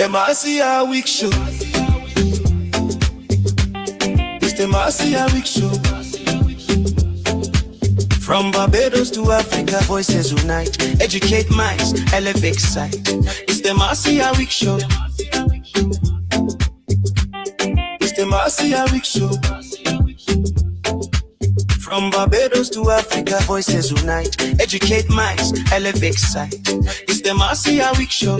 Them I see a week show. It's them I see a week show. From Barbados to Africa, voices unite. Educate minds, elevate sight. It's the Marcia Week Show. It's the Marcia Week Show. From Barbados to Africa, voices unite. Educate minds, elevate sight. It's the Marcia Week Show.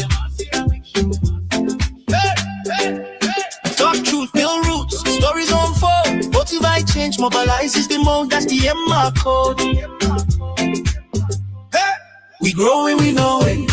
Talk truth, build roots, stories unfold. Motivate change, mobilize is the mode, that's the MR code. Hey, we growing, we know it.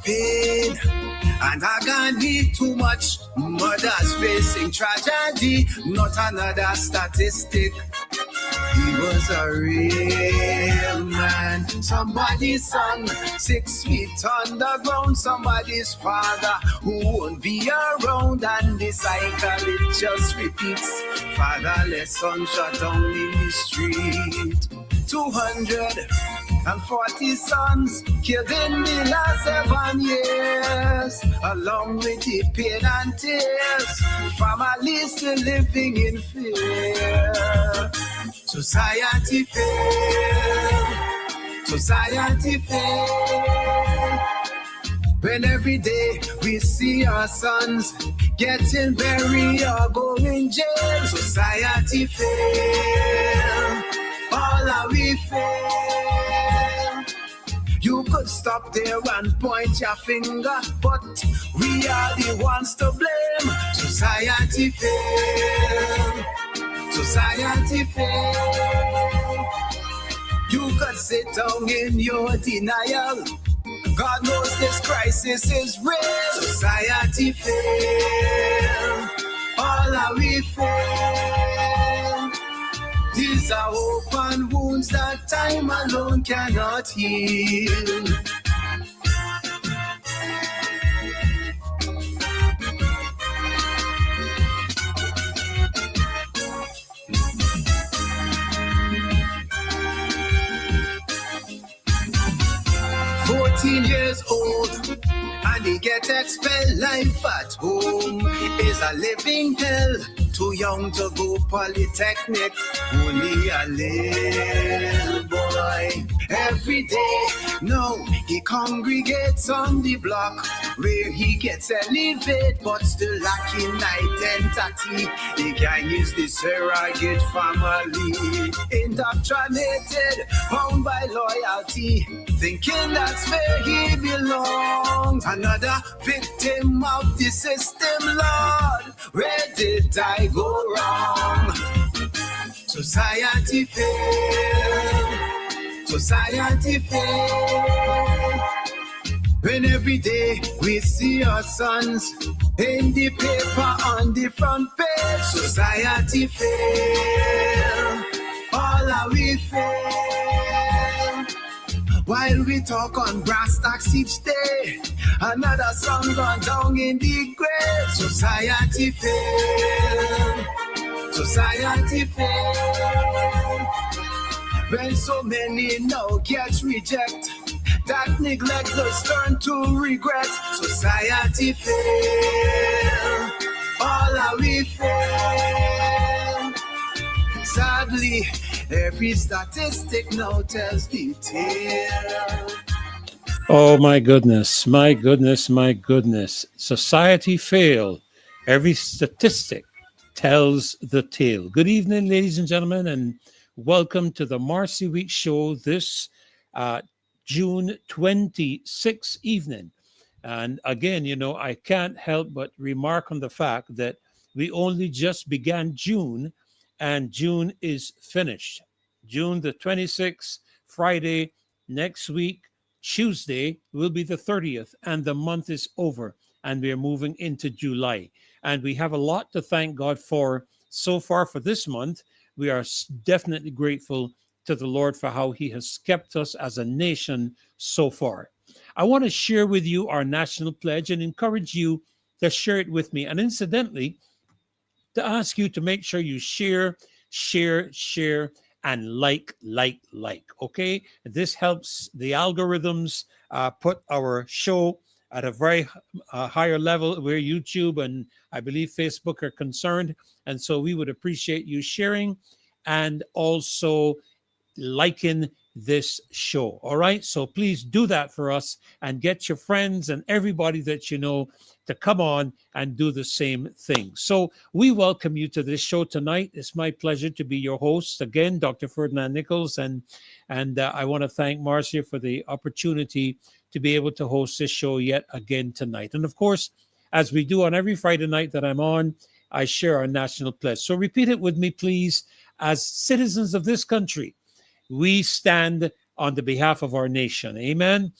Pain and agony, too much mothers facing tragedy, not another statistic. He was a real man, somebody's son, 6 feet underground, somebody's father who won't be around, and the cycle it just repeats. Fatherless son shut down in the street. 240 sons killed in the last 7 years, along with the pain and tears, families still living in fear. Society failed, society failed. When every day we see our sons getting buried or going in jail, society failed. All are we fail. You could stop there and point your finger, but we are the ones to blame. Society fail. Society fail. You could sit down in your denial. God knows this crisis is real. Society fail. All are we fail. These are open wounds that time alone cannot heal. 14 years old and he get expelled. Life at home is a living hell. Too young to go polytechnic, only a little boy. Every day, no, he congregates on the block where he gets elevated but still lacking identity. The gang is the surrogate family, indoctrinated, bound by loyalty, thinking that's where he belongs. Another victim of the system, Lord. Where did I go wrong? Society failed. Society failed. When every day we see our sons in the paper on the front page. Society failed. All are we fail. While we talk on brass tacks each day, another son gone down in the grave. Society failed. Society failed. When so many now get reject, that neglect does turn to regret. Society fail. All are we fail. Sadly, every statistic now tells the tale. Oh, my goodness, my goodness, my goodness. Society failed. Every statistic tells the tale. Good evening, ladies and gentlemen, and welcome to the Marcy Week Show this June 26th evening. And again, you know, I can't help but remark on the fact that we only just began June, and June is finished. June the 26th, Friday, next week, Tuesday will be the 30th, and the month is over, and we are moving into July. And we have a lot to thank God for so far for this month. We are definitely grateful to the Lord for how he has kept us as a nation so far. I want to share with you our national pledge and encourage you to share it with me. And incidentally, to ask you to make sure you share, and like. Okay, this helps the algorithms put our show at a very higher level where YouTube and I believe Facebook are concerned. And so we would appreciate you sharing and also liking this show. All right. So please do that for us and get your friends and everybody that you know to come on and do the same thing. So we welcome you to this show tonight. It's my pleasure to be your host again, Dr. Ferdinand Nichols. And I want to thank Marcia for the opportunity to be able to host this show yet again tonight. And of course, as we do on every Friday night that I'm on, I share our national pledge. So repeat it with me, please. As citizens of this country, we stand on the behalf of our nation. Amen.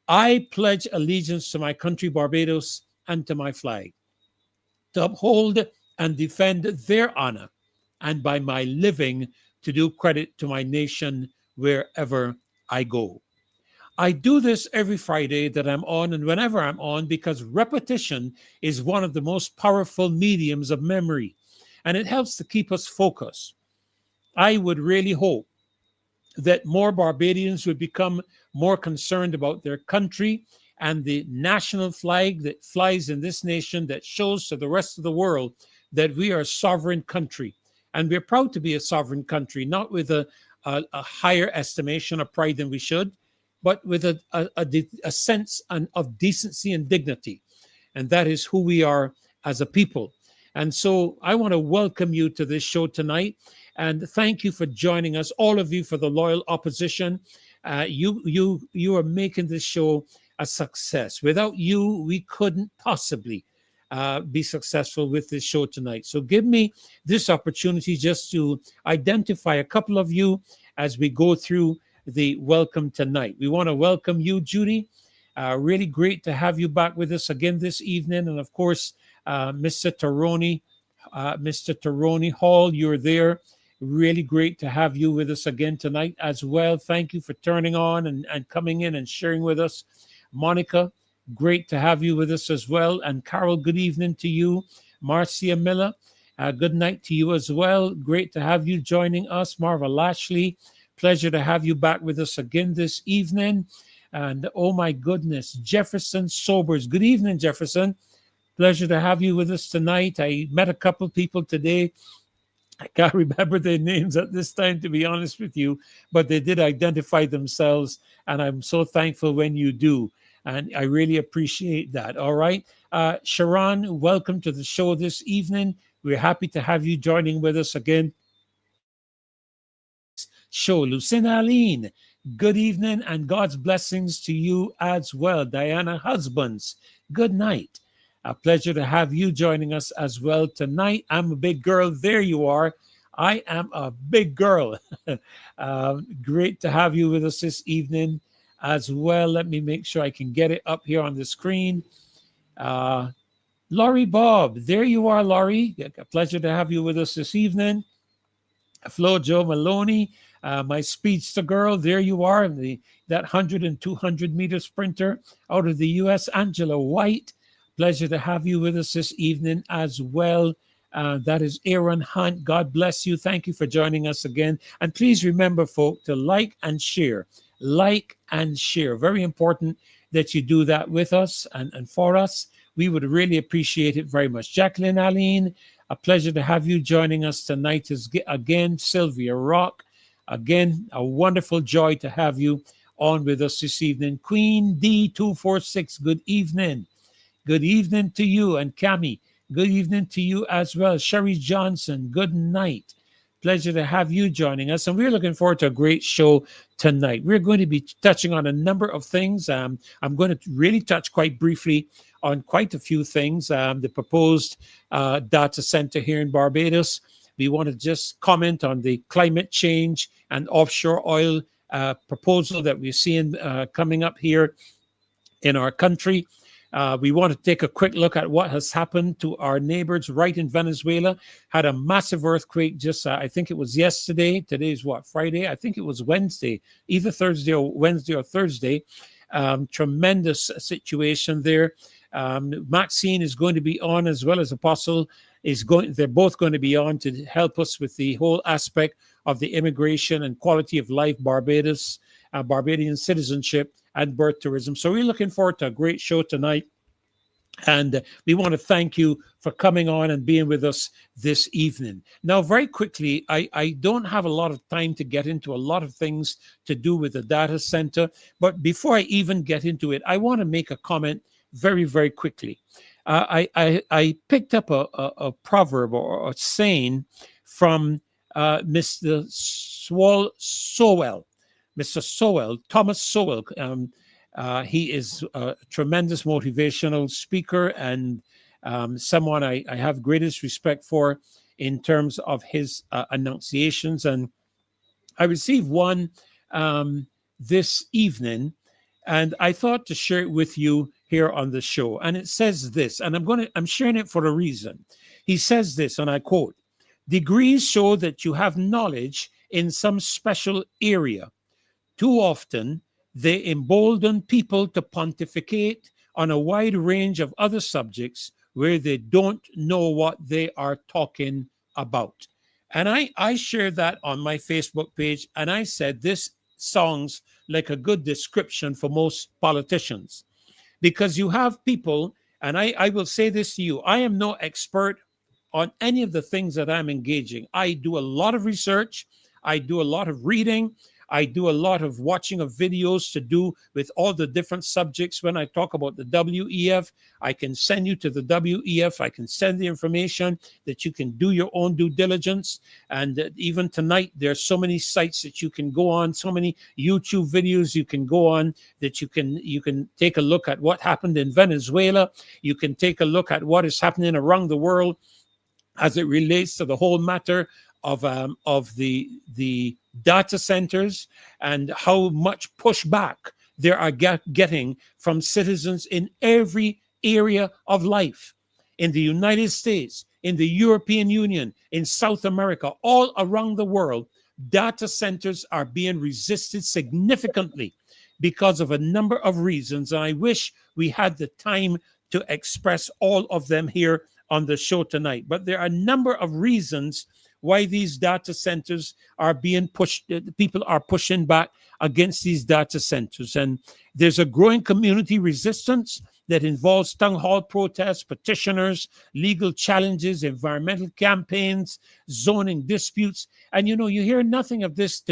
I pledge allegiance to my country, Barbados, and to my flag, to uphold and defend their honor, and by my living to do credit to my nation wherever I go. I do this every Friday that I'm on and whenever I'm on because repetition is one of the most powerful mediums of memory, and it helps to keep us focused. I would really hope that more Barbadians would become more concerned about their country and the national flag that flies in this nation that shows to the rest of the world that we are a sovereign country. And we're proud to be a sovereign country, not with a higher estimation of pride than we should, but with a sense of decency and dignity. And that is who we are as a people. And so I want to welcome you to this show tonight. And thank you for joining us, all of you, for the loyal opposition. You are making this show a success. Without you, we couldn't possibly be successful with this show tonight. So give me this opportunity just to identify a couple of you as we go through the welcome tonight. We want to welcome you, Judy. Really great to have you back with us again this evening. And of course, Mr. Taroni Hall, you're there. Really great to have you with us again tonight as well. Thank you for turning on and coming in and sharing with us. Monica, great to have you with us as well. And Carol, good evening to you. Marcia Miller, good night to you as well. Great to have you joining us. Marva Lashley, pleasure to have you back with us again this evening. And oh my goodness, Jefferson Sobers. Good evening, Jefferson. Pleasure to have you with us tonight. I met a couple of people today. I can't remember their names at this time, to be honest with you, but they did identify themselves, and I'm so thankful when you do. And I really appreciate that. All right. Sharon, welcome to the show this evening. We're happy to have you joining with us again show. Lucinda Aline, good evening and God's blessings to you as well. Diana Husbands, good night. A pleasure to have you joining us as well tonight. I'm a big girl. There you are. I am a big girl. Great to have you with us this evening as well. Let me make sure I can get it up here on the screen. Laurie Bob, there you are, Laurie. A pleasure to have you with us this evening. Flo Joe Maloney, my speedster girl, there you are, that 100 and 200 meter sprinter out of the U.S., Angela White. Pleasure to have you with us this evening as well. That is Aaron Hunt. God bless you. Thank you for joining us again. And please remember, folk, to like and share. Like and share. Very important that you do that with us and for us. We would really appreciate it very much. Jacqueline Aline, a pleasure to have you joining us tonight again. Sylvia Rock, again, a wonderful joy to have you on with us this evening. Queen D246, good evening. Good evening to you. And Cami, good evening to you as well. Sherry Johnson, good night. Pleasure to have you joining us. And we're looking forward to a great show tonight. We're going to be touching on a number of things. I'm going to really touch quite briefly on quite a few things. The proposed data center here in Barbados. We want to just comment on the climate change and offshore oil proposal that we're seeing coming up here in our country. We want to take a quick look at what has happened to our neighbors right in Venezuela. Had a massive earthquake just, I think it was yesterday. Today is what, Friday? I think it was Wednesday, either Wednesday or Thursday. Tremendous situation there. MAXINE is going to be on, as well as Apostle they're both going to be on to help us with the whole aspect of the immigration and quality of life, Barbados, Barbadian citizenship, and birth tourism. So we're looking forward to a great show tonight. And we want to thank you for coming on and being with us this evening. Now, very quickly, I don't have a lot of time to get into a lot of things to do with the data center. But before I even get into it, I want to make a comment very, very quickly. I picked up a proverb or a saying from Mr. Sowell. Mr. Sowell, Thomas Sowell. He is a tremendous motivational speaker and someone I have greatest respect for in terms of his enunciations. And I received one this evening, and I thought to share it with you here on the show. And it says this, and I'm sharing it for a reason. He says this, and I quote, "Degrees show that you have knowledge in some special area. Too often, they embolden people to pontificate on a wide range of other subjects where they don't know what they are talking about." And I shared that on my Facebook page, and I said this sounds like a good description for most politicians. Because you have people, and I will say this to you, I am no expert on any of the things that I'm engaging. I do a lot of research. I do a lot of reading. I do a lot of watching of videos to do with all the different subjects. When I talk about the WEF, I can send you to the WEF. I can send the information that you can do your own due diligence. And even tonight, there's so many sites that you can go on, so many YouTube videos you can go on that you can take a look at what happened in Venezuela. You can take a look at what is happening around the world as it relates to the whole matter of the data centers and how much pushback they are getting from citizens in every area of life, in the United States, in the European Union, in South America, all around the world, data centers are being resisted significantly because of a number of reasons. And I wish we had the time to express all of them here on the show tonight. But there are a number of reasons why these data centers are being pushed. People are pushing back against these data centers. And there's a growing community resistance that involves town hall protests, petitioners, legal challenges, environmental campaigns, zoning disputes. And you hear nothing of this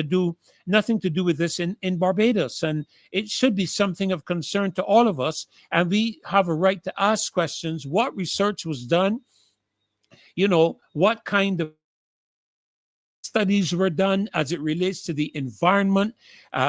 nothing to do with this in Barbados. And it should be something of concern to all of us. And we have a right to ask questions. What research was done? What kind of studies were done as it relates to the environment?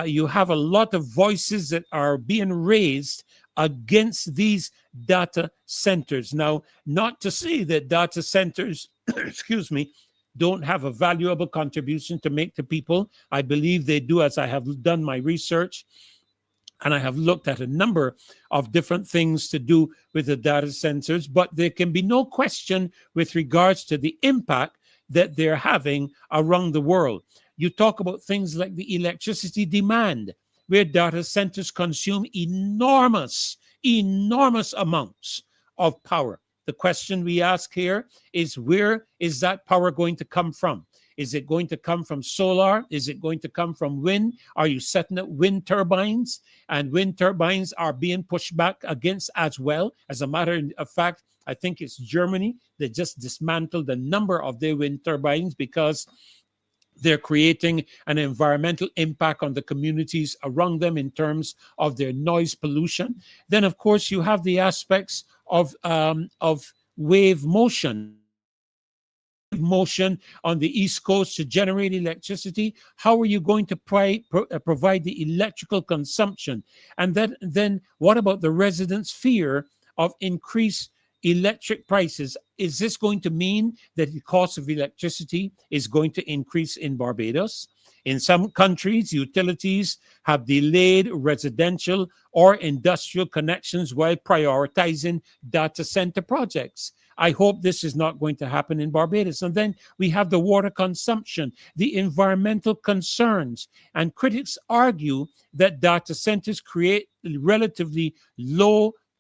You have a lot of voices that are being raised against these data centers. Now, not to say that data centers, excuse me, don't have a valuable contribution to make to people. I believe they do, as I have done my research. And I have looked at a number of different things to do with the data centers, but there can be no question with regards to the impact that they're having around the world. You talk about things like the electricity demand, where data centers consume enormous amounts of power. The question we ask here is, where is that power going to come from? Is it going to come from solar? Is it going to come from wind? Are you setting up wind turbines? And wind turbines are being pushed back against as well. As a matter of fact, I think it's Germany that just dismantled a number of their wind turbines because they're creating an environmental impact on the communities around them in terms of their noise pollution. Then, of course, you have the aspects of wave motion on the East Coast to generate electricity. How are you going to provide the electrical consumption? And then what about the residents' fear of increased electric prices? Is this going to mean that the cost of electricity is going to increase in Barbados? In some countries, utilities have delayed residential or industrial connections while prioritizing data center projects. I hope this is not going to happen in Barbados. And then we have the water consumption, the environmental concerns. And critics argue that data centers create relatively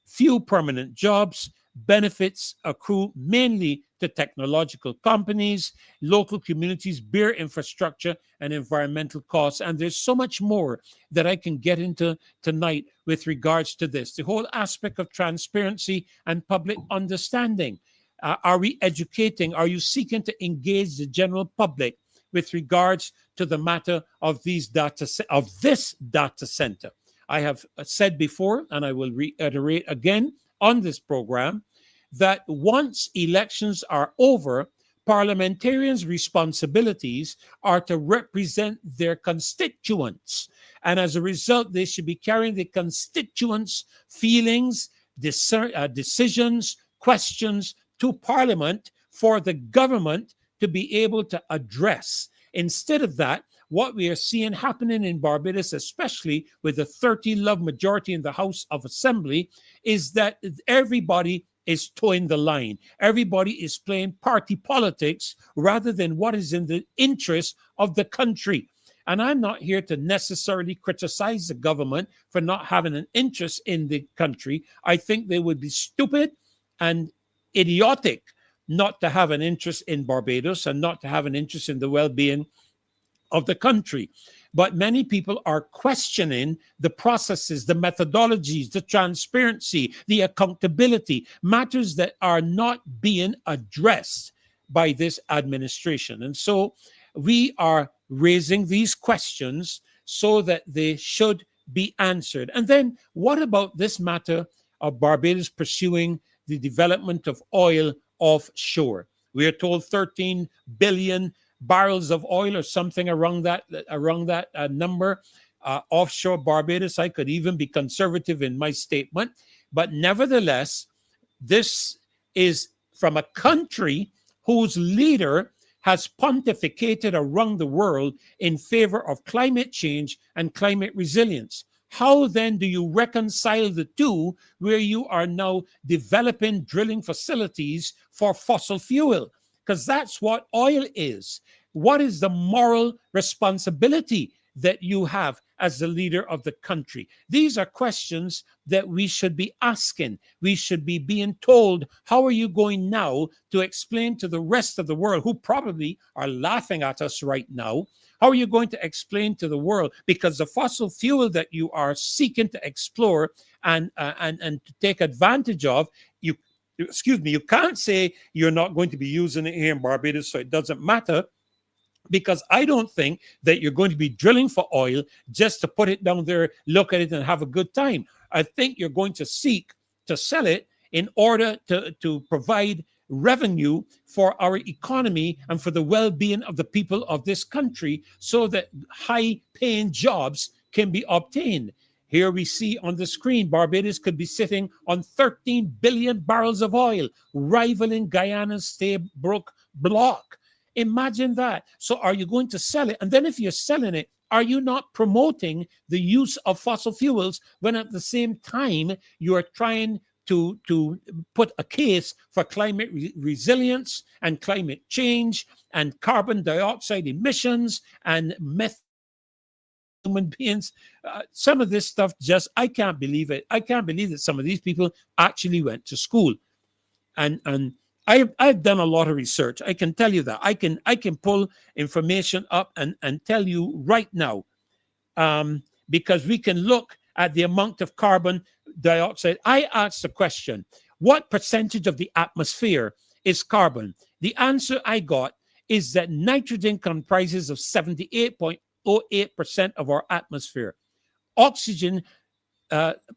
few permanent jobs. Benefits accrue mainly to technological companies. Local communities bear infrastructure and environmental costs. And there's so much more that I can get into tonight with regards to this. The whole aspect of transparency and public understanding. Are we educating? Are you seeking to engage the general public with regards to the matter of this data center? I have said before, and I will reiterate again on this program, that once elections are over, parliamentarians' responsibilities are to represent their constituents. And as a result, they should be carrying the constituents' feelings, decisions, questions to Parliament for the government to be able to address. Instead of that, what we are seeing happening in Barbados, especially with the 30-love majority in the House of Assembly, is that everybody is towing the line. Everybody is playing party politics rather than what is in the interest of the country. And I'm not here to necessarily criticize the government for not having an interest in the country. I think they would be stupid and idiotic not to have an interest in Barbados and not to have an interest in the well-being of the country. But many people are questioning the processes, the methodologies, the transparency, the accountability, matters that are not being addressed by this administration. And so we are raising these questions so that they should be answered. And then what about this matter of Barbados pursuing the development of oil offshore? We are told 13 billion barrels of oil or something around that number offshore Barbados. I could even be conservative in my statement, but nevertheless, this is from a country whose leader has pontificated around the world in favor of climate change and climate resilience. How then do you reconcile the two, where you are now developing drilling facilities for fossil fuel? Because that's what oil is. What is the moral responsibility that you have as the leader of the country? These are questions that we should be asking. We should be being told, how are you going now to explain to the rest of the world, who probably are laughing at us right now? How are you going to explain to the world? Because the fossil fuel that you are seeking to explore and to take advantage of, you can't say you're not going to be using it here in Barbados, so it doesn't matter. Because I don't think that you're going to be drilling for oil just to put it down there, look at it, and have a good time. I think you're going to seek to sell it in order to provide revenue for our economy and for the well-being of the people of this country, so that high-paying jobs can be obtained. Here we see on the screen, Barbados could be sitting on 13 billion barrels of oil, rivaling Guyana's Stabroek Block. Imagine that. So are you going to sell it? And then if you're selling it, are you not promoting the use of fossil fuels, when at the same time you are trying to put a case for climate resilience and climate change and carbon dioxide emissions and methane? Human beings, some of this stuff, just, I can't believe it. I can't believe that some of these people actually went to school. And I've done a lot of research. I can tell you that. I can pull information up and tell you right now, because we can look at the amount of carbon dioxide. I asked the question, what percentage of the atmosphere is carbon? The answer I got is that nitrogen comprises of 78.08% of our atmosphere. Oxygen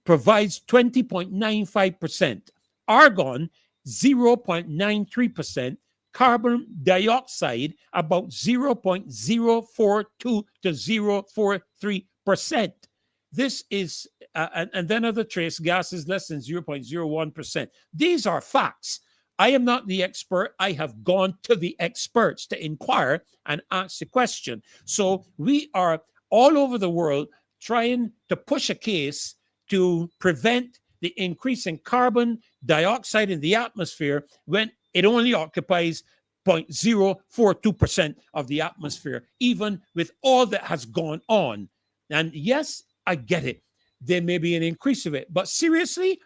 provides 20.95%. Argon, 0.93%, carbon dioxide about 0.042 to 0.43%. This is, and then other trace gases less than 0.01%. These are facts. I am not the expert. I have gone to the experts to inquire and ask the question. So we are all over the world trying to push a case to prevent the increase in carbon dioxide in the atmosphere, when it only occupies 0.042% of the atmosphere, even with all that has gone on. And yes, I get it. There may be an increase of it. But seriously,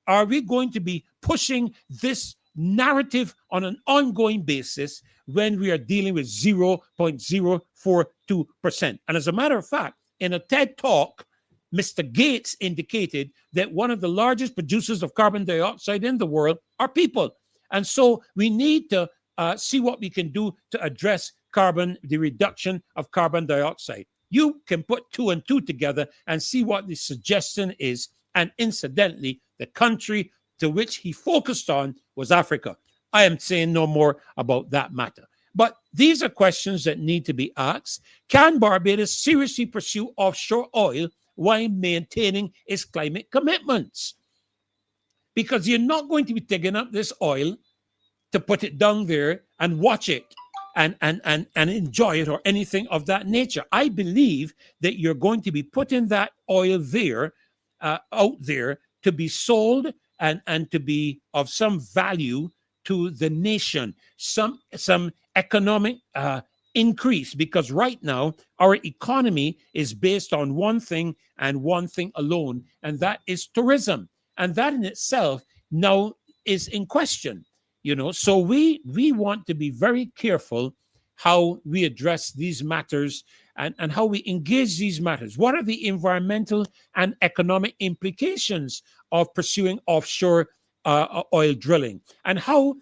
are we going to be pushing this narrative on an ongoing basis when we are dealing with 0.042%? And as a matter of fact, in a TED talk, Mr. Gates indicated that one of the largest producers of carbon dioxide in the world are people. And so we need to see what we can do to address the reduction of carbon dioxide. You can put two and two together and see what the suggestion is. And incidentally, the country to which he focused on was Africa. I am saying no more about that matter. But these are questions that need to be asked. Can Barbados seriously pursue offshore oil while maintaining its climate commitments? Because you're not going to be digging up this oil to put it down there and watch it and enjoy it or anything of that nature. I believe that you're going to be putting that oil there, out there, to be sold and to be of some value to the nation, some economic increase, because right now our economy is based on one thing and one thing alone, and that is tourism. And that in itself now is in question. So we want to be very careful how we address these matters and how we engage these matters. What are the environmental and economic implications of pursuing offshore oil drilling? And how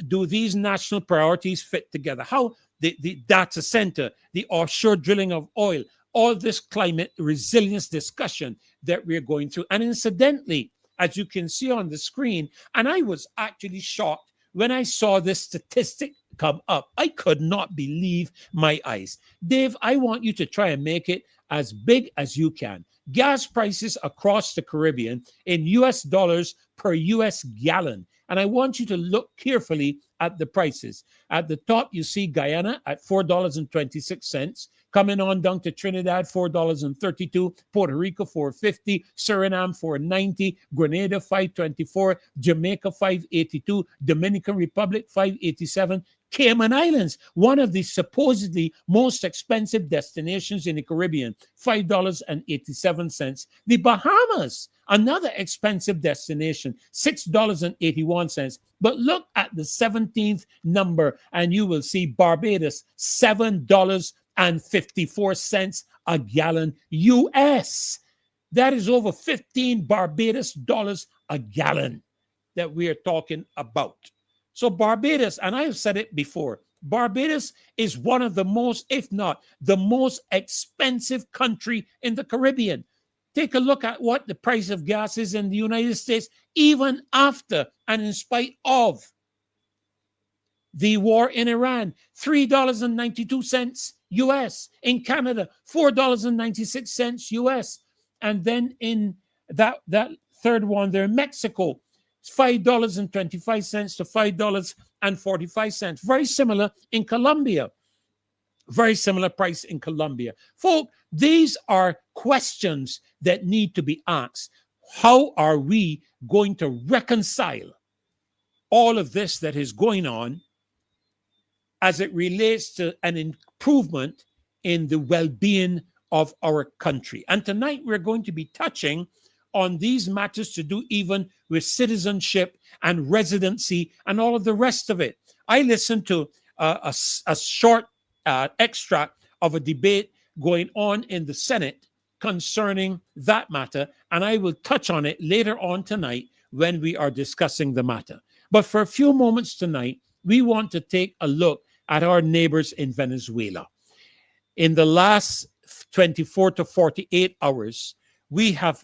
do these national priorities fit together? How the data center, the offshore drilling of oil, all this climate resilience discussion that we're going through. And incidentally, as you can see on the screen, and I was actually shocked when I saw this statistic come up. I could not believe my eyes. Dave, I want you to try and make it as big as you can. Gas prices across the Caribbean in US dollars per US gallon. And I want you to look carefully at the prices. At the top, you see Guyana at $4.26, coming on down to Trinidad, $4.32, Puerto Rico, $4.50, Suriname, $4.90, Grenada, $5.24, Jamaica, $5.82, Dominican Republic, $5.87, Cayman Islands, one of the supposedly most expensive destinations in the Caribbean, $5.87. The Bahamas, another expensive destination, $6.81. But look at the 17th number and you will see Barbados, $7.54 a gallon US. That is over 15 Barbados dollars a gallon that we are talking about. So Barbados, and I have said it before, Barbados is one of the most, if not the most expensive country in the Caribbean. Take a look at what the price of gas is in the United States, even after and in spite of the war in Iran, $3.92 US. In Canada, $4.96 US. And then in that third one there, Mexico, $5.25 to $5.45. Very similar in Colombia. Very similar price in Colombia. Folks, these are questions that need to be asked. How are we going to reconcile all of this that is going on as it relates to an improvement in the well-being of our country? And tonight we're going to be touching on these matters to do even with citizenship and residency and all of the rest of it. I listened to a short extract of a debate going on in the Senate concerning that matter, and I will touch on it later on tonight when we are discussing the matter. But for a few moments tonight, we want to take a look at our neighbors in Venezuela. In the last 24 to 48 hours, we have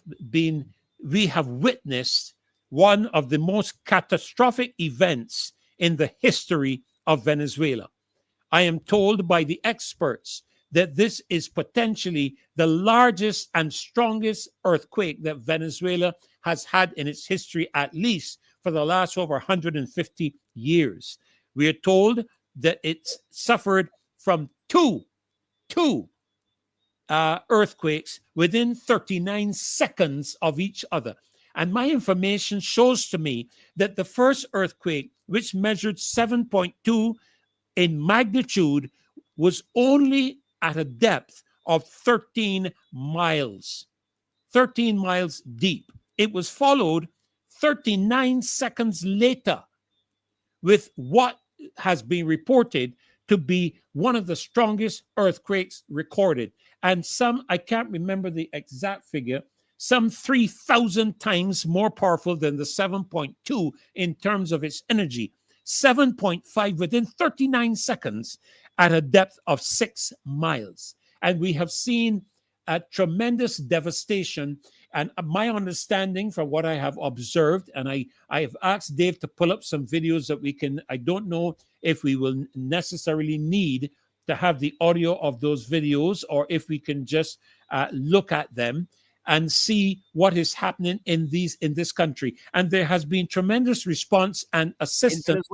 witnessed one of the most catastrophic events in the history of Venezuela. I am told by the experts that this is potentially the largest and strongest earthquake that Venezuela has had in its history, at least for the last over 150 years. We are told that it suffered from two earthquakes within 39 seconds of each other. And my information shows to me that the first earthquake, which measured 7.2 in magnitude, was only at a depth of 13 miles deep. It was followed 39 seconds later with what has been reported to be one of the strongest earthquakes recorded. And some, I can't remember the exact figure, some 3,000 times more powerful than the 7.2 in terms of its energy. 7.5 within 39 seconds at a depth of 6 miles. And we have seen a tremendous devastation. And my understanding from what I have observed, and I have asked Dave to pull up some videos that we can, I don't know if we will necessarily need to have the audio of those videos or if we can just look at them and see what is happening in this country. And there has been tremendous response and assistance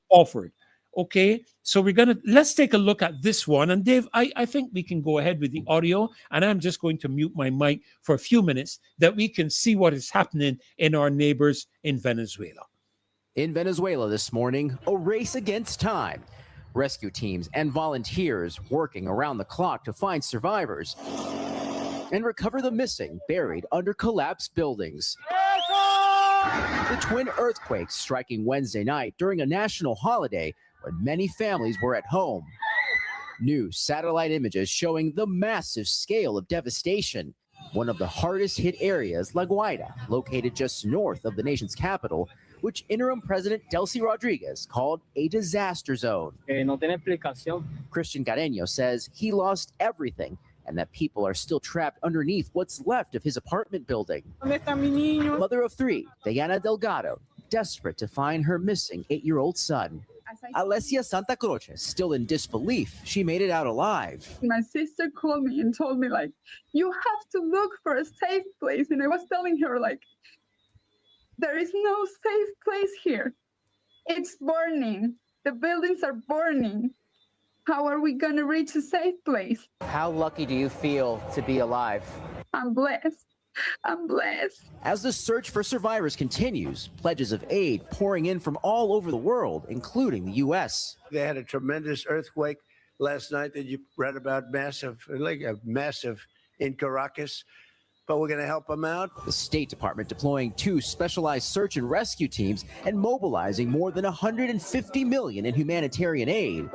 offered. Okay, so let's take a look at this one. And Dave, I think we can go ahead with the audio, and I'm just going to mute my mic for a few minutes that we can see what is happening in our neighbors in Venezuela. In Venezuela this morning, a race against time. Rescue teams and volunteers working around the clock to find survivors and recover the missing buried under collapsed buildings. The twin earthquakes striking Wednesday night during a national holiday when many families were at home. New satellite images showing the massive scale of devastation. One of the hardest hit areas, La Guaira, located just north of the nation's capital, which interim President Delcy Rodriguez called a disaster zone. No tiene explicación. Christian Carreño says he lost everything and that people are still trapped underneath what's left of his apartment building. ¿Dónde está mi niño? Mother of three, Diana Delgado, desperate to find her missing 8-year-old son. Alessia Santa Croce, still in disbelief she made it out alive. My sister called me and told me, like, you have to look for a safe place. And I was telling her, like, there is no safe place here. It's burning. The buildings are burning. How are we going to reach a safe place? How lucky do you feel to be alive? I'm blessed. I'm blessed. As the search for survivors continues, pledges of aid pouring in from all over the world, including the U.S. They had a tremendous earthquake last night that you read about, massive in Caracas. But we're going to help them out. The State Department deploying 2 specialized search and rescue teams and mobilizing more than $150 million in humanitarian aid.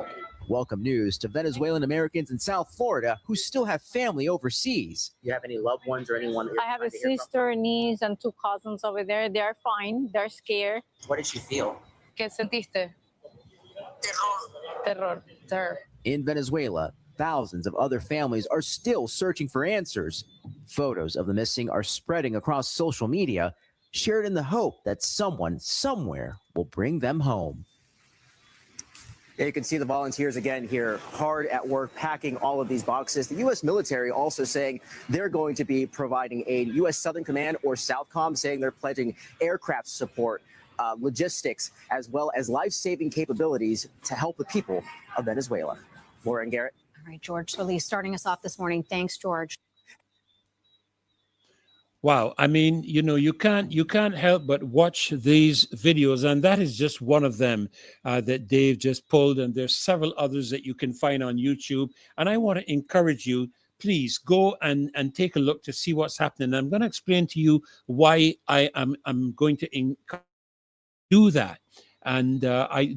Welcome news to Venezuelan Americans in South Florida who still have family overseas. Do you have any loved ones or anyone? I have a sister, niece, and 2 cousins over there. They're fine. They're scared. What did she feel? ¿Qué sentiste? Terror. Terror. In Venezuela, thousands of other families are still searching for answers. Photos of the missing are spreading across social media, shared in the hope that someone somewhere will bring them home. Yeah, you can see the volunteers again here, hard at work, packing all of these boxes. The U.S. military also saying they're going to be providing aid. U.S. Southern Command or SOUTHCOM saying they're pledging aircraft support, logistics, as well as life-saving capabilities to help the people of Venezuela. Laura and Garrett. All right, George Solis starting us off this morning. Thanks, George. Wow, I mean, you can't help but watch these videos, and that is just one of them that Dave just pulled, and there's several others that you can find on YouTube. And I want to encourage you, please go and take a look to see what's happening. I'm going to explain to you why I'm going to do that. And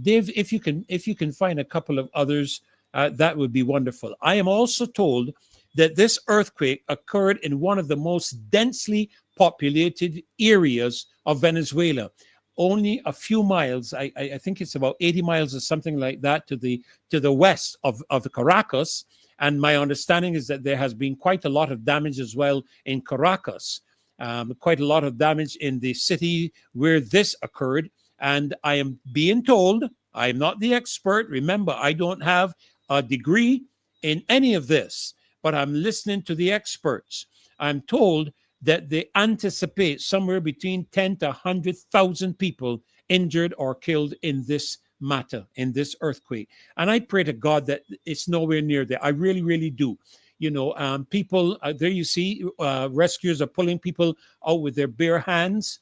Dave, if you can find a couple of others, that would be wonderful. I am also told that this earthquake occurred in one of the most densely populated areas of Venezuela, only a few miles. I think it's about 80 miles or something like that to the west of the Caracas. And my understanding is that there has been quite a lot of damage as well in Caracas, quite a lot of damage in the city where this occurred. And I am being told, I am not the expert. Remember, I don't have a degree in any of this, but I'm listening to the experts. I'm told that they anticipate somewhere between 10 to 100,000 people injured or killed in this matter, in this earthquake. And I pray to God that it's nowhere near there. I really, really do. People, there you see, rescuers are pulling people out with their bare hands.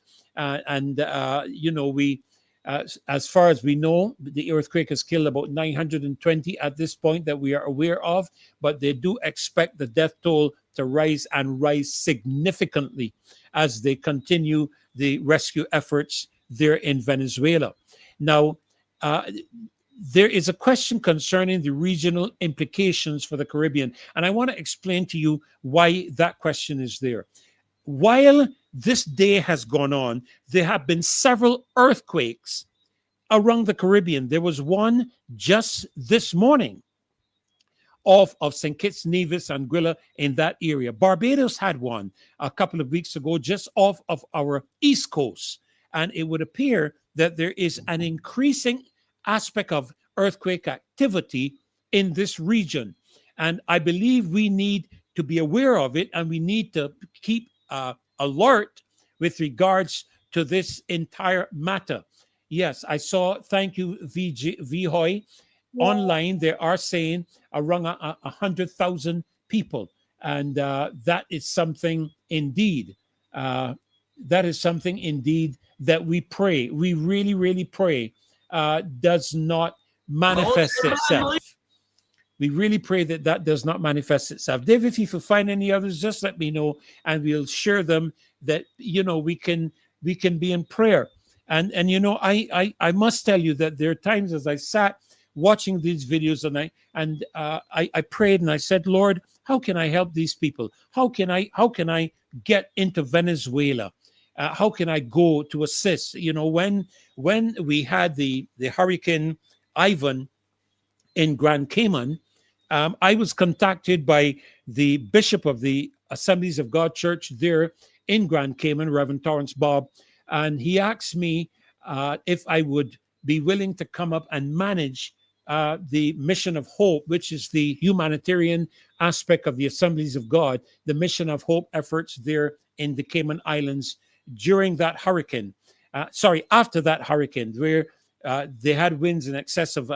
As far as we know, the earthquake has killed about 920 at this point that we are aware of, but they do expect the death toll to rise and rise significantly as they continue the rescue efforts there in Venezuela. Now, there is a question concerning the regional implications for the Caribbean, and I want to explain to you why that question is there. While this day has gone on, there have been several earthquakes around the Caribbean. There was one just this morning off of St. Kitts, Nevis, and Anguilla in that area. Barbados had one a couple of weeks ago just off of our east coast. And it would appear that there is an increasing aspect of earthquake activity in this region. And I believe we need to be aware of it, and we need to keep alert with regards to this entire matter. Yes, I saw, thank you, Vihoy. Yeah. Online, they are saying around 100,000 people. And that is something indeed. That is something indeed that we pray. We really, really pray does not manifest itself. We really pray that that does not manifest itself. Dave, if you find any others, just let me know, and we'll share them. That we can be in prayer. And I must tell you that there are times as I sat watching these videos and I prayed and I said, Lord, how can I help these people? How can I get into Venezuela? How can I go to assist? When we had the Hurricane Ivan in Grand Cayman, I was contacted by the Bishop of the Assemblies of God Church there in Grand Cayman, Reverend Torrance Bob, and he asked me if I would be willing to come up and manage the Mission of Hope, which is the humanitarian aspect of the Assemblies of God, the Mission of Hope efforts there in the Cayman Islands during that hurricane. After that hurricane, where they had winds in excess of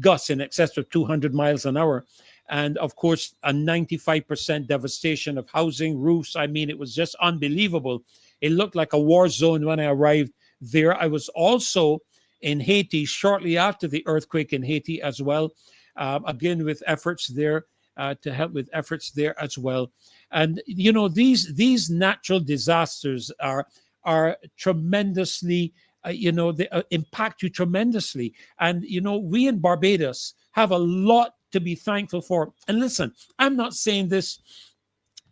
gusts in excess of 200 miles an hour. And of course, a 95% devastation of housing, roofs. I mean, it was just unbelievable. It looked like a war zone when I arrived there. I was also in Haiti shortly after the earthquake in Haiti as well, again with efforts there to help with efforts there as well. And you know, these natural disasters are tremendously, they impact you tremendously. And you know, we in Barbados have a lot to be thankful for. And listen, I'm not saying this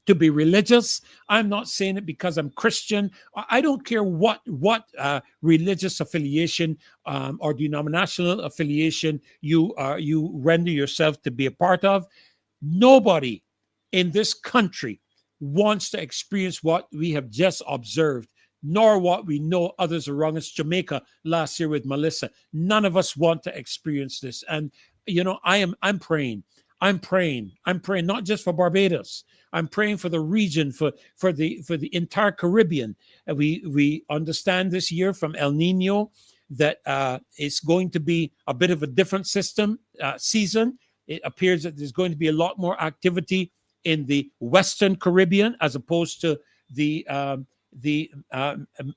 to be religious. I'm not saying it because I'm Christian. I don't care what religious affiliation or denominational affiliation you render yourself to be a part of. Nobody in this country wants to experience what we have just observed, nor what we know others around us. Jamaica last year with Melissa. None of us want to experience this. And you know, I'm praying not just for Barbados. I'm praying for the region, for the entire Caribbean. We understand this year from El Nino that it's going to be a bit of a different season. It appears that there's going to be a lot more activity in the Western Caribbean as opposed to the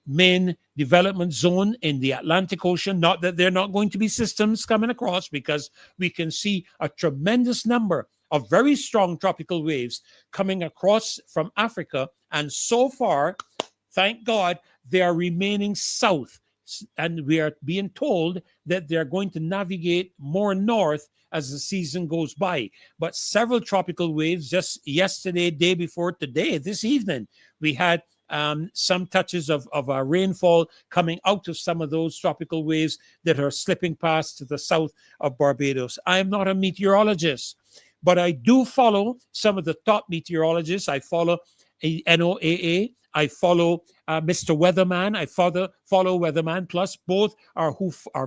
main development zone in the Atlantic Ocean. Not that there are not going to be systems coming across, because we can see a tremendous number of very strong tropical waves coming across from Africa. And so far, thank God, they are remaining south. And we are being told that they're going to navigate more north as the season goes by. But several tropical waves just yesterday, day before today, this evening, we had some touches of rainfall coming out of some of those tropical waves that are slipping past to the south of Barbados. I am not a meteorologist, but I do follow some of the top meteorologists. I follow NOAA. I follow Mr. Weatherman. I follow Weatherman Plus. Both are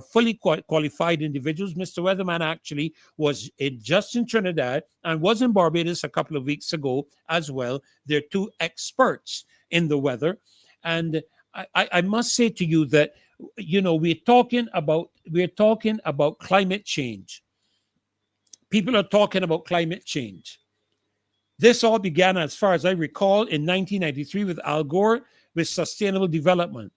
fully qualified individuals. Mr. Weatherman actually was just in Trinidad and was in Barbados a couple of weeks ago as well. They're two experts in the weather. And I must say to you that, you know, we're talking about climate change. People are talking about climate change. This all began, as far as I recall, in 1993 with Al Gore with sustainable development.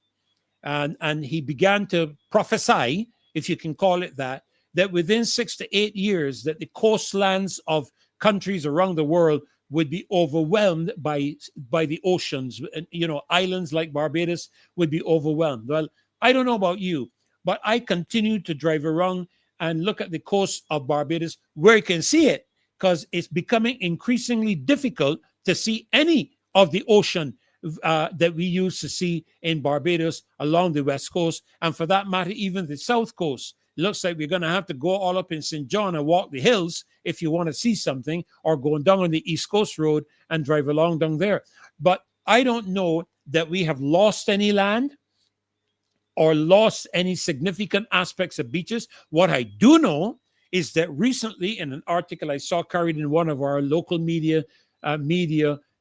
And he began to prophesy, if you can call it that within 6 to 8 years that the coastlands of countries around the world would be overwhelmed by the oceans. And, you know, islands like Barbados would be overwhelmed. Well, I don't know about you, but I continue to drive around and look at the coast of Barbados where you can see it, because it's becoming increasingly difficult to see any of the ocean that we used to see in Barbados along the west coast, and for that matter, even the south coast. It looks like we're going to have to go all up in St. John and walk the hills if you want to see something, or going down on the East Coast Road and drive along down there. But I don't know that we have lost any land or lost any significant aspects of beaches. What I do know is that recently, in an article I saw carried in one of our local media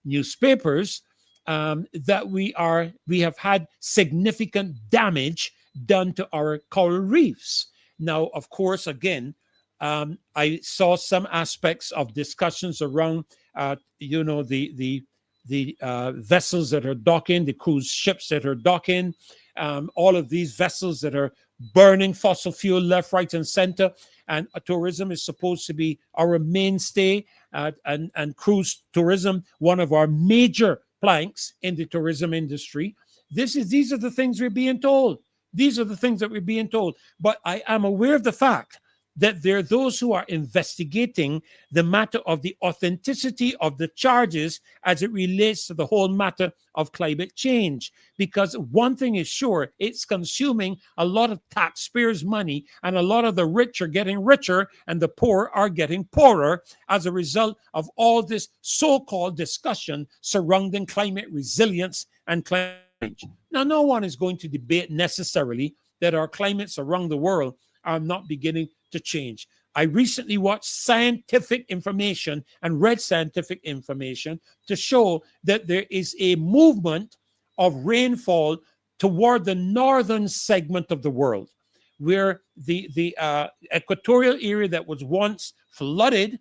newspapers, that we have had significant damage done to our coral reefs. Now, of course, again, I saw some aspects of discussions around, the vessels that are docking, the cruise ships that are docking, all of these vessels that are burning fossil fuel left, right, and center. And tourism is supposed to be our mainstay, and cruise tourism, one of our major planks in the tourism industry. These are the things we're being told. These are the things that we're being told. But I am aware of the fact that there are those who are investigating the matter of the authenticity of the charges as it relates to the whole matter of climate change. Because one thing is sure, it's consuming a lot of taxpayers' money, and a lot of the rich are getting richer and the poor are getting poorer as a result of all this so-called discussion surrounding climate resilience and climate change. Now, no one is going to debate necessarily that our climates around the world are not beginning to change. I recently watched scientific information and read scientific information to show that there is a movement of rainfall toward the northern segment of the world, where the equatorial area that was once flooded,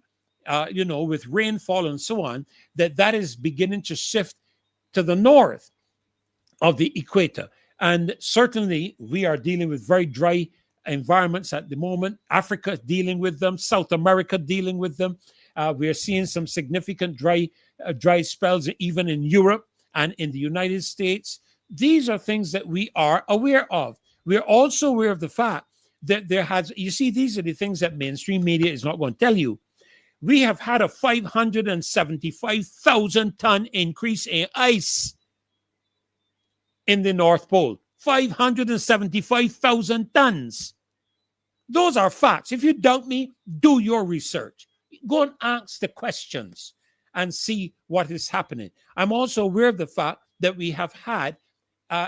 with rainfall and so on, that is beginning to shift to the north of the equator. And certainly we are dealing with very dry environments at the moment. Africa dealing with them, South America dealing with them. We are seeing some significant dry spells even in Europe and in the United States. These are things that we are aware of. We're also aware of the fact that these are the things that mainstream media is not going to tell you. We have had a 575,000 ton increase in ice in the North Pole. 575,000 tons. Those are facts. If you doubt me, do your research. Go and ask the questions and see what is happening. I'm also aware of the fact that we have had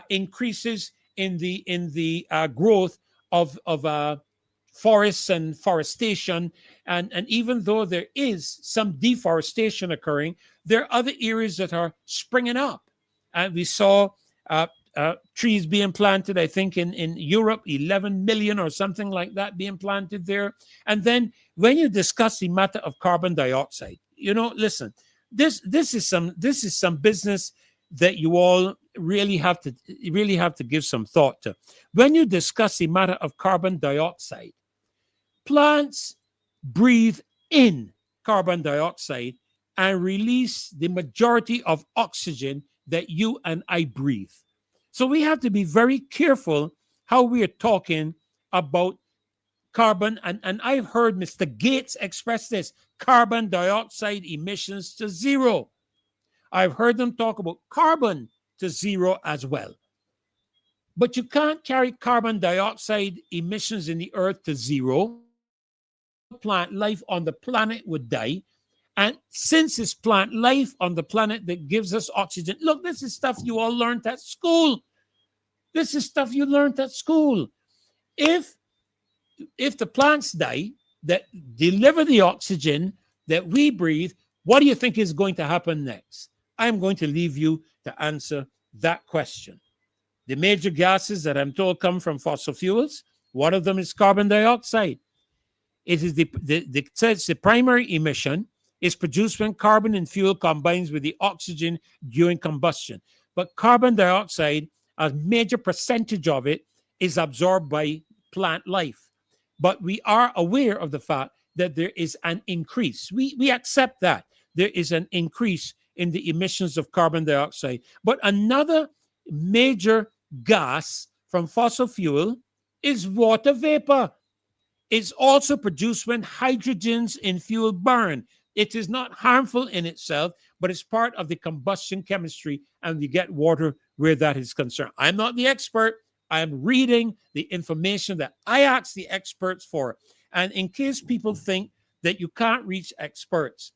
increases in the growth of forests and forestation, and even though there is some deforestation occurring, there are other areas that are springing up. And we saw trees being planted, I think in Europe, 11 million or something like that being planted there. And then when you discuss the matter of carbon dioxide, listen, this is some business that you all really have to give some thought to. When you discuss the matter of carbon dioxide, plants breathe in carbon dioxide and release the majority of oxygen that you and I breathe. So we have to be very careful how we are talking about carbon. And I've heard Mr. Gates express this: carbon dioxide emissions to zero. I've heard them talk about carbon to zero as well. But you can't carry carbon dioxide emissions in the earth to zero. Plant life on the planet would die. And since it's plant life on the planet that gives us oxygen, look, this is stuff you all learned at school. This is stuff you learned at school. If the plants die that deliver the oxygen that we breathe, what do you think is going to happen next? I'm going to leave you to answer that question. The major gases that I'm told come from fossil fuels, one of them is carbon dioxide. It is the primary emission is produced when carbon in fuel combines with the oxygen during combustion. But carbon dioxide, a major percentage of it, is absorbed by plant life. But we are aware of the fact that there is an increase. We accept that. There is an increase in the emissions of carbon dioxide. But another major gas from fossil fuel is water vapor. It's also produced when hydrogens in fuel burn. It is not harmful in itself, but it's part of the combustion chemistry, and we get water where that is concerned. I'm not the expert. I'm reading the information that I asked the experts for. And in case people think that you can't reach experts,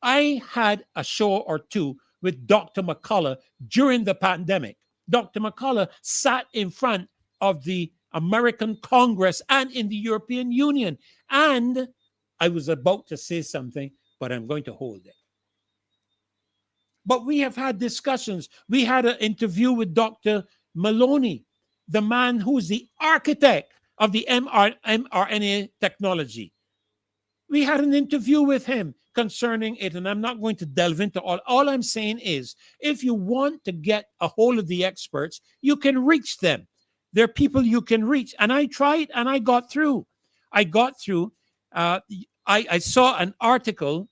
I had a show or two with Dr. McCullough during the pandemic. Dr. McCullough sat in front of the American Congress and in the European Union. And I was about to say something, but I'm going to hold it. But we have had discussions. We had an interview with Dr. Maloney, the man who is the architect of the mRNA technology. We had an interview with him concerning it, and I'm not going to delve into all. All I'm saying is, if you want to get a hold of the experts, you can reach them. There are people you can reach. And I tried, and I got through. I saw an article,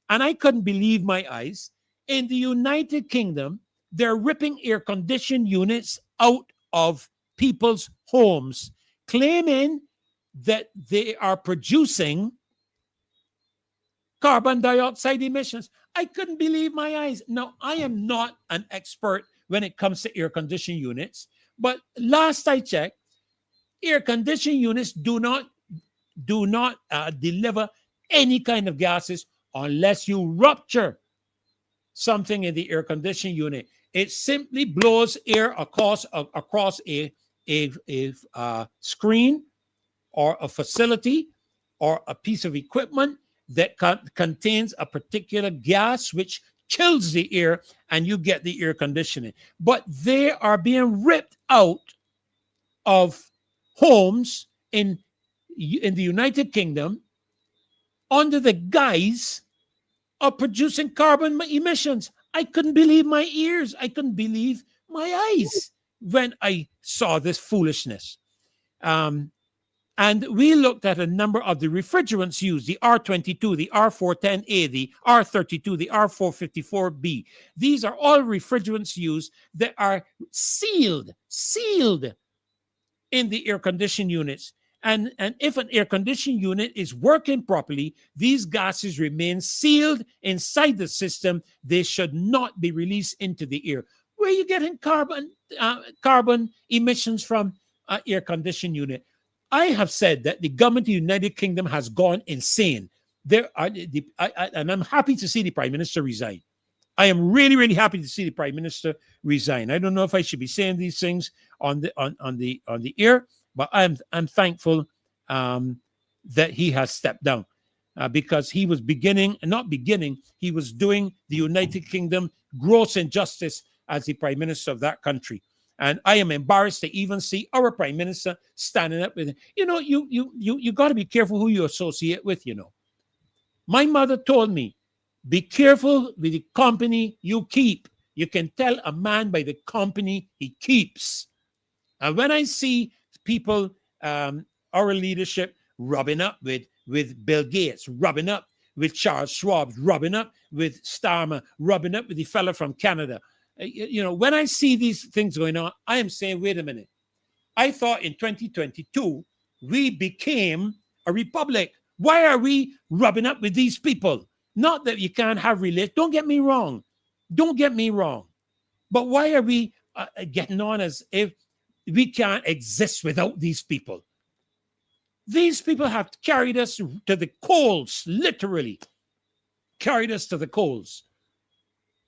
and I couldn't believe my eyes. In the United Kingdom, they're ripping air conditioning units out of people's homes, claiming that they are producing carbon dioxide emissions. I couldn't believe my eyes. Now, I am not an expert when it comes to air conditioning units, but last I checked, air conditioning units do not deliver any kind of gases unless you rupture something in the air conditioning unit. It simply blows air across a screen or a facility or a piece of equipment that contains a particular gas which kills the air, and you get the air conditioning. But they are being ripped out of homes in the United Kingdom under the guise of producing carbon emissions. I couldn't believe my ears. I couldn't believe my eyes when I saw this foolishness. And we looked at a number of the refrigerants used, the R22, the R410A, the R32, the R454B. These are all refrigerants used that are sealed in the air conditioning units. And if an air conditioning unit is working properly, these gases remain sealed inside the system. They should not be released into the air. Where are you getting carbon emissions from air conditioning unit? I have said that the government of the United Kingdom has gone insane. And I'm happy to see the Prime Minister resign. I am really, really happy to see the Prime Minister resign. I don't know if I should be saying these things on the air, but I'm thankful that he has stepped down because he was he was doing the United Kingdom gross injustice as the Prime Minister of that country. And I am embarrassed to even see our Prime Minister standing up with him. You got to be careful who you associate with, My mother told me, be careful with the company you keep. You can tell a man by the company he keeps. And when I see people, our leadership, rubbing up with Bill Gates, rubbing up with Charles Schwab, rubbing up with Starmer, rubbing up with the fella from Canada, when I see these things going on, I am saying, wait a minute. I thought in 2022, we became a republic. Why are we rubbing up with these people? Not that you can't have relations. Don't get me wrong. But why are we getting on as if we can't exist without these people? These people have carried us to the coals, literally. Carried us to the coals.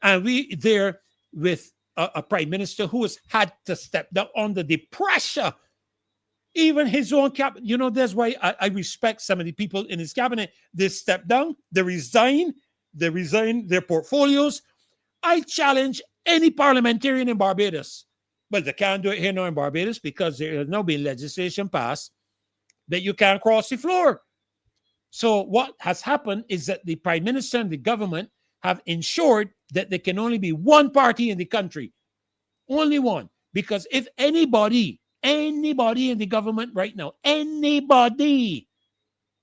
And we there with a prime minister who has had to step down under the pressure. Even his own cabinet, that's why I respect some of the people in his cabinet. They step down, they resign their portfolios. I challenge any parliamentarian in Barbados. Well, they can't do it here now in Barbados because there has now been legislation passed that you can't cross the floor. So what has happened is that the prime minister and the government have ensured that there can only be one party in the country. Only one. Because if anybody in the government right now, anybody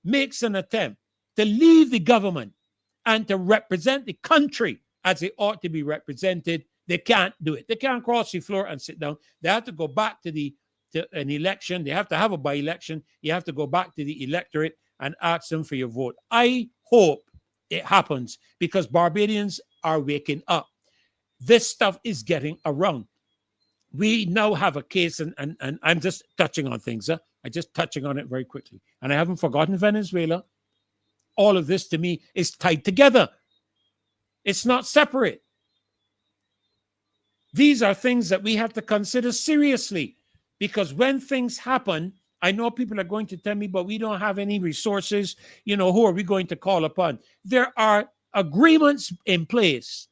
makes an attempt to leave the government and to represent the country as it ought to be represented, they can't do it. They can't cross the floor and sit down. They have to go back to an election. They have to have a by-election. You have to go back to the electorate and ask them for your vote. I hope it happens because Barbadians are waking up. This stuff is getting around. We now have a case, and I'm just touching on things. I'm just touching on it very quickly. And I haven't forgotten Venezuela. All of this to me is tied together. It's not separate. These are things that we have to consider seriously because when things happen, I know people are going to tell me, but we don't have any resources. Who are we going to call upon? There are agreements in place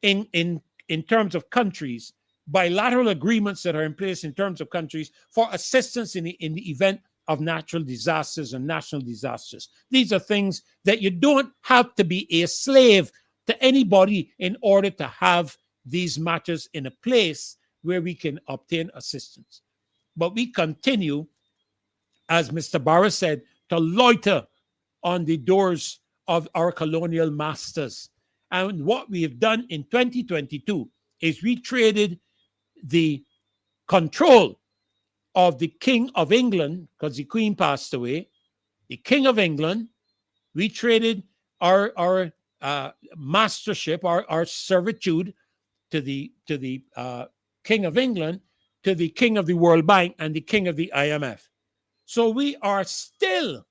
in terms of countries, bilateral agreements that are in place in terms of countries for assistance in the event of natural disasters and national disasters. These are things that you don't have to be a slave to anybody in order to have these matters in a place where we can obtain assistance. But we continue, as Mr. Barra said, to loiter on the doors of our colonial masters. And what we have done in 2022 is we traded the control of the King of England, because the Queen passed away, the King of England, we traded our mastership, our servitude to the King of England, to the King of the World Bank and the King of the IMF. So we are still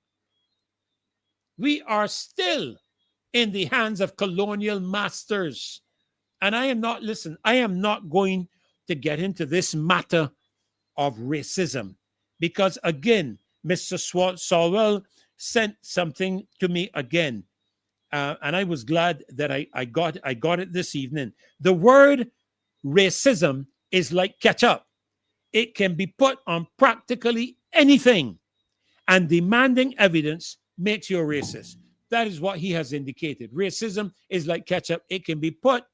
in the hands of colonial masters. And I am not going to get into this matter of racism because, again, Mr. Solwell sent something to me again. and I was glad that I got it this evening. The word racism is like ketchup. It can be put on practically anything, and demanding evidence makes you a racist. That is what he has indicated. Racism is like ketchup. It can be put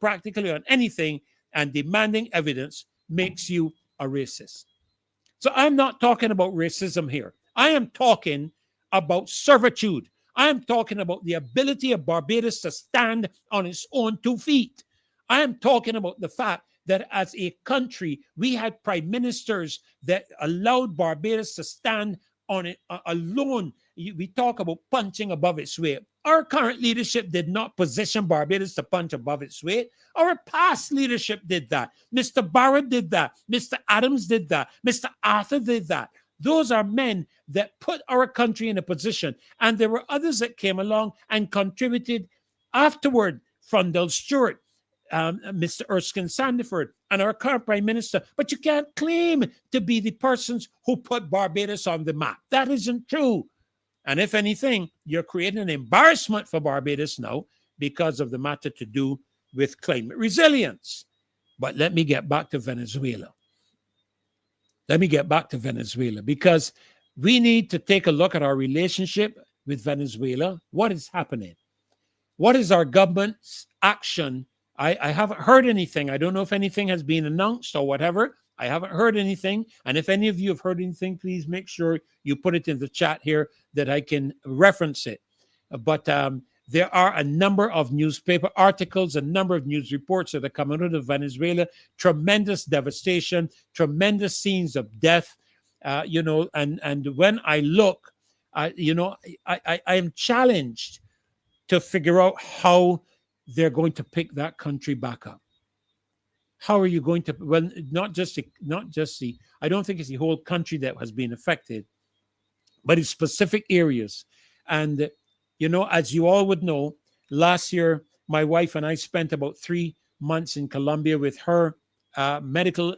practically on anything, and demanding evidence makes you a racist. So I'm not talking about racism here. I am talking about servitude. I am talking about the ability of Barbados to stand on its own 2 feet. I am talking about the fact that as a country, we had prime ministers that allowed Barbados to stand on it alone. We talk about punching above its weight. Our current leadership did not position Barbados to punch above its weight. Our past leadership did that. Mr. Barrett did that. Mr. Adams did that. Mr. Arthur did that. Those are men that put our country in a position. And there were others that came along and contributed afterward. Frondell Stewart, Mr. Erskine Sandiford, and our current Prime Minister. But you can't claim to be the persons who put Barbados on the map. That isn't true. And if anything, you're creating an embarrassment for Barbados now because of the matter to do with climate resilience. But let me get back to Venezuela. Because we need to take a look at our relationship with Venezuela. What is happening? What is our government's action? I haven't heard anything. I don't know if anything has been announced or whatever. I haven't heard anything. And if any of you have heard anything, please make sure you put it in the chat here that I can reference it. But there are a number of newspaper articles, a number of news reports that are coming out of Venezuela. Tremendous devastation, tremendous scenes of death. And when I look, I am challenged to figure out how they're going to pick that country back up. How are you going to? Well, not just the. I don't think it's the whole country that has been affected, but it's specific areas. And as you all would know, last year my wife and I spent about 3 months in Colombia with her medical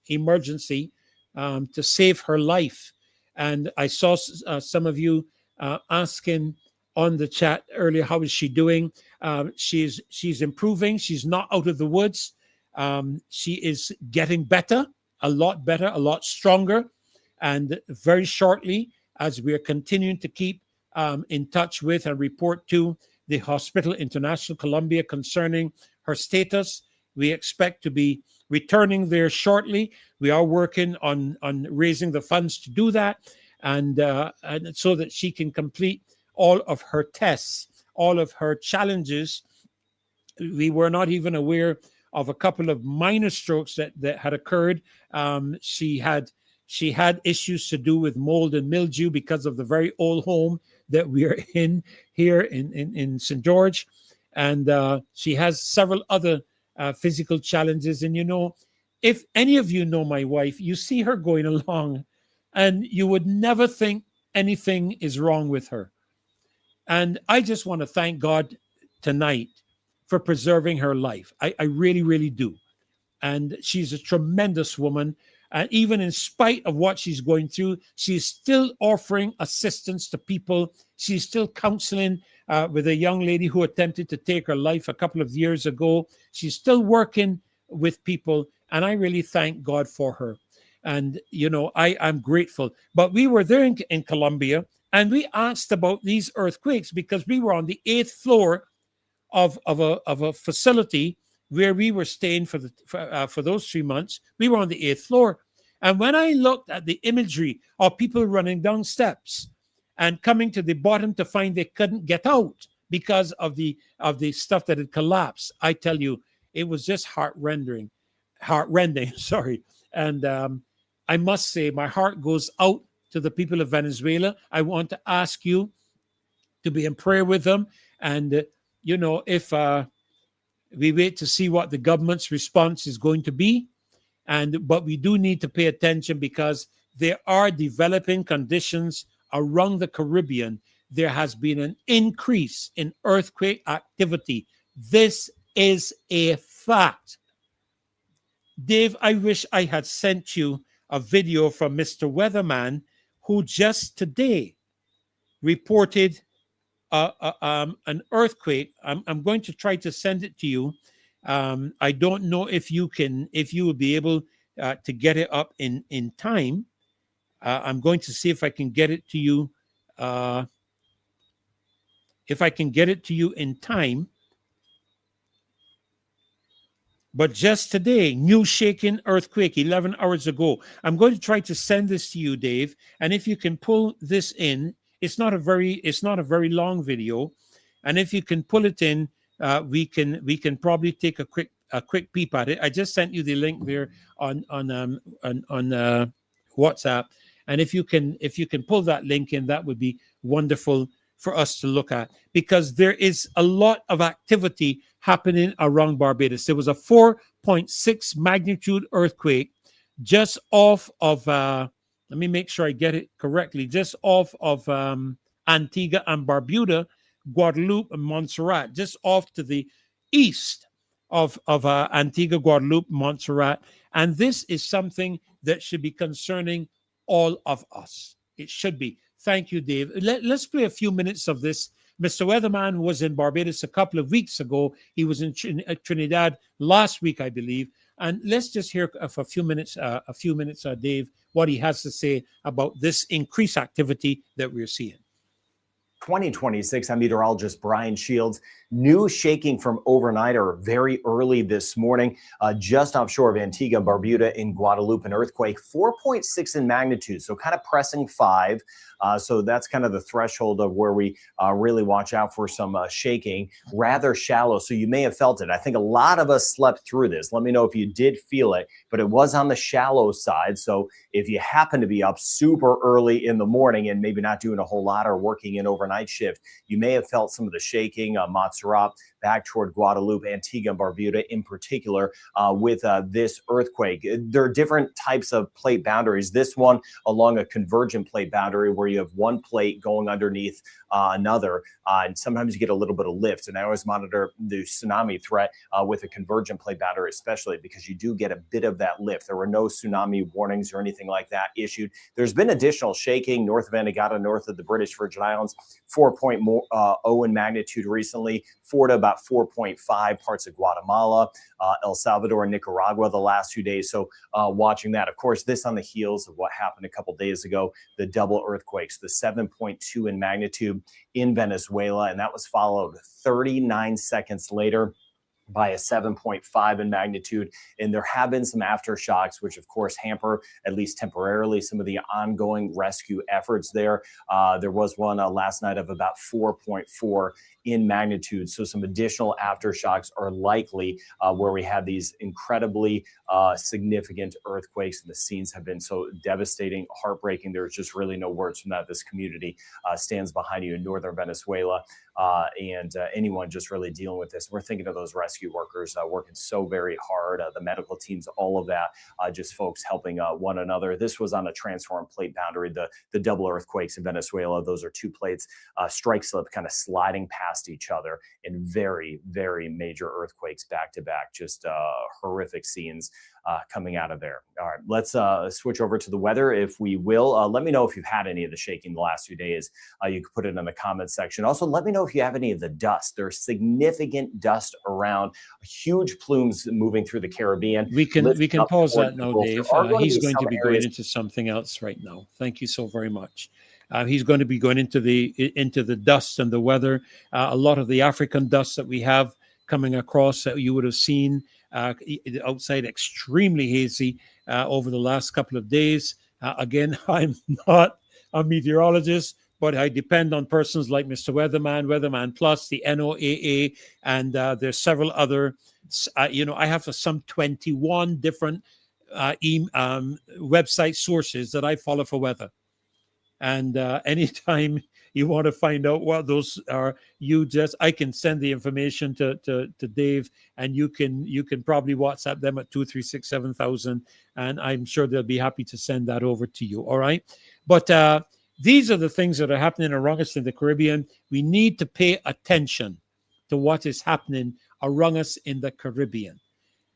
emergency to save her life. And I saw some of you asking on the chat earlier, how is she doing? She's improving. She's not out of the woods. She is getting better, a lot stronger. And very shortly, as we are continuing to keep in touch with and report to the Hospital International Colombia concerning her status, we expect to be returning there shortly. We are working on raising the funds to do that, and so that she can complete all of her tests, all of her challenges. We were not even aware of a couple of minor strokes that had occurred. She had issues to do with mold and mildew because of the very old home that we are in here in St. George. And she has several other physical challenges. And if any of you know my wife, you see her going along and you would never think anything is wrong with her. And I just want to thank God tonight for preserving her life. I really, really do. And she's a tremendous woman. And even in spite of what she's going through, she's still offering assistance to people. She's still counseling with a young lady who attempted to take her life a couple of years ago. She's still working with people. And I really thank God for her. And, I'm grateful. But we were there in Colombia, and we asked about these earthquakes because we were on the 8th floor of a facility where we were staying for those 3 months. We were on the 8th floor. And when I looked at the imagery of people running down steps and coming to the bottom to find they couldn't get out because of the stuff that had collapsed, I tell you, it was just heartrending, sorry. And I must say, my heart goes out to the people of Venezuela. I want to ask you to be in prayer with them. And, if we wait to see what the government's response is going to be. But we do need to pay attention because there are developing conditions around the Caribbean. There has been an increase in earthquake activity. This is a fact. Dave, I wish I had sent you a video from Mr. Weatherman, who just today reported an earthquake. I'm going to try to send it to you. I don't know if you will be able to get it up in time. I'm going to see if I can get it to you. If I can get it to you in time. But just today, new shaking earthquake 11 hours ago. I'm going to try to send this to you, Dave. And if you can pull this in, it's not a very long video. And if you can pull it in, we can probably take a quick peep at it. I just sent you the link there on WhatsApp. And if you can pull that link in, that would be wonderful for us to look at, because there is a lot of activity happening around Barbados. There was a 4.6 magnitude earthquake just off of, let me make sure I get it correctly, just off of Antigua and Barbuda, Guadeloupe and Montserrat, just off to the east of Antigua, Guadeloupe, Montserrat. And this is something that should be concerning all of us. It should be. Thank you, Dave. Let's play a few minutes of this. Mr. Weatherman was in Barbados a couple of weeks ago. He was in Trinidad last week, I believe. And let's just hear for a few minutes, Dave, what he has to say about this increased activity that we're seeing. 2026. I'm meteorologist Brian Shields. New shaking from overnight or very early this morning, just offshore of Antigua and Barbuda in Guadeloupe, an earthquake 4.6 in magnitude, so kind of pressing 5. So that's kind of the threshold of where we really watch out for some shaking. Rather shallow, so you may have felt it. I think a lot of us slept through this. Let me know if you did feel it, but it was on the shallow side. So if you happen to be up super early in the morning and maybe not doing a whole lot or working an overnight shift, you may have felt some of the shaking. Montserrat, back toward Guadeloupe, Antigua and Barbuda in particular, with this earthquake. There are different types of plate boundaries. This one along a convergent plate boundary where you have one plate going underneath another, and sometimes you get a little bit of lift. And I always monitor the tsunami threat with a convergent plate boundary, especially because you do get a bit of that lift. There were no tsunami warnings or anything like that issued. There's been additional shaking north of Antigua, north of the British Virgin Islands, 4.0 in magnitude recently. Florida about 4.5, parts of Guatemala, El Salvador and Nicaragua the last few days. So watching that, of course, this on the heels of what happened a couple days ago, the double earthquakes, the 7.2 in magnitude in Venezuela, and that was followed 39 seconds later by a 7.5 in magnitude. And there have been some aftershocks, which of course hamper, at least temporarily, some of the ongoing rescue efforts there. There was one last night of about 4.4 in magnitude. So some additional aftershocks are likely where we had these incredibly significant earthquakes, and the scenes have been so devastating, heartbreaking. There's just really no words from that. This community stands behind you in northern Venezuela, and anyone just really dealing with this. We're thinking of those rescue workers working so very hard, the medical teams, all of that, just folks helping one another. This was on a transform plate boundary, the double earthquakes in Venezuela. Those are two plates, strike slip, kind of sliding past each other, and very, very major earthquakes back to back. Just horrific scenes coming out of there. All right, let's switch over to the weather, if we will. Let me know if you've had any of the shaking the last few days. You can put it in the comments section. Also, let me know if you have any of the dust. There's significant dust around, huge plumes moving through the Caribbean. We can pause that now, Dave. He's going to be going areas into something else right now. Thank you so very much. He's going to be going into the dust and the weather. A lot of the African dust that we have coming across that you would have seen outside, extremely hazy over the last couple of days. Again, I'm not a meteorologist, but I depend on persons like Mr. Weatherman, Weatherman Plus, the NOAA, and there's several other. I have some 21 different website sources that I follow for weather. And anytime you want to find out what those are, I can send the information to Dave, and you can probably WhatsApp them at 236-7000, and I'm sure they'll be happy to send that over to you. All right, but these are the things that are happening around us in the Caribbean. We need to pay attention to what is happening around us in the Caribbean.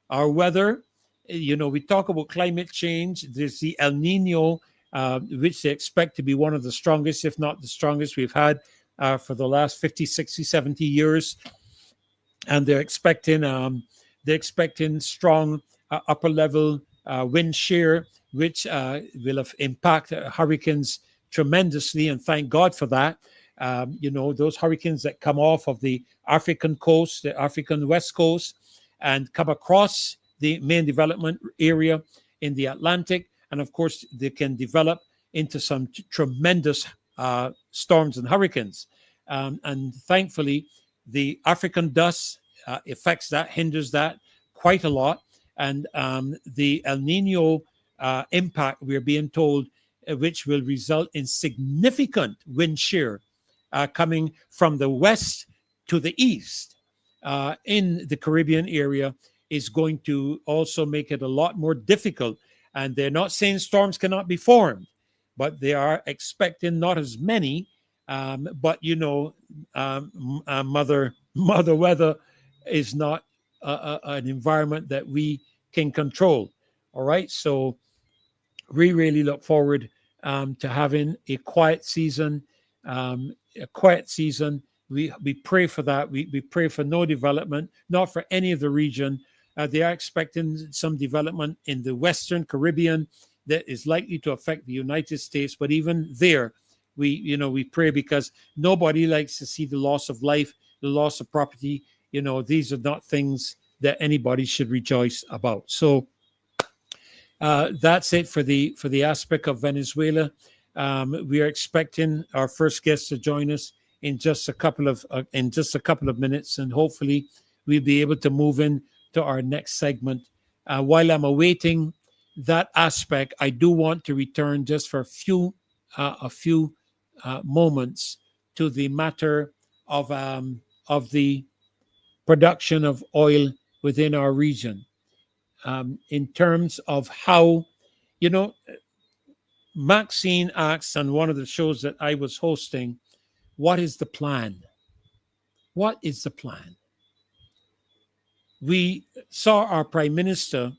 Our weather, we talk about climate change. There's the El Nino which they expect to be one of the strongest, if not the strongest we've had for the last 50, 60, 70 years. And they're expecting strong upper level wind shear, which will impact hurricanes tremendously. And thank God for that. Those hurricanes that come off of the African coast, the African west coast, and come across the main development area in the Atlantic. And of course, they can develop into some tremendous storms and hurricanes. And thankfully, the African dust affects that, hinders that quite a lot. And the El Nino impact, we're being told, which will result in significant wind shear coming from the west to the east in the Caribbean area, is going to also make it a lot more difficult. And they're not saying storms cannot be formed, but they are expecting not as many. But mother weather is not an environment that we can control. All right, so we really look forward to having a quiet season. We pray for that. We pray for no development, not for any of the region. They are expecting some development in the Western Caribbean that is likely to affect the United States. But even there, we pray, because nobody likes to see the loss of life, the loss of property. These are not things that anybody should rejoice about. So that's it for the aspect of Venezuela. We are expecting our first guest to join us in just a couple of minutes, and hopefully we'll be able to move in to our next segment. While I'm awaiting that aspect, I do want to return just for a few moments to the matter of the production of oil within our region, in terms of how, Maxine asked on one of the shows that I was hosting, what is the plan? What is the plan? We saw our Prime Minister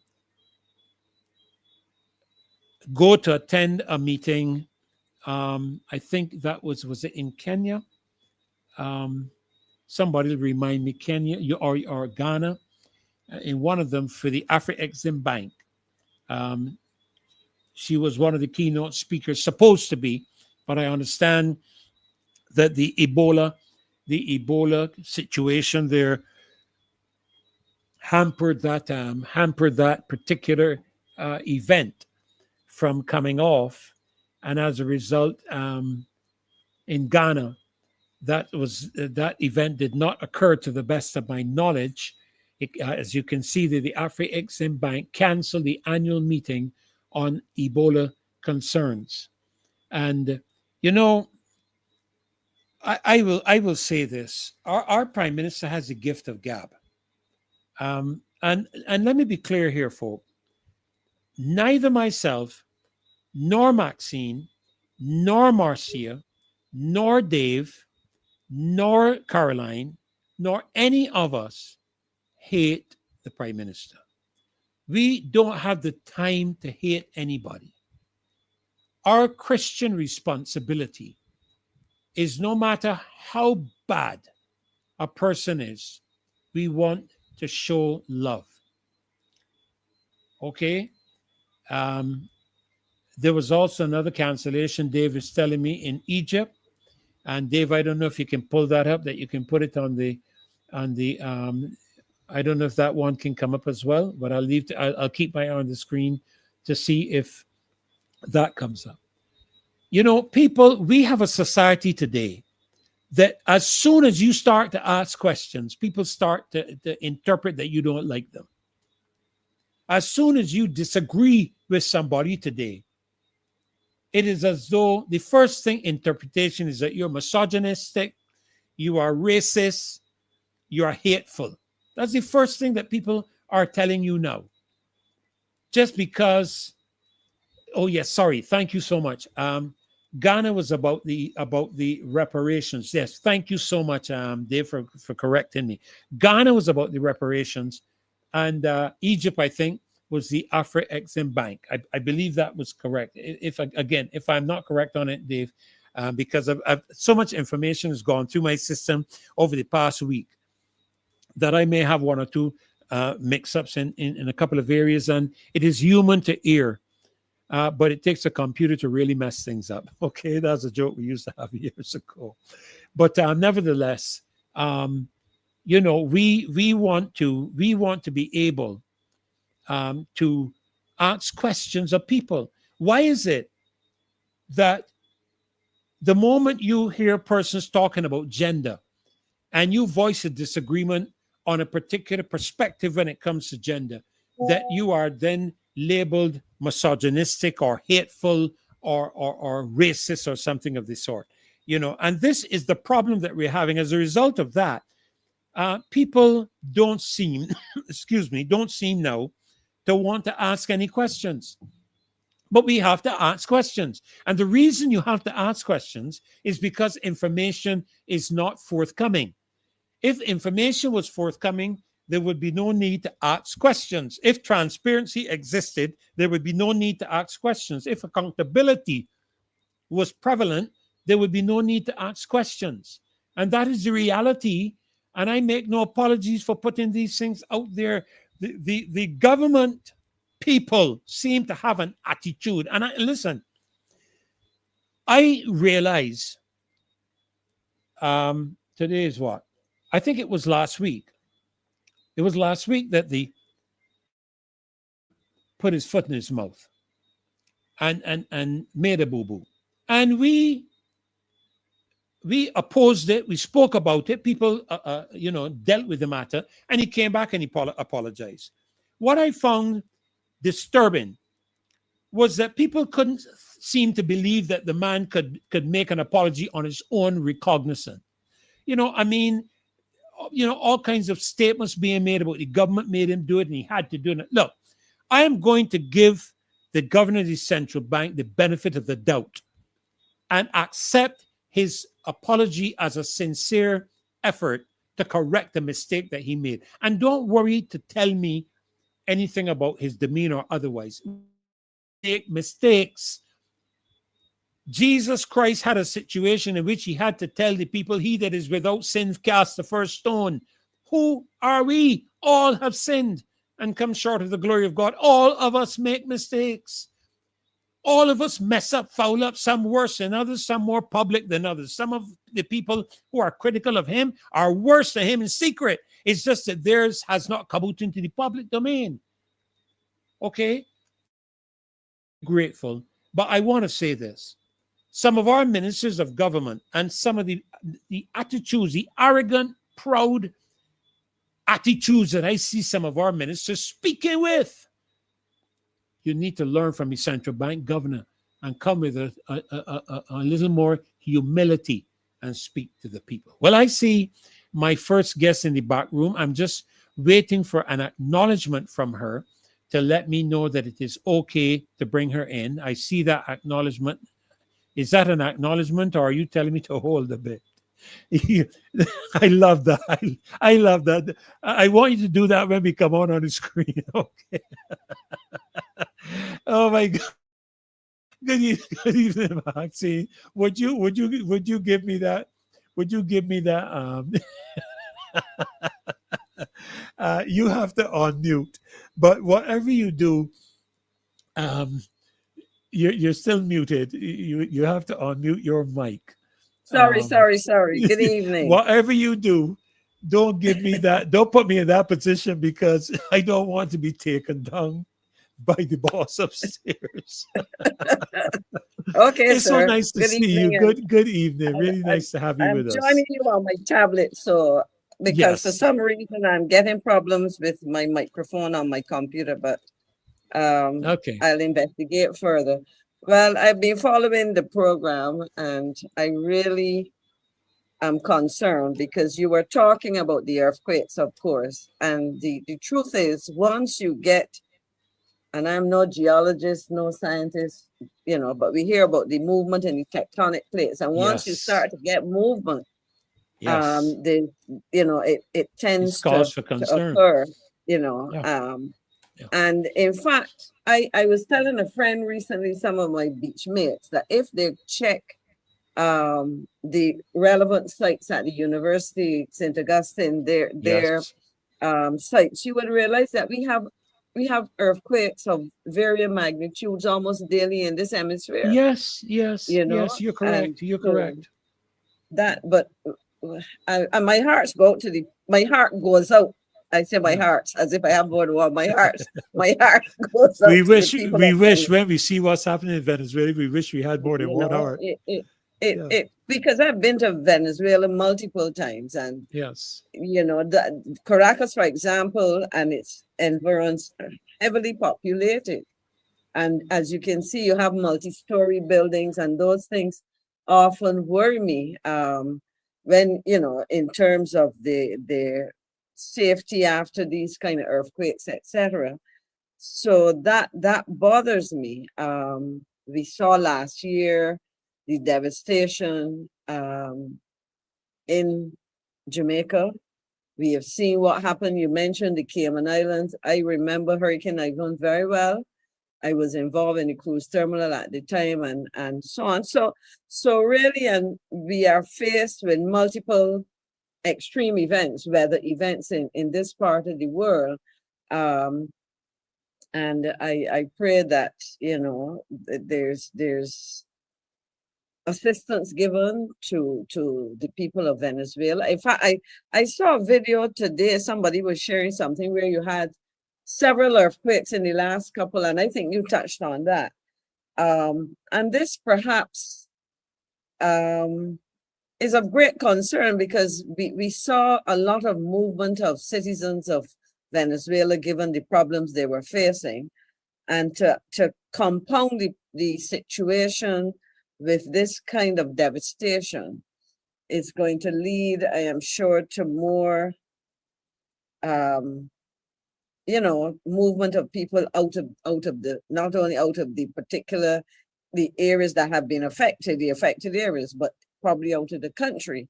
go to attend a meeting. I think that was it in Kenya? Somebody remind me, Kenya or Ghana, in one of them, for the Afro-Exim Bank. She was one of the keynote speakers, supposed to be, but I understand that the Ebola situation there hampered that particular event from coming off, and as a result, in Ghana, that event did not occur, to the best of my knowledge. As you can see, the Afro-Exim Bank canceled the annual meeting on Ebola concerns. And I will say this: our Prime Minister has the gift of gab. And let me be clear here, folks. Neither myself, nor Maxine, nor Marcia, nor Dave, nor Caroline, nor any of us hate the Prime Minister. We don't have the time to hate anybody. Our Christian responsibility is, no matter how bad a person is, we want to show love. Okay? There was also another cancellation, Dave is telling me, in Egypt. And Dave, I don't know if you can pull that up, that you can put it on the I don't know if that one can come up as well, but I'll keep my eye on the screen to see if that comes up. People, we have a society today that as soon as you start to ask questions, people start to interpret that you don't like them. As soon as you disagree with somebody today, it is as though the first thing interpretation is that you're misogynistic, you are racist, you are hateful. That's the first thing that people are telling you now. Just because, oh yes, sorry, thank you so much. Ghana was about the reparations. Yes, thank you so much, Dave, for correcting me. Ghana was about the reparations, and Egypt, I think, was the Afro-Exim Bank. I believe that was correct. If I'm not correct on it, Dave, because so much information has gone through my system over the past week that I may have one or two mix-ups in a couple of areas, and it is human to err. But it takes a computer to really mess things up. Okay, that's a joke we used to have years ago. But nevertheless, we want to be able to ask questions of people. Why is it that the moment you hear persons talking about gender and you voice a disagreement on a particular perspective when it comes to gender, that you are then labeled misogynistic or hateful or racist or something of the sort? And this is the problem that we're having. As a result of that, people don't seem now to want to ask any questions. But we have to ask questions. And the reason you have to ask questions is because information is not forthcoming. If information was forthcoming, there would be no need to ask questions. If transparency existed, there would be no need to ask questions. If accountability was prevalent, there would be no need to ask questions. And that is the reality. And I make no apologies for putting these things out there. The government people seem to have an attitude. And listen, I realize today is what? I think it was last week. It was last week that the put his foot in his mouth and made a boo-boo. And we opposed it. We spoke about it. People, dealt with the matter. And he came back and he apologized. What I found disturbing was that people couldn't seem to believe that the man could make an apology on his own recognizance. All kinds of statements being made about the government made him do it and he had to do it. Look, I am going to give the governor of the central bank the benefit of the doubt and accept his apology as a sincere effort to correct the mistake that he made. And don't worry to tell me anything about his demeanor or otherwise. Make mistakes. Jesus Christ had a situation in which he had to tell the people, he that is without sin cast the first stone. Who are we? All have sinned and come short of the glory of God. All of us make mistakes. All of us mess up, foul up, some worse than others, some more public than others. Some of the people who are critical of him are worse than him in secret. It's just that theirs has not come out into the public domain. Okay? Grateful. But I want to say this. Some of our ministers of government and some of the attitudes, the arrogant, proud attitudes that I see some of our ministers speaking with, you need to learn from the central bank governor and come with a little more humility and speak to the people. Well, I see my first guest in the back room. I'm just waiting for an acknowledgement from her to let me know that it is okay to bring her in. I see that acknowledgement. Is that an acknowledgement, or are you telling me to hold a bit? I love that. I love that. I want you to do that when we come on the screen. Okay. Oh my God. Good evening, Maxine. Would you give me that? Would you give me that? You have to unmute, but whatever you do, you're still muted. You have to unmute your mic. Sorry. Good evening. Whatever you do, don't give me that. Don't put me in that position because I don't want to be taken down by the boss upstairs. Okay, it's sir. so nice to see you. Good evening. Really nice to have you with us. I'm joining you on my tablet, so because Yes. for some reason I'm getting problems with my microphone on my computer, but Okay. I'll investigate further. Well, I've been following the program and I really am concerned because you were talking about the earthquakes, of course. And the truth is, once you get, and I'm no geologist, no scientist, but we hear about the movement in the tectonic plates. And once you Yes. start to get movement, Yes. it tends It's cause for to concern. occur, Yeah. Yeah. And in fact, I was telling a friend recently, some of my beach mates, that if they check the relevant sites at the University St. Augustine, their Yes. sites, you would realize that we have earthquakes of varying magnitudes almost daily in this hemisphere, Yes. Yes. you know, Yes. You're and correct. You're so correct. that, but and my heart's go out to my heart goes out. I say my Yeah. heart as if I have more than one. My heart goes out to the people We of wish when we see what's happening in Venezuela, we wish we had more than you one know, heart. Yeah. because I've been to Venezuela multiple times, and Yes. you know, the Caracas, for example, and its environs are heavily populated. And as you can see, you have multi-story buildings, and those things often worry me when, you know, in terms of the safety after these kind of earthquakes, etc. So that bothers me. We saw last year the devastation in Jamaica. We have seen what happened. You mentioned the Cayman Islands. I remember Hurricane Ivan very well. I was involved in the cruise terminal at the time, and so on. So really, and we are faced with multiple extreme events, weather events in this part of the world. And I pray that, you know, there's assistance given to the people of Venezuela. In fact, I saw a video today. Somebody was sharing something where you had several earthquakes in the last couple, and I think you touched on that. And this perhaps is of great concern because we saw a lot of movement of citizens of Venezuela given the problems they were facing. And to compound the situation with this kind of devastation is going to lead, I am sure, to more you know, movement of people out of the, not only out of the particular, the areas that have been affected, the affected areas, but probably out of the country.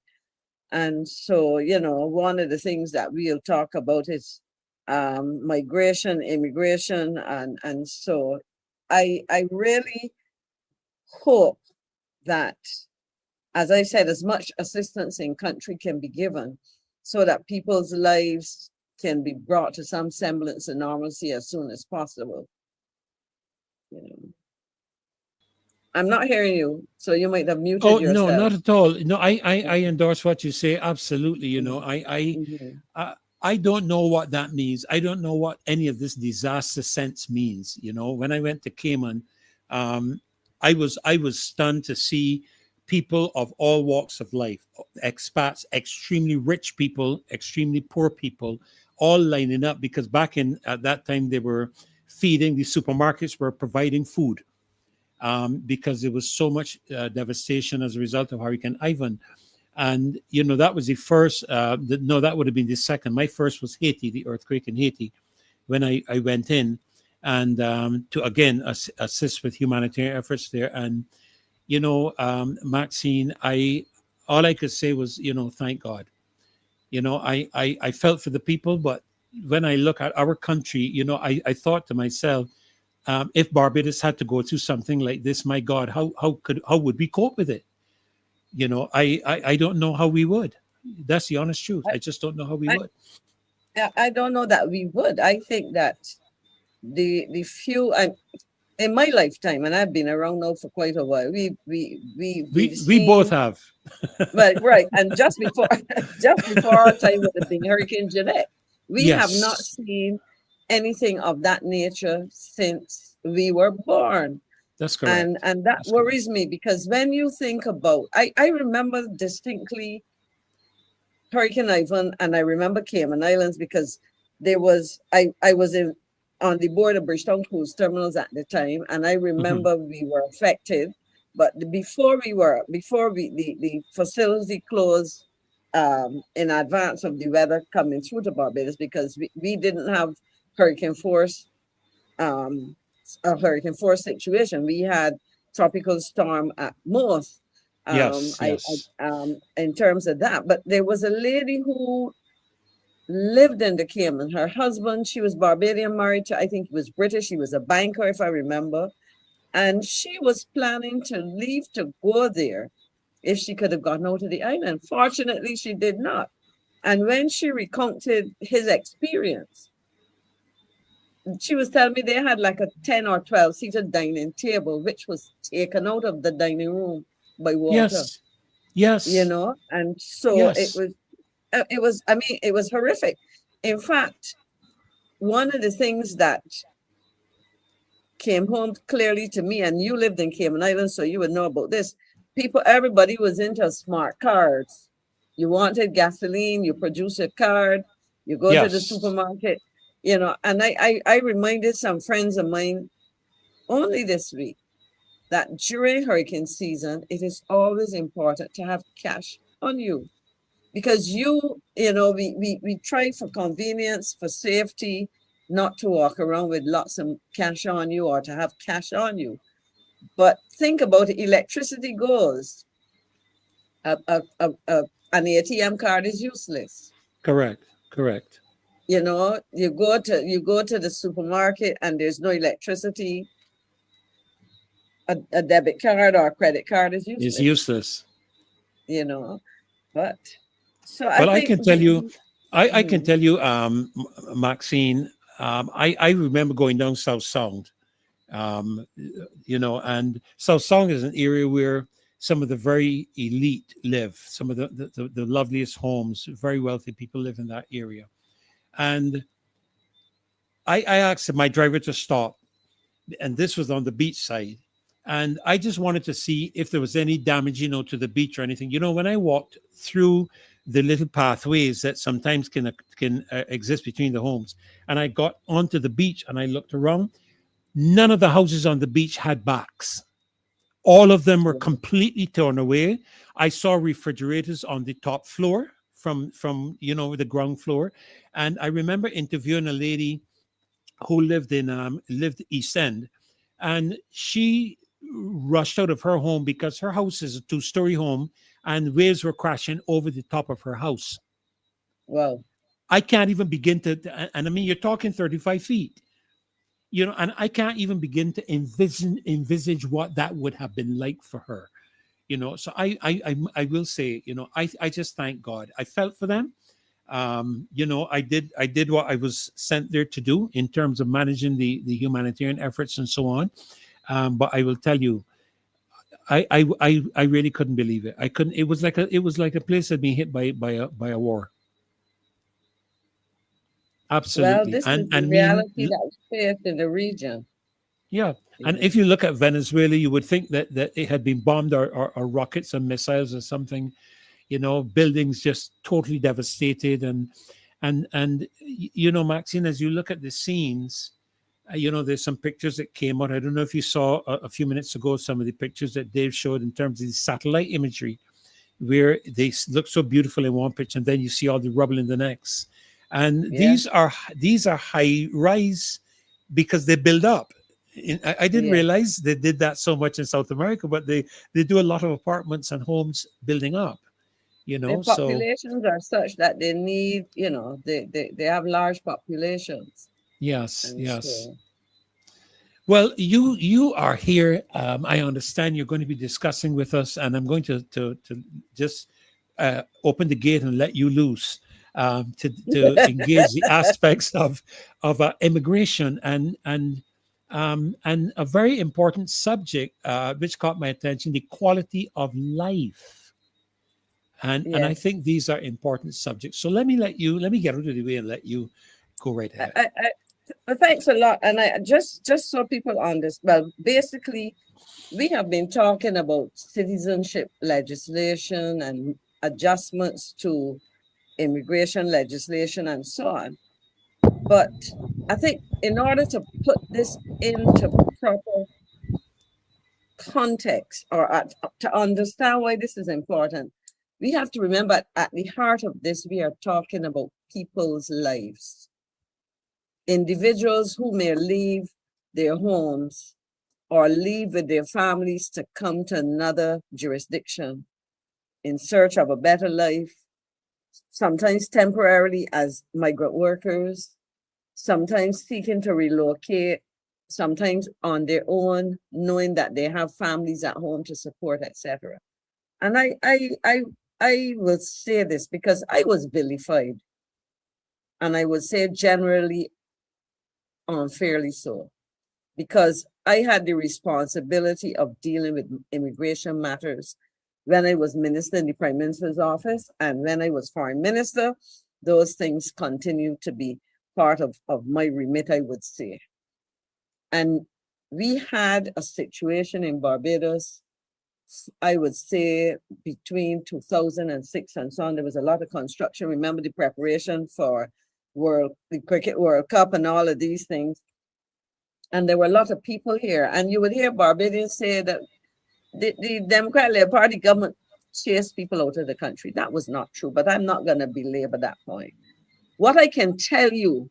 And so, you know, one of the things that we'll talk about is migration, immigration, and so I really hope that, as I said, as much assistance in country can be given so that people's lives can be brought to some semblance of normalcy as soon as possible. You know. I'm not hearing you, so you might have muted Oh yourself. no, not at all. No, I endorse what you say. Absolutely. You know, I don't know what that means. I don't know what any of this disaster sense means. You know, when I went to Cayman, I was stunned to see people of all walks of life, expats, extremely rich people, extremely poor people, all lining up because back in at that time they were feeding, the supermarkets were providing food because there was so much devastation as a result of Hurricane Ivan. And, you know, that was the first, no, that would have been the second. My first was Haiti, the earthquake in Haiti, when I went in and to, again, assist with humanitarian efforts there. And, you know, Maxine, all I could say was, you know, thank God. You know, I felt for the people, but when I look at our country, you know, I thought to myself, if Barbados had to go through something like this, my God, how would we cope with it? You know, I don't know how we would. That's the honest truth. I just don't know how we would. I don't know that we would. I think that the few in my lifetime, and I've been around now for quite a while, we both have. Well, right, and just before our time would have been Hurricane Jeanette. We have not seen anything of that nature since we were born. That's correct. And that worries me because when you think about, I remember distinctly Hurricane Ivan, and I remember Cayman Islands because there was, I was on the board of Bridgetown Cruise Terminals at the time, and I remember we were affected. But before the facility closed in advance of the weather coming through to Barbados because we didn't have hurricane force, a hurricane force situation. We had tropical storm at most. Yes. In terms of that, but there was a lady who lived in the Cayman. Her husband, she was Barbadian, married to, I think he was British. He was a banker, if I remember. And she was planning to leave to go there if she could have gotten out of the island. Fortunately, she did not. And when she recounted his experience, she was telling me they had like a 10 or 12 seated dining table, which was taken out of the dining room by water. Yes. Yes. You know, and so Yes. I mean, it was horrific. In fact, one of the things that came home clearly to me, and you lived in Cayman Islands, so you would know about this. Everybody was into smart cards. You wanted gasoline, you produce a card, you go to the Yes. supermarket, you know. And I reminded some friends of mine only this week that during hurricane season, it is always important to have cash on you. Because you know, we try for convenience, for safety, not to walk around with lots of cash on you or to have cash on you. But think about it, electricity goes. An ATM card is useless. Correct. Correct. You know, you go to the supermarket and there's no electricity. A debit card or a credit card is useless. It's useless. You know, but so Well, I can tell you, I Mhm. can tell you, Maxine, I remember going down South Sound, you know, and South Sound is an area where some of the very elite live, some of the loveliest homes, very wealthy people live in that area. And I asked my driver to stop, and this was on the beach side. And I just wanted to see if there was any damage, you know, to the beach or anything. You know, when I walked through the little pathways that sometimes can exist between the homes, and I got onto the beach and I looked around, none of the houses on the beach had backs. All of them were completely torn away. I saw refrigerators on the top floor from you know, the ground floor. And I remember interviewing a lady who lived East End, and she rushed out of her home because her house is a 2-story home and waves were crashing over the top of her house. Wow. I can't even begin to, and I mean, you're talking 35 feet, you know, and I can't even begin to envisage what that would have been like for her, you know. So I will say, you know, I just thank God. I felt for them. You know, I did what I was sent there to do in terms of managing the humanitarian efforts and so on. But I will tell you, I really couldn't believe it. I couldn't. It was like a place that had been hit by a war. Absolutely. Well, this is the reality that we face in the region. Yeah. And if you look at Venezuela, you would think that it had been bombed or rockets and missiles or something, you know, buildings just totally devastated. And you know, Maxine, as you look at the scenes, you know, there's some pictures that came out. I don't know if you saw a few minutes ago some of the pictures that Dave showed in terms of the satellite imagery, where they look so beautiful in one picture, and then you see all the rubble in the next. And these are high rise because they build up. I didn't realize they did that so much in South America, but they do a lot of apartments and homes building up. You know, the populations are such that they need, you know, they have large populations. Yes, and yes. so- Well, you are here. I understand you're going to be discussing with us, and I'm going to just open the gate and let you loose to engage the aspects of immigration and a very important subject which caught my attention: the quality of life. And I think these are important subjects. So let me get out of the way and let you go right ahead. Well, thanks a lot. And I just so people understand. Well, basically, we have been talking about citizenship legislation and adjustments to immigration legislation and so on. But I think in order to put this into proper context or to understand why this is important, we have to remember at the heart of this, we are talking about people's lives. Individuals who may leave their homes or leave with their families to come to another jurisdiction in search of a better life, sometimes temporarily as migrant workers, sometimes seeking to relocate, sometimes on their own, knowing that they have families at home to support, etc. And I will say this because I was vilified, and I would say generally unfairly so, because I had the responsibility of dealing with immigration matters when I was minister in the Prime Minister's office, and when I was foreign minister, those things continue to be part of my remit, I would say. And we had a situation in Barbados, I would say between 2006 and so on. There was a lot of construction. Remember the preparation for the Cricket World Cup and all of these things. And there were a lot of people here. And you would hear Barbadians say that the Democratic Party government chased people out of the country. That was not true, but I'm not going to belabor that point. What I can tell you,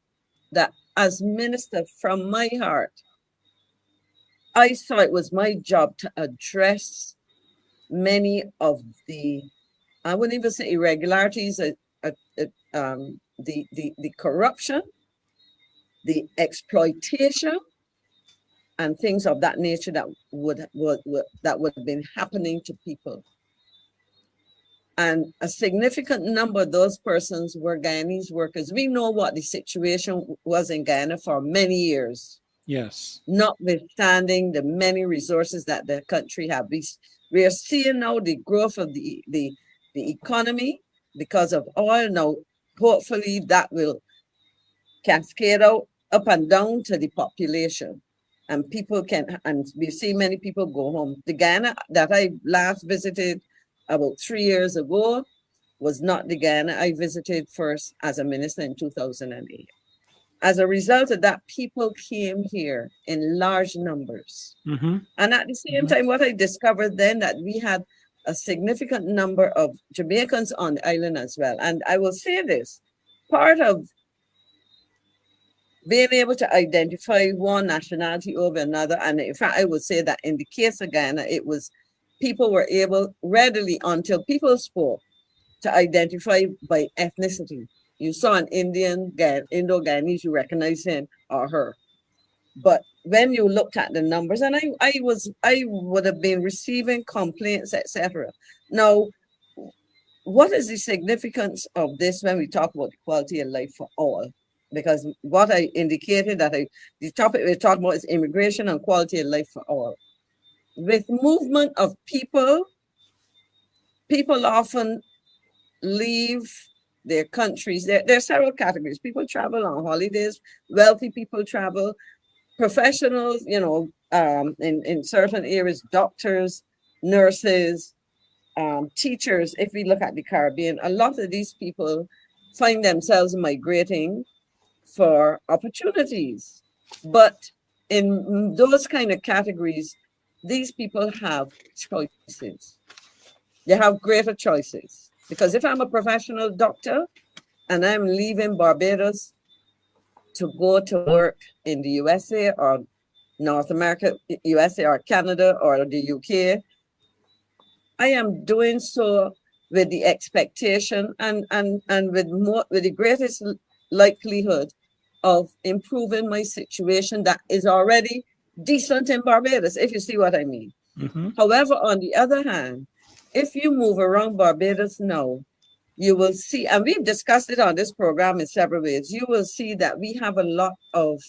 that as minister, from my heart, I saw it was my job to address many of the, I wouldn't even say irregularities, the corruption, the exploitation, and things of that nature that would have been happening to people. And a significant number of those persons were Guyanese workers. We know what the situation was in Guyana for many years. Yes. Notwithstanding the many resources that the country have. We are seeing now the growth of the economy because of oil. Now, hopefully that will cascade out up and down to the population. And people can, and we see many people go home. The Guyana that I last visited about 3 years ago was not the Guyana I visited first as a minister in 2008. As a result of that, people came here in large numbers. Mm-hmm. And at the same time, what I discovered then, that we had a significant number of Jamaicans on the island as well. And I will say this, part of being able to identify one nationality over another, and in fact, I would say that in the case of Guyana, it was people were able readily, until people spoke, to identify by ethnicity. You saw an Indo-Guyanese, you recognize him or her. But when you looked at the numbers, and I would have been receiving complaints, etc. Now, what is the significance of this when we talk about quality of life for all? Because what I indicated that the topic we're talking about is immigration and quality of life for all. With movement of people, people often leave their countries. There are several categories. People travel on holidays, wealthy people travel, professionals, in certain areas, doctors, nurses, teachers. If we look at the Caribbean, a lot of these people find themselves migrating for opportunities. But in those kind of categories, these people have choices. They have greater choices. Because if I'm a professional doctor and I'm leaving Barbados to go to work in the USA or North America, USA or Canada or the UK, I am doing so with the expectation and with the greatest likelihood of improving my situation that is already decent in Barbados, if you see what I mean. Mm-hmm. However, on the other hand, if you move around Barbados now, you will see, and we've discussed it on this program in several ways, you will see that we have a lot of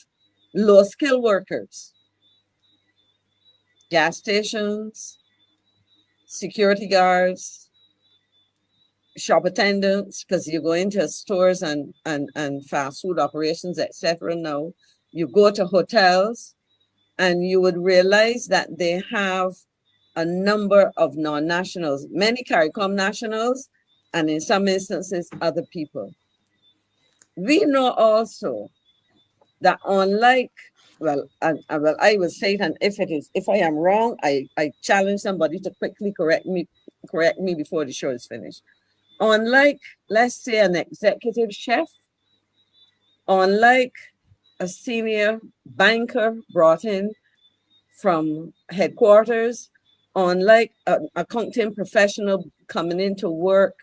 low-skilled workers, gas stations, security guards, shop attendants, because you go into stores and fast food operations, etc. now. You go to hotels, and you would realize that they have a number of non-nationals, many CARICOM nationals, and in some instances, other people. We know also that unlike, I will say it, and if I am wrong, I challenge somebody to quickly correct me before the show is finished. Unlike, let's say, an executive chef, unlike a senior banker brought in from headquarters, unlike an accounting professional coming into work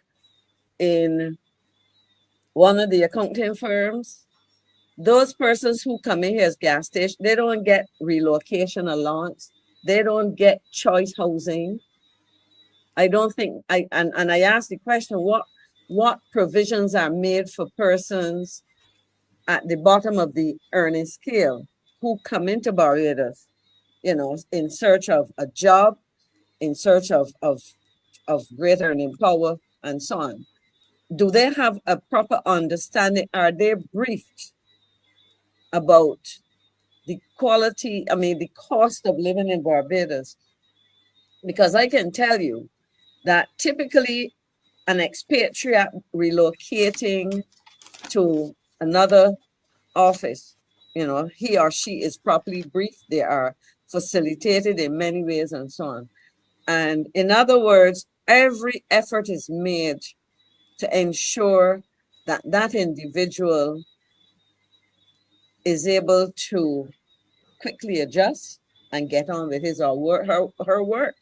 in one of the accounting firms. Those persons who come in here as gas station, they don't get relocation allowance. They don't get choice housing. I don't think and I asked the question, what provisions are made for persons at the bottom of the earning scale who come into Barbados, you know, in search of a job, in search of great earning power and so on. Do they have a proper understanding? Are they briefed about the quality, the cost of living in Barbados? Because I can tell you that typically an expatriate relocating to another office, you know, he or she is properly briefed. They are facilitated in many ways and so on. And in other words, every effort is made to ensure that that individual is able to quickly adjust and get on with his or work, her work.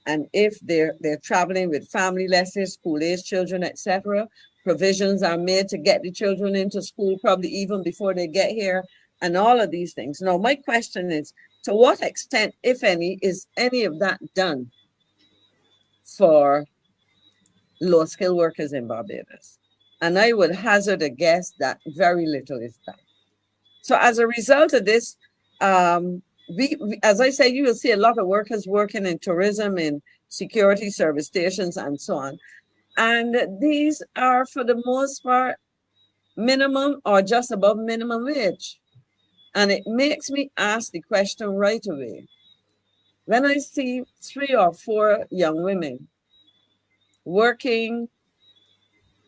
And if they're traveling with family, let's say school-age children, etc., provisions are made to get the children into school probably even before they get here, and all of these things. Now, my question is, to what extent, if any, is any of that done for low-skilled workers in Barbados? And I would hazard a guess that very little is done. So as a result of this, we, as I said, you will see a lot of workers working in tourism, in security service stations, and so on. And these are, for the most part, minimum or just above minimum wage. And it makes me ask the question right away. When I see 3 or 4 young women working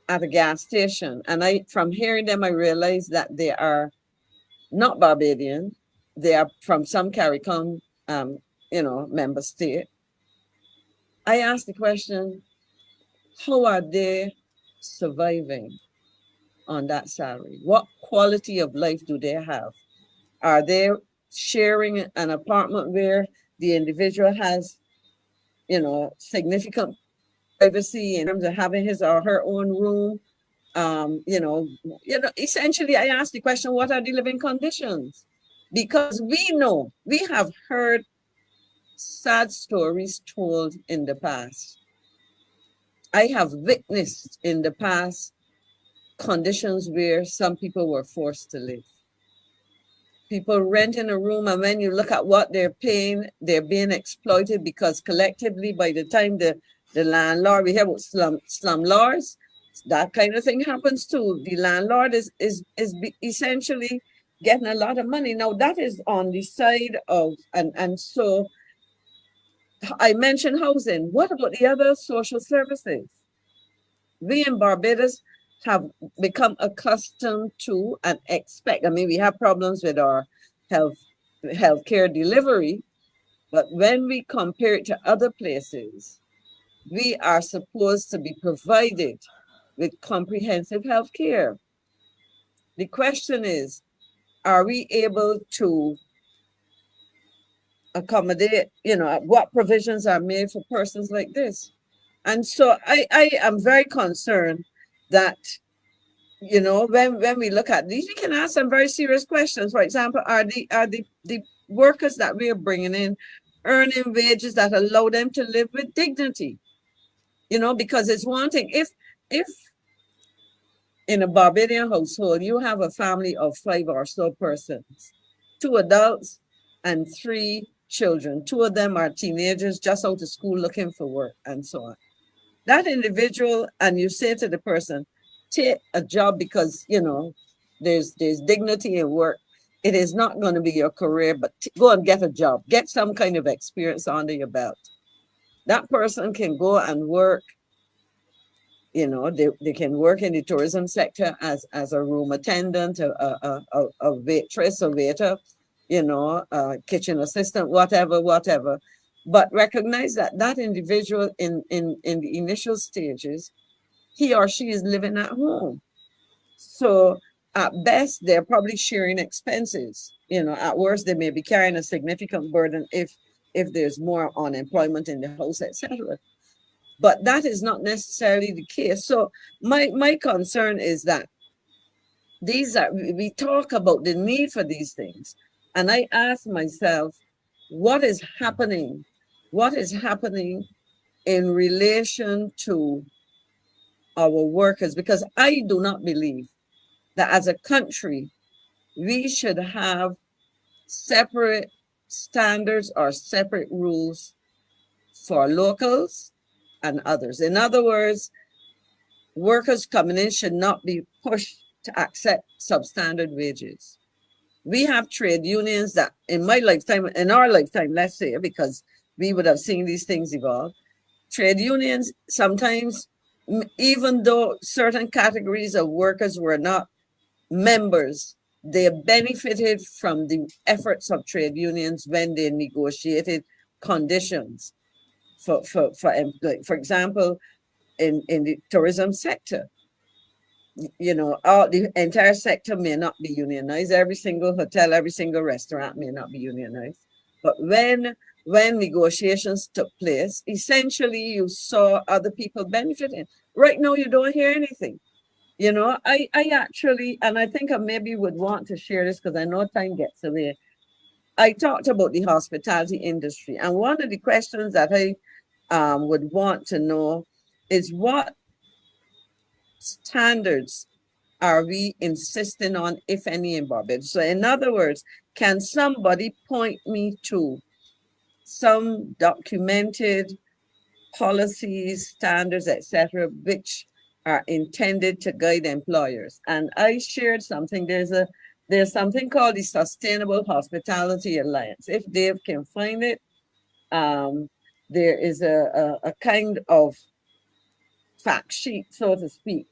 at a gas station, and from hearing them, I realize that they are not Barbadian. They are from some CARICOM, member state. I ask the question, how are they surviving on that salary? What quality of life do they have? Are they sharing an apartment where the individual has, significant privacy in terms of having his or her own room? Essentially, I ask the question, what are the living conditions? Because we have heard sad stories told in the past. I have witnessed in the past conditions where some people were forced to live. People renting a room, and when you look at what they're paying, they're being exploited because collectively, by the time the landlord, we hear about slumlords, that kind of thing happens too. The landlord is essentially getting a lot of money. Now that is on the side of, and so I mentioned housing. What about the other social services? We in Barbados have become accustomed to and expect. We have problems with our healthcare delivery, but when we compare it to other places, we are supposed to be provided with comprehensive health care. The question is, are we able to accommodate, what provisions are made for persons like this? And so I am very concerned that, when we look at these, we can ask some very serious questions. For example, are the workers that we are bringing in earning wages that allow them to live with dignity? Because it's one thing, if in a Barbadian household, you have a family of 5 or so persons, 2 adults and 3 children. 2 of them are teenagers just out of school looking for work and so on. That individual, and you say to the person, take a job because, there's dignity in work. It is not going to be your career, but go and get a job. Get some kind of experience under your belt. That person can go and work. They can work in the tourism sector as a room attendant, a waitress, a waiter, kitchen assistant, whatever. But recognize that individual in the initial stages, he or she is living at home. So at best, they're probably sharing expenses. At worst, they may be carrying a significant burden if there's more unemployment in the house, etc. But that is not necessarily the case. So my concern is that these are, we talk about the need for these things. And I ask myself, what is happening? What is happening in relation to our workers? Because I do not believe that as a country, we should have separate standards or separate rules for locals and others. In other words, workers coming in should not be pushed to accept substandard wages. We have trade unions that in my lifetime, in our lifetime, let's say, because we would have seen these things evolve, trade unions sometimes, even though certain categories of workers were not members, they benefited from the efforts of trade unions when they negotiated conditions for example, in the tourism sector. You know, the entire sector may not be unionized. Every single hotel, every single restaurant may not be unionized. But when negotiations took place, essentially you saw other people benefiting. Right now, you don't hear anything. You know, I actually, and I think I maybe would want to share this because I know time gets away. I talked about the hospitality industry, and one of the questions that I would want to know is what standards are we insisting on, if any, in Barbados? So in other words, can somebody point me to some documented policies, standards, etc., which are intended to guide employers? And I shared something. There's something called the Sustainable Hospitality Alliance. If Dave can find it, there is a kind of fact sheet, so to speak,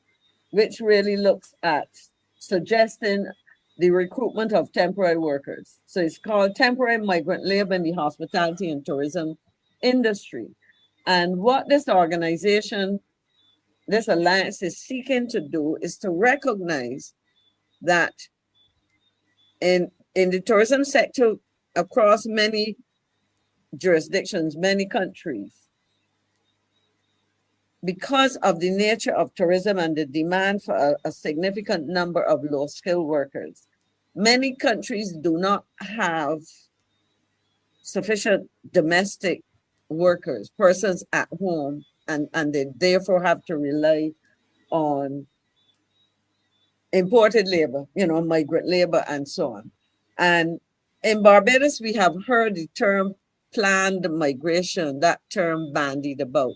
which really looks at suggesting the recruitment of temporary workers. So it's called Temporary Migrant Labor in the Hospitality and Tourism Industry. And what this organization, this alliance is seeking to do is to recognize that in the tourism sector across many jurisdictions, many countries, because of the nature of tourism and the demand for a significant number of low-skilled workers, many countries do not have sufficient domestic workers, persons at home, and they therefore have to rely on imported labor, you know, migrant labor and so on. And in Barbados, we have heard the term planned migration, that term bandied about.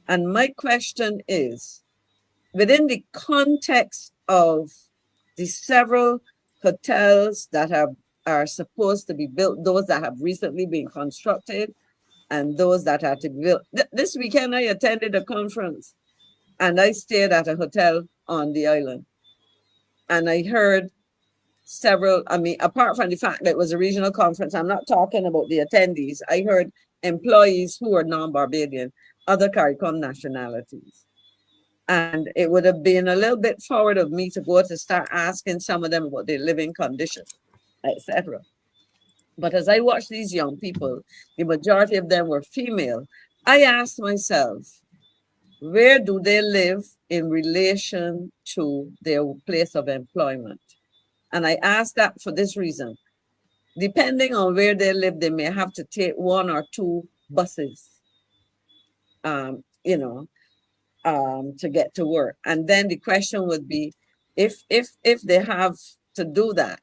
And my question is, within the context of the several hotels that are supposed to be built, those that have recently been constructed and those that are to be built. This weekend, I attended a conference and I stayed at a hotel on the island. And I heard several, I mean, apart from the fact that it was a regional conference, I'm not talking about the attendees. I heard employees who are non-Barbadian, other CARICOM nationalities. And it would have been a little bit forward of me to go to start asking some of them about their living conditions, etc. But as I watched these young people, the majority of them were female, I asked myself, where do they live in relation to their place of employment? And I asked that for this reason. Depending on where they live, they may have to take one or two buses, you know, to get to work. And then the question would be, if they have to do that,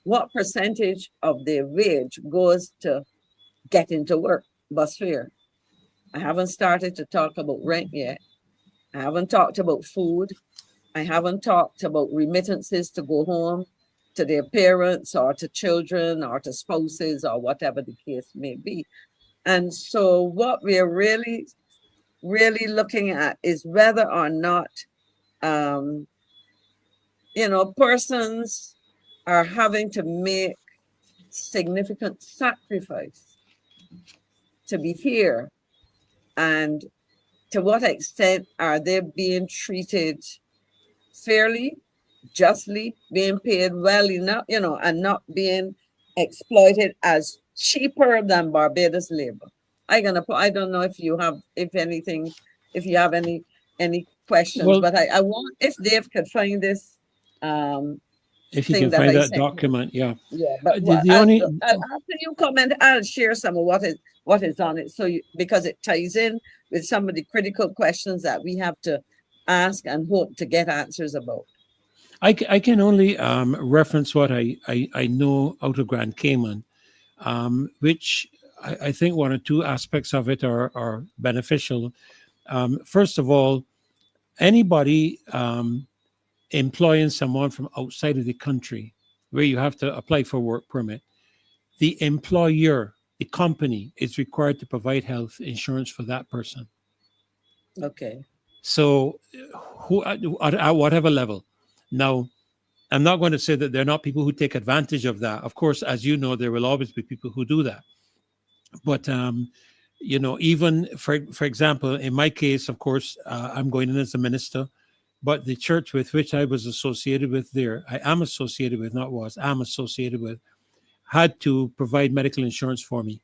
what percentage of their wage goes to getting to work, bus fare? I haven't started to talk about rent yet. I haven't talked about food. I haven't talked about remittances to go home to their parents or to children or to spouses or whatever the case may be. And so what we're really looking at is whether or not, you know, persons are having to make significant sacrifice to be here, and to what extent are they being treated fairly, justly, being paid well enough, you know, and not being exploited as cheaper than Barbados labor. I don't know if you have, if you have any questions, Well, but I want, if Dave could find this, If you thing can that find I that sent you. document, yeah. Yeah, but The only after you comment, I'll share some of what is on it. So because it ties in with some of the critical questions that we have to ask and hope to get answers about. I can only reference what I know out of Grand Cayman, which I think one or two aspects of it are beneficial. First of all, anybody employing someone from outside of the country where you have to apply for work permit, the employer, the company, is required to provide health insurance for that person. Okay. So, who at whatever level. Now, I'm not going to say that there are not people who take advantage of that. Of course, as you know, there will always be people who do that. But you know, even for example, in my case, of course, I'm going in as a minister, but the church with which I was associated with there, I am associated with, not was, I'm associated with, had to provide medical insurance for me,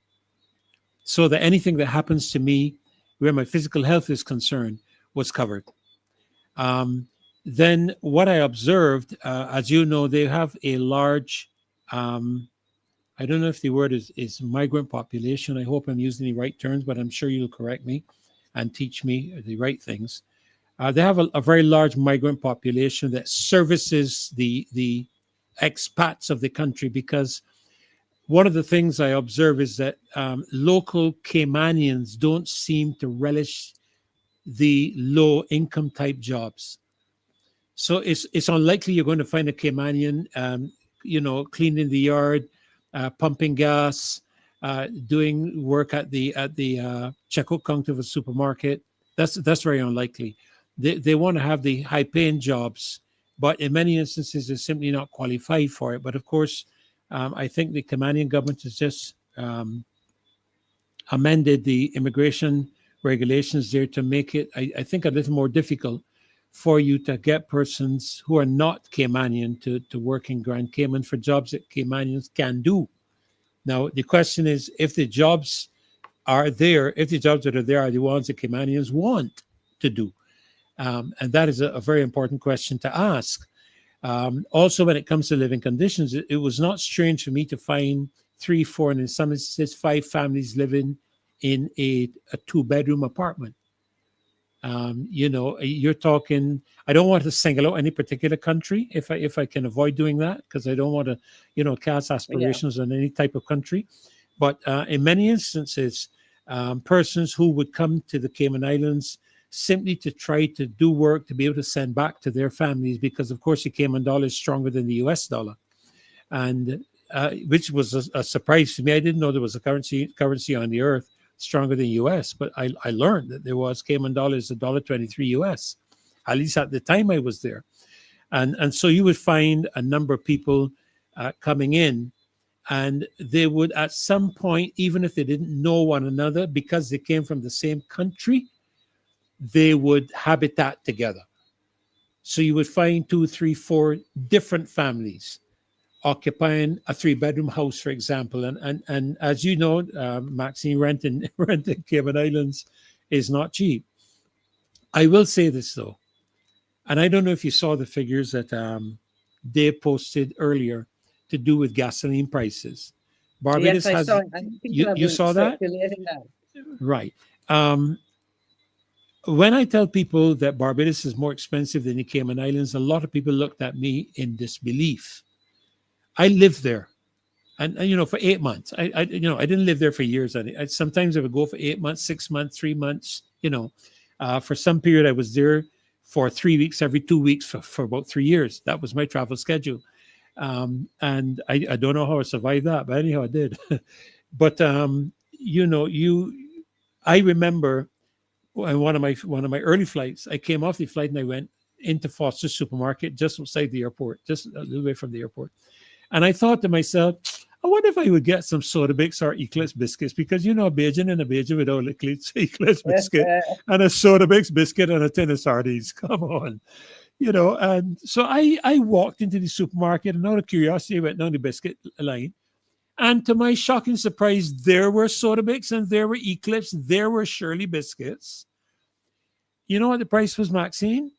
so that anything that happens to me where my physical health is concerned was covered. Then what I observed, as you know, they have a large, I don't know if the word is migrant population. I hope I'm using the right terms, but I'm sure you'll correct me and teach me the right things. They have a very large migrant population that services the expats of the country, because one of the things I observe is that local Caymanians don't seem to relish the low income type jobs. So it's unlikely you're going to find a Caymanian, you know, cleaning the yard, pumping gas, doing work at the checkout counter of a supermarket. That's very unlikely. They want to have the high paying jobs, but in many instances they're simply not qualified for it. But of course, I think the Caymanian government has just amended the immigration regulations there to make it, I think, a little more difficult for you to get persons who are not Caymanian to work in Grand Cayman for jobs that Caymanians can do. Now, the question is, if the jobs are there, if the jobs that are there are the ones that Caymanians want to do. And that is a very important question to ask. Also, when it comes to living conditions, it was not strange for me to find 3, 4, and in some instances 5 families living in a 2-bedroom apartment. You know, you're talking, I don't want to single out any particular country if I can avoid doing that, because I don't want to, you know, cast aspirations on any type of country. But in many instances, persons who would come to the Cayman Islands simply to try to do work to be able to send back to their families, because of course the Cayman dollar is stronger than the US dollar. And which was a surprise to me. I didn't know there was a currency on the earth stronger than US, but I learned that there was Cayman dollars $1.23 US, at least at the time I was there. And so you would find a number of people coming in, and they would at some point, even if they didn't know one another, because they came from the same country, they would habitat together. So you would find 2, 3, 4 different families occupying a 3-bedroom house, for example. And as you know, MAXINE rent in Cayman Islands is not cheap. I will say this though, and I don't know if you saw the figures that they posted earlier to do with gasoline prices. Barbados yes, I has, saw it. I think you saw that? That. Right. When I tell people that Barbados is more expensive than the Cayman Islands, a lot of people looked at me in disbelief. I lived there, and you know, for 8 months. I didn't live there for years. Sometimes I would go for 8 months, 6 months, 3 months. You know, for some period I was there for 3 weeks, every 2 weeks for about 3 years. That was my travel schedule, and I don't know how I survived that, but anyhow, I did. But you know, I remember on one of my early flights, I came off the flight and I went into Foster's supermarket just outside the airport, just a little way from the airport. And I thought to myself, I wonder if I would get some soda bakes or Eclipse biscuits, because, you know, a Bajan and a Bajan without Eclipse biscuit and a soda bakes biscuit and a tin of sardines. Come on. You know, and so I walked into the supermarket, and out of curiosity, I went down the biscuit line. And to my shocking surprise, there were soda bakes and there were Eclipse, there were Shirley biscuits. You know what the price was, Maxine?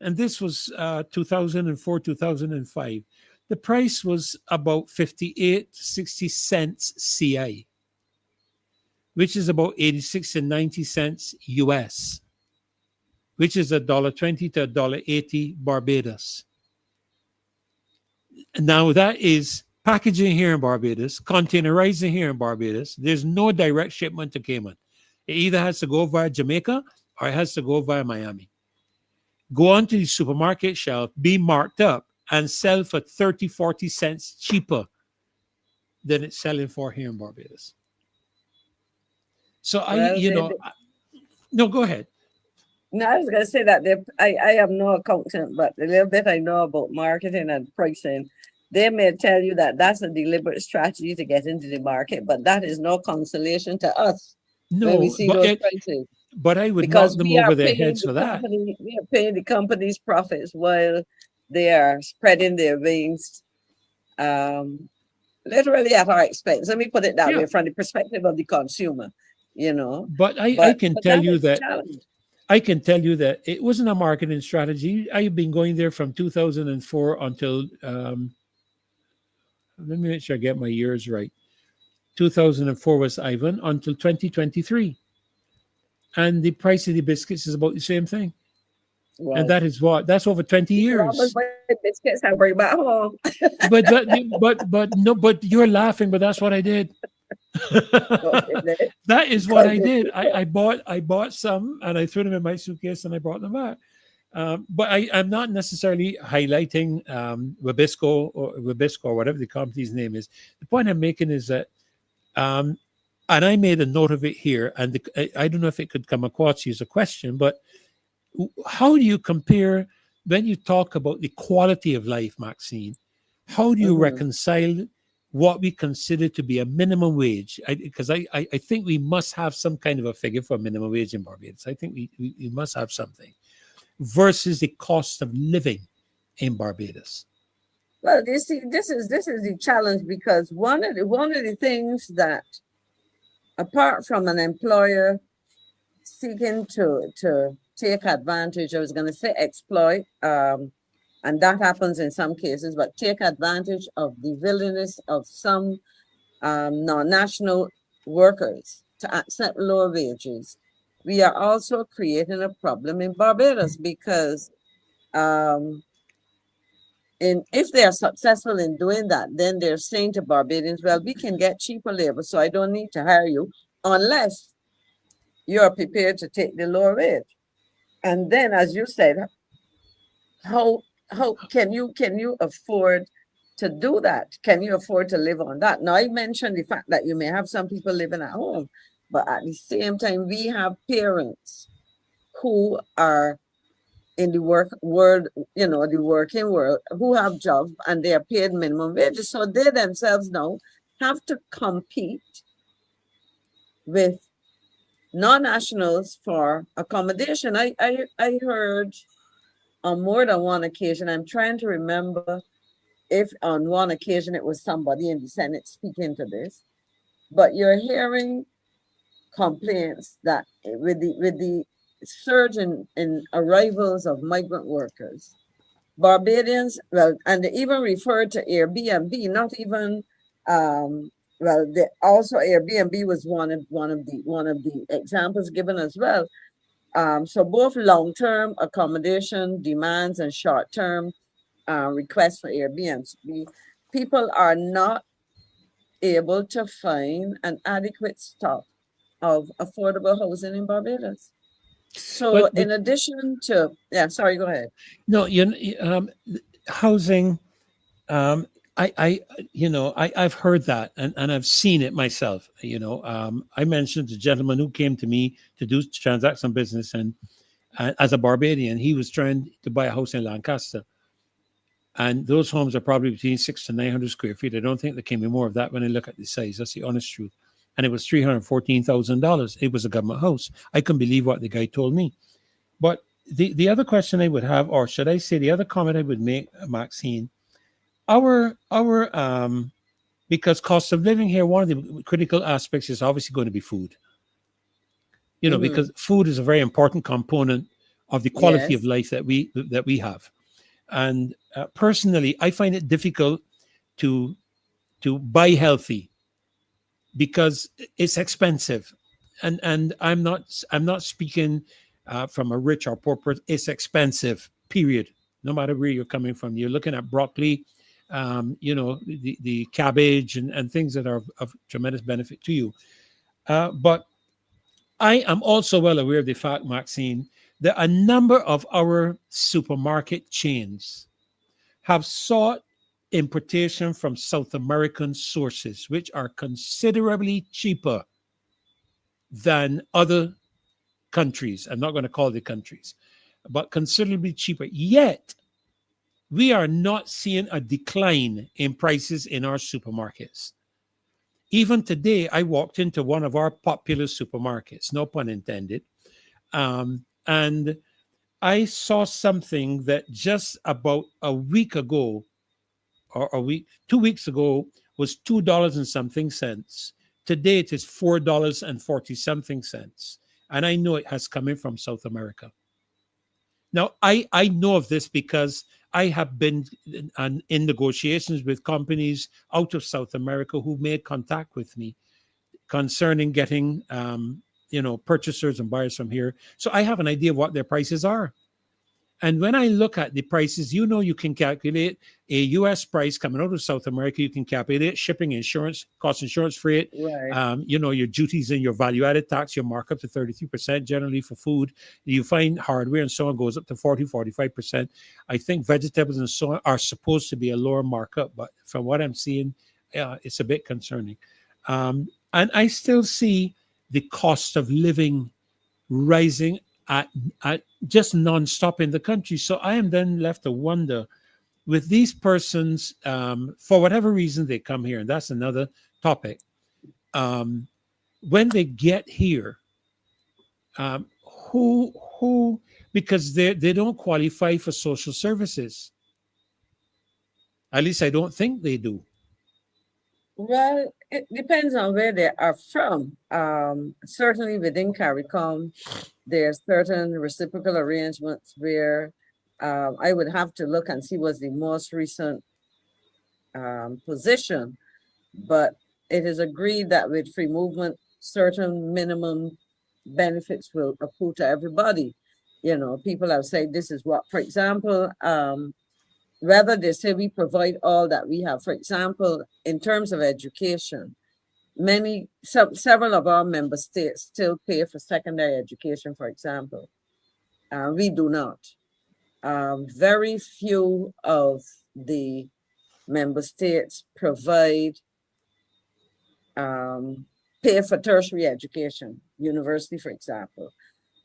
And this was 2004, 2005. the price was about 58 to 60 cents CI, which is about 86 and 90 cents US, which is $1.20 to $1.80 Barbados. Now that is packaging here in Barbados, containerizing here in Barbados. There's no direct shipment to Cayman. It either has to go via Jamaica or it has to go via Miami. Go onto the supermarket shelf, be marked up, and sell for 30, 40 cents cheaper than it's selling for here in Barbados. So no, go ahead. No, I was going to say that I am no accountant, but the little bit I know about marketing and pricing, they may tell you that that's a deliberate strategy to get into the market, but that is no consolation to us. No, when we see those prices. But I would Because knock them we are over their paying heads the for that. company, we are paying the company's profits while they are spreading their wings literally at our expense. Let me put it that way, from the perspective of the consumer, you know. But I can tell you is a that challenge. I can tell you that it wasn't a marketing strategy. I've been going there from 2004 until let me make sure I get my years right. 2004 was Ivan until 2023. And the price of the biscuits is about the same thing. Wow. And that's over 20 years. Biscuits I bring back home. but you're laughing, but that's what I did. That is what I did. I bought some and I threw them in my suitcase and I brought them back. But I'm not necessarily highlighting Wabisco or whatever the company's name is. The point I'm making is that and I made a note of it here, and I don't know if it could come across as a question, but how do you compare when you talk about the quality of life, Maxine? How do you reconcile what we consider to be a minimum wage? Because I think we must have some kind of a figure for a minimum wage in Barbados. I think we must have something versus the cost of living in Barbados. Well, you see, this is the challenge, because one of the things that, apart from an employer seeking to take advantage, I was going to say exploit, and that happens in some cases, but take advantage of the willingness of some non-national workers to accept lower wages. We are also creating a problem in Barbados because if they are successful in doing that, then they're saying to Barbadians, well, we can get cheaper labor, so I don't need to hire you unless you're prepared to take the lower wage. And then, as you said, how can you afford to do that? Can you afford to live on that? Now, I mentioned the fact that you may have some people living at home, but at the same time, we have parents who are in the work world, you know, the working world, who have jobs and they are paid minimum wages. So they themselves now have to compete with non-nationals for accommodation. I heard on more than one occasion, I'm trying to remember if on one occasion it was somebody in the Senate speaking to this, but you're hearing complaints that with the surge in arrivals of migrant workers, Barbadians, well, and they even referred to Airbnb, not even also Airbnb was one of the examples given as well. So both long-term accommodation demands and short-term requests for Airbnb, people are not able to find an adequate stock of affordable housing in Barbados. So in addition to, sorry, go ahead. No, housing, I've heard that and I've seen it myself. I mentioned the gentleman who came to me to transact some business, and as a Barbadian, he was trying to buy a house in Lancaster. And those homes are probably between 600 to 900 square feet. I don't think there can be more of that when I look at the size. That's the honest truth. And it was $314,000. It was a government house. I couldn't believe what the guy told me. But the other question I would have, or should I say the other comment I would make, Maxine, because cost of living here, one of the critical aspects is obviously going to be food. Because food is a very important component of the quality of life that we have. And personally, I find it difficult to buy healthy because it's expensive, and I'm not speaking from a rich or poor person. It's expensive, period. No matter where you're coming from, you're looking at broccoli, the cabbage and things that are of tremendous benefit to you. But I am also well aware of the fact, Maxine, that a number of our supermarket chains have sought importation from South American sources, which are considerably cheaper than other countries. I'm not going to call the countries, but considerably cheaper. Yet, we are not seeing a decline in prices in our supermarkets. Even today, I walked into one of our popular supermarkets, no pun intended, and I saw something that just about a week ago, or 2 weeks ago, was $2 and something cents. Today it is $4 and 40 something cents. And I know it has come in from South America. Now, I know of this because I have been in negotiations with companies out of South America who made contact with me concerning getting, purchasers and buyers from here. So I have an idea of what their prices are. And when I look at the prices, you can calculate a U.S. price coming out of South America. You can calculate shipping, insurance, cost insurance freight, Right. your duties and your value-added tax, your markup to 33% generally for food. You find hardware and so on goes up to 40, 45%. I think vegetables and so on are supposed to be a lower markup, but from what I'm seeing, it's a bit concerning. And I still see the cost of living rising at just nonstop in the country. So I am then left to wonder, with these persons, for whatever reason they come here, and that's another topic. When they get here, who because they don't qualify for social services. At least I don't think they do. Well, it depends on where they are from. Certainly within CARICOM, there are certain reciprocal arrangements where I would have to look and see what's the most recent position. But it is agreed that with free movement, certain minimum benefits will accrue to everybody. People have said this is what, for example, whether they say we provide all that we have. For example, in terms of education, several of our member states still pay for secondary education, for example. We do not. Very few of the member states provide pay for tertiary education, university, for example.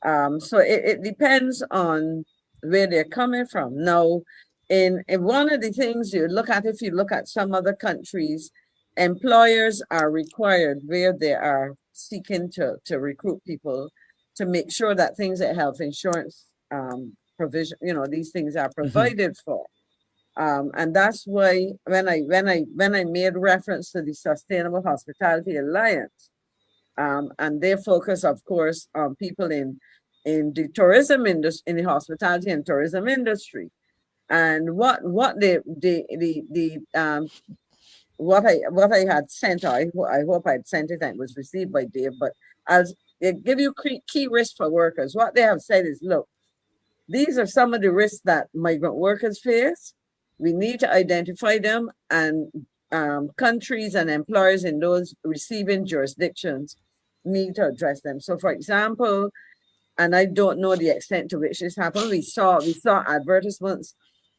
So it depends on where they're coming from. Now, in one of the things you look at, if you look at some other countries, employers are required where they are seeking to recruit people to make sure that things like health insurance provision, these things are provided for. And that's why when I made reference to the Sustainable Hospitality Alliance, and they focus, of course, on people in the tourism industry, in the hospitality and tourism industry. And what I had sent, I hope I'd sent it and it was received by Dave, but I'll give you key risks for workers. What they have said is, look, these are some of the risks that migrant workers face. We need to identify them, and countries and employers in those receiving jurisdictions need to address them. So, for example, and I don't know the extent to which this happened, we saw advertisements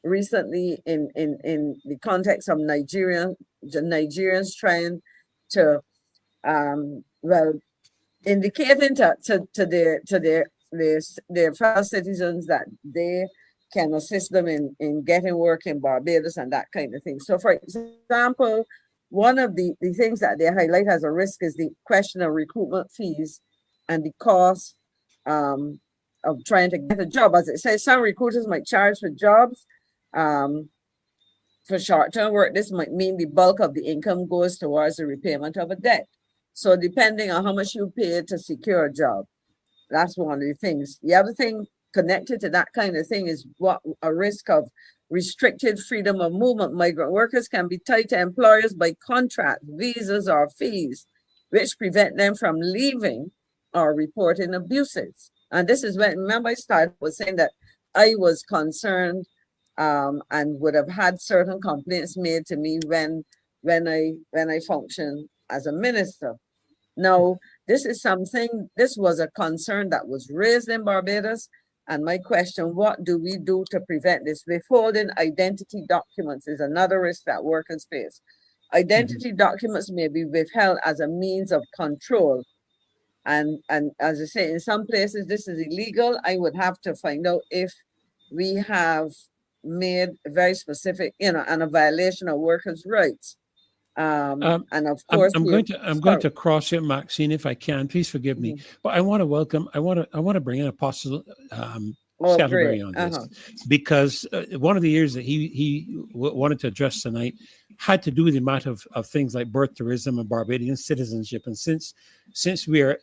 recently in the context of Nigerians trying to indicating to their fellow citizens that they can assist them in getting work in Barbados and that kind of thing. So, for example, one of the things that they highlight as a risk is the question of recruitment fees and the cost of trying to get a job. As it says, some recruiters might charge for jobs. For short-term work, this might mean the bulk of the income goes towards the repayment of a debt. So depending on how much you pay to secure a job, that's one of the things. The other thing connected to that kind of thing is what a risk of restricted freedom of movement. Migrant workers can be tied to employers by contract, visas, or fees, which prevent them from leaving or reporting abuses. And this is when, remember, I started was saying that I was concerned and would have had certain complaints made to me when I functioned as a minister. Now, this was a concern that was raised in Barbados. And my question, what do we do to prevent this? Withholding identity documents is another risk that workers face. Identity documents may be withheld as a means of control. And as I say, in some places, this is illegal. I would have to find out if we have made very specific, and a violation of workers' rights. And of course, I'm going to cross it, Maxine, if I can. Please forgive me, but I want to bring in Apostle Scantlebury on this, because one of the areas that he wanted to address tonight had to do with the amount of things like birth tourism and Barbadian citizenship. And since we are,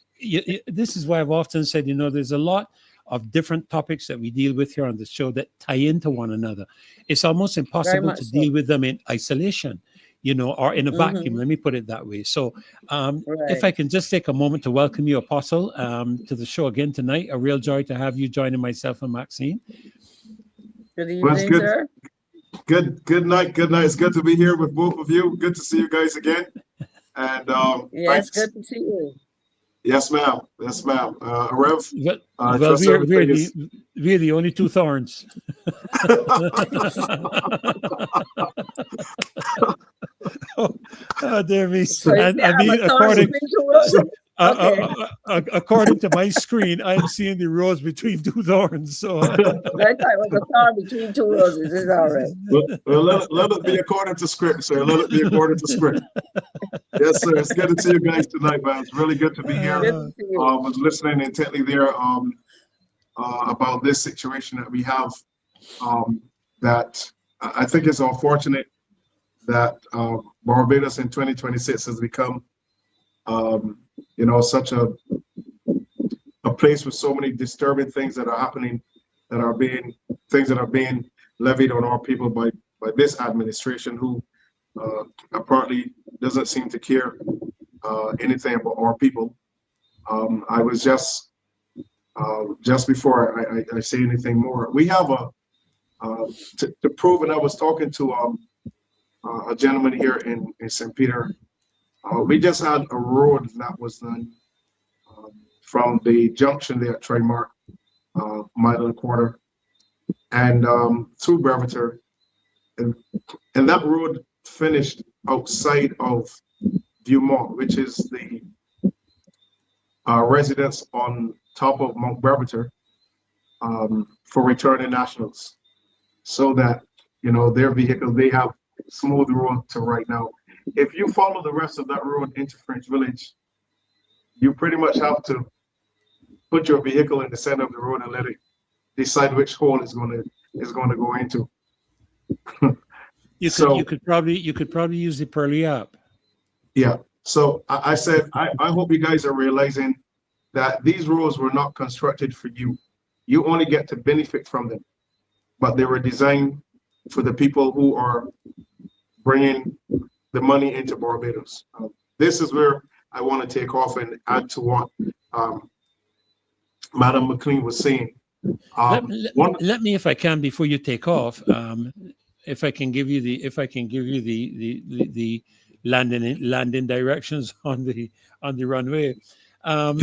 this is why I've often said, there's a lot of different topics that we deal with here on the show that tie into one another. It's almost impossible to deal with them in isolation, or in a vacuum. Let me put it that way. So if I can just take a moment to welcome you, Apostle, to the show again tonight. A real joy to have you joining myself and Maxine. Good evening, sir. Good night. It's good to be here with both of you. Good to see you guys again. And yes, good to see you. Yes, ma'am. Rev. We're the only two thorns. Dear me. According to my screen, I'm seeing the rose between two thorns. So I thought it was a thorn between two roses. It's all right. Well, let it be according to script, sir. Let it be according to script. Yes, sir. It's good to see you guys tonight, man. It's really good to be here. I was listening intently there about this situation that we have. That I think it's unfortunate that Barbados in 2026 has become, such a place with so many disturbing things that are happening, that are being levied on our people by this administration, who apparently doesn't seem to care anything about our people. I was just before I say anything more, we have to prove, and I was talking to a gentleman here in St. Peter. We just had a road that was done from the junction there at Trademark, mile and a quarter, and through Breveter, and that road finished outside of Viewmont, which is the residence on top of Mount Breveter, for returning nationals, so that their vehicles, they have smooth road to right now. If you follow the rest of that road into French Village, you pretty much have to put your vehicle in the center of the road and let it decide which hole it's going to go into. You could probably use the Pearly app. Yeah. So I said I hope you guys are realizing that these roads were not constructed for you. You only get to benefit from them, but they were designed for the people who are bringing the money into Barbados. This is where I want to take off and add to what Madam McClean was saying. Let me, if I can, before you take off, if I can give you the landing directions on the runway. I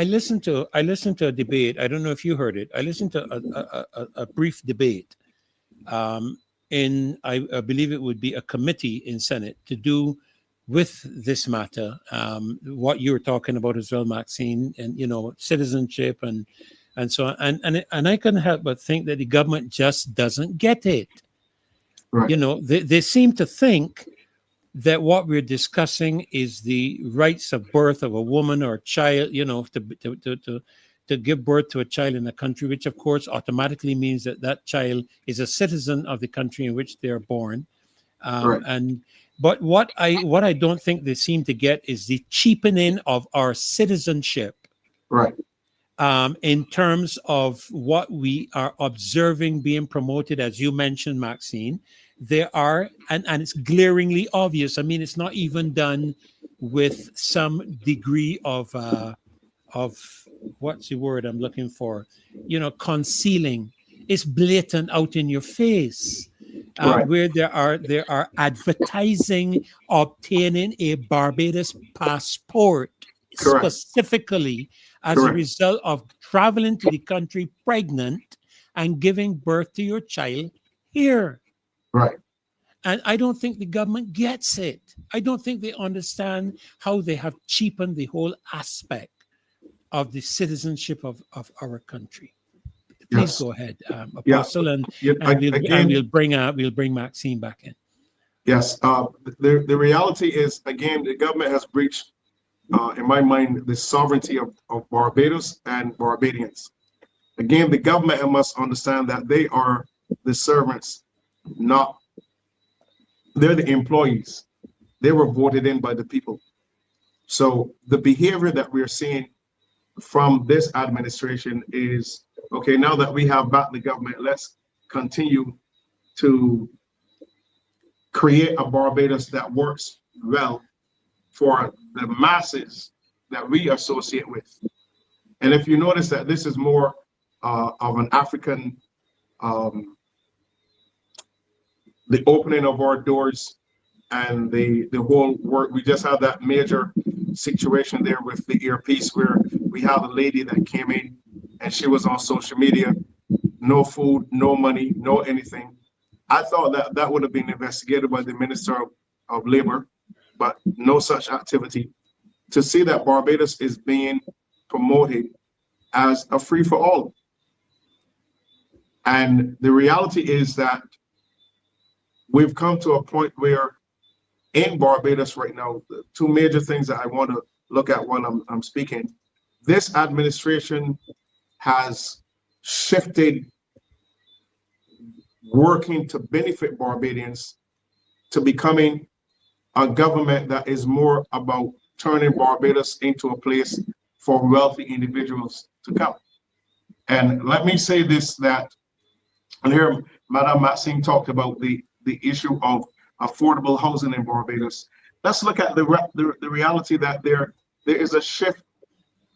listened to a debate. I don't know if you heard it. I listened to a brief debate in I believe it would be a committee in Senate to do with this matter, what you were talking about as well, Maxine, and citizenship and so on. And I couldn't help but think that the government just doesn't get it. Right. They seem to think that what we're discussing is the rights of birth of a woman or a child, to give birth to a child in a country, which of course automatically means that child is a citizen of the country in which they're born. Right. But what I don't think they seem to get is the cheapening of our citizenship. Right. in terms of what we are observing being promoted, as you mentioned, Maxine, there are, and it's glaringly obvious. I mean, it's not even done with some degree of what's the word I'm looking for? Concealing. It's blatant out in your face. Right. Where there are advertising obtaining a Barbados passport Correct. specifically as a Correct. result of traveling to the country pregnant and giving birth to your child here. Right. And I don't think the government gets it. I don't think they understand how they have cheapened the whole aspect of the citizenship of our country. Please Yes. go ahead, Apostle, Yeah, and again, we'll bring Maxine back in. Yes. The reality is, again, the government has breached, in my mind, the sovereignty of Barbados and Barbadians. Again, the government must understand that they are the servants, they're the employees. They were voted in by the people. So the behavior that we're seeing from this administration is, okay, now that we have back the government, let's continue to create a Barbados that works well for the masses that we associate with. And if you notice that this is more of an African, the opening of our doors and the whole work, we just had that major situation there with the earpiece where we have a lady that came in and she was on social media, no food, no money, no anything. I thought that that would have been investigated by the Minister of Labor, but no such activity. To see that Barbados is being promoted as a free-for-all. And the reality is that we've come to a point where in Barbados right now, the two major things that I want to look at while I'm speaking, this administration has shifted working to benefit Barbadians to becoming a government that is more about turning Barbados into a place for wealthy individuals to come. And let me say this, that, and here Madame Maxine talked about the issue of affordable housing in Barbados. Let's look at the reality that there is a shift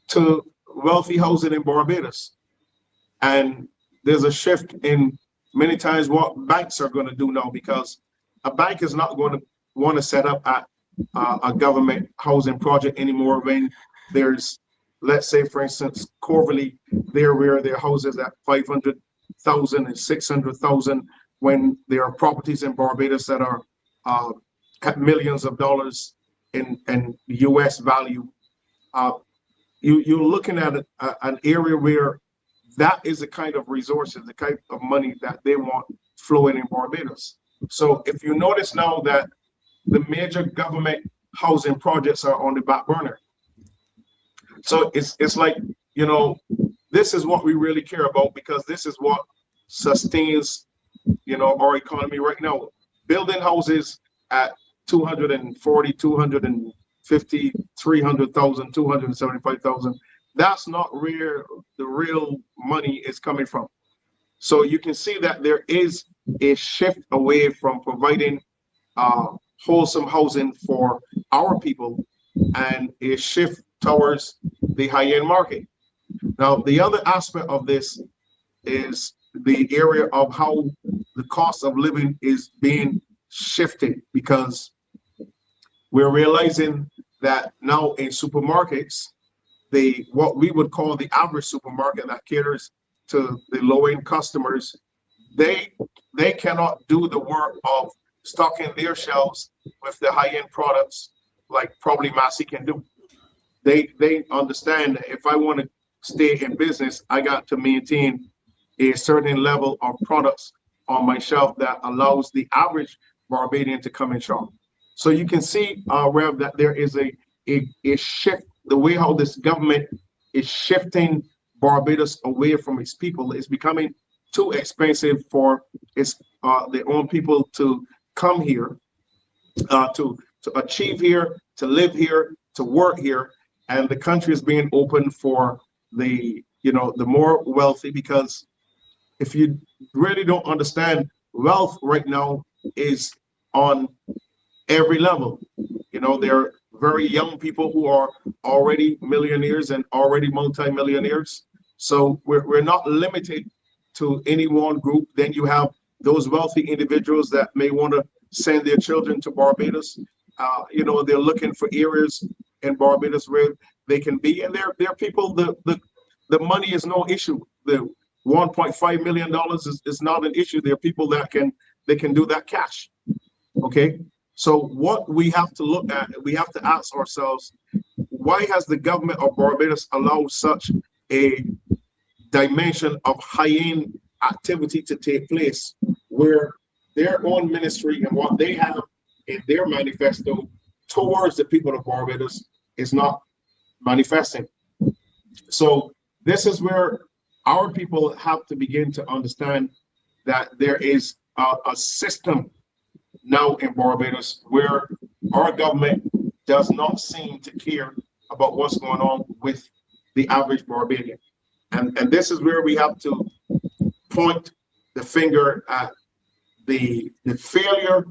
to wealthy housing in Barbados. And there's a shift in many times what banks are going to do now, because a bank is not going to want to set up at a government housing project anymore when there's, let's say, for instance, Corverley, there where their houses at 500,000 and 600,000, when there are properties in Barbados that are at millions of dollars in US value. You're looking at an area where that is the kind of resources, the kind of money that they want flowing in Barbados. So if you notice now that the major government housing projects are on the back burner. So it's like, you know, this is what we really care about, because this is what sustains, you know, our economy right now. Building houses at 240, 250, 300,000, 275,000. That's not where the real money is coming from. So you can see that there is a shift away from providing wholesome housing for our people and a shift towards the high-end market. Now, the other aspect of this is the area of how the cost of living is being shifted, because we're realizing that now in supermarkets, what we would call the average supermarket that caters to the low-end customers, they cannot do the work of stocking their shelves with the high-end products like probably MAXINE can do. They understand that if I want to stay in business, I got to maintain a certain level of products on my shelf that allows the average Barbadian to come and shop. So you can see, Rev, that there is a shift, the way how this government is shifting Barbados away from its people. It's becoming too expensive for their own people to come here, to achieve here, to live here, to work here, and the country is being open for the the more wealthy, because if you really don't understand, wealth right now is on every level. There are very young people who are already millionaires and already multimillionaires. So we're not limited to any one group. Then you have those wealthy individuals that may want to send their children to Barbados. They're looking for areas in Barbados where they can be. And there are people, the money is no issue. The $1.5 million is not an issue. There are people that can do that cash. Okay. So what we have to look at, we have to ask ourselves, why has the government of Barbados allowed such a dimension of high-end activity to take place, where their own ministry and what they have in their manifesto towards the people of Barbados is not manifesting? So this is where our people have to begin to understand that there is a system now in Barbados where our government does not seem to care about what's going on with the average Barbadian. And this is where we have to point the finger at the failure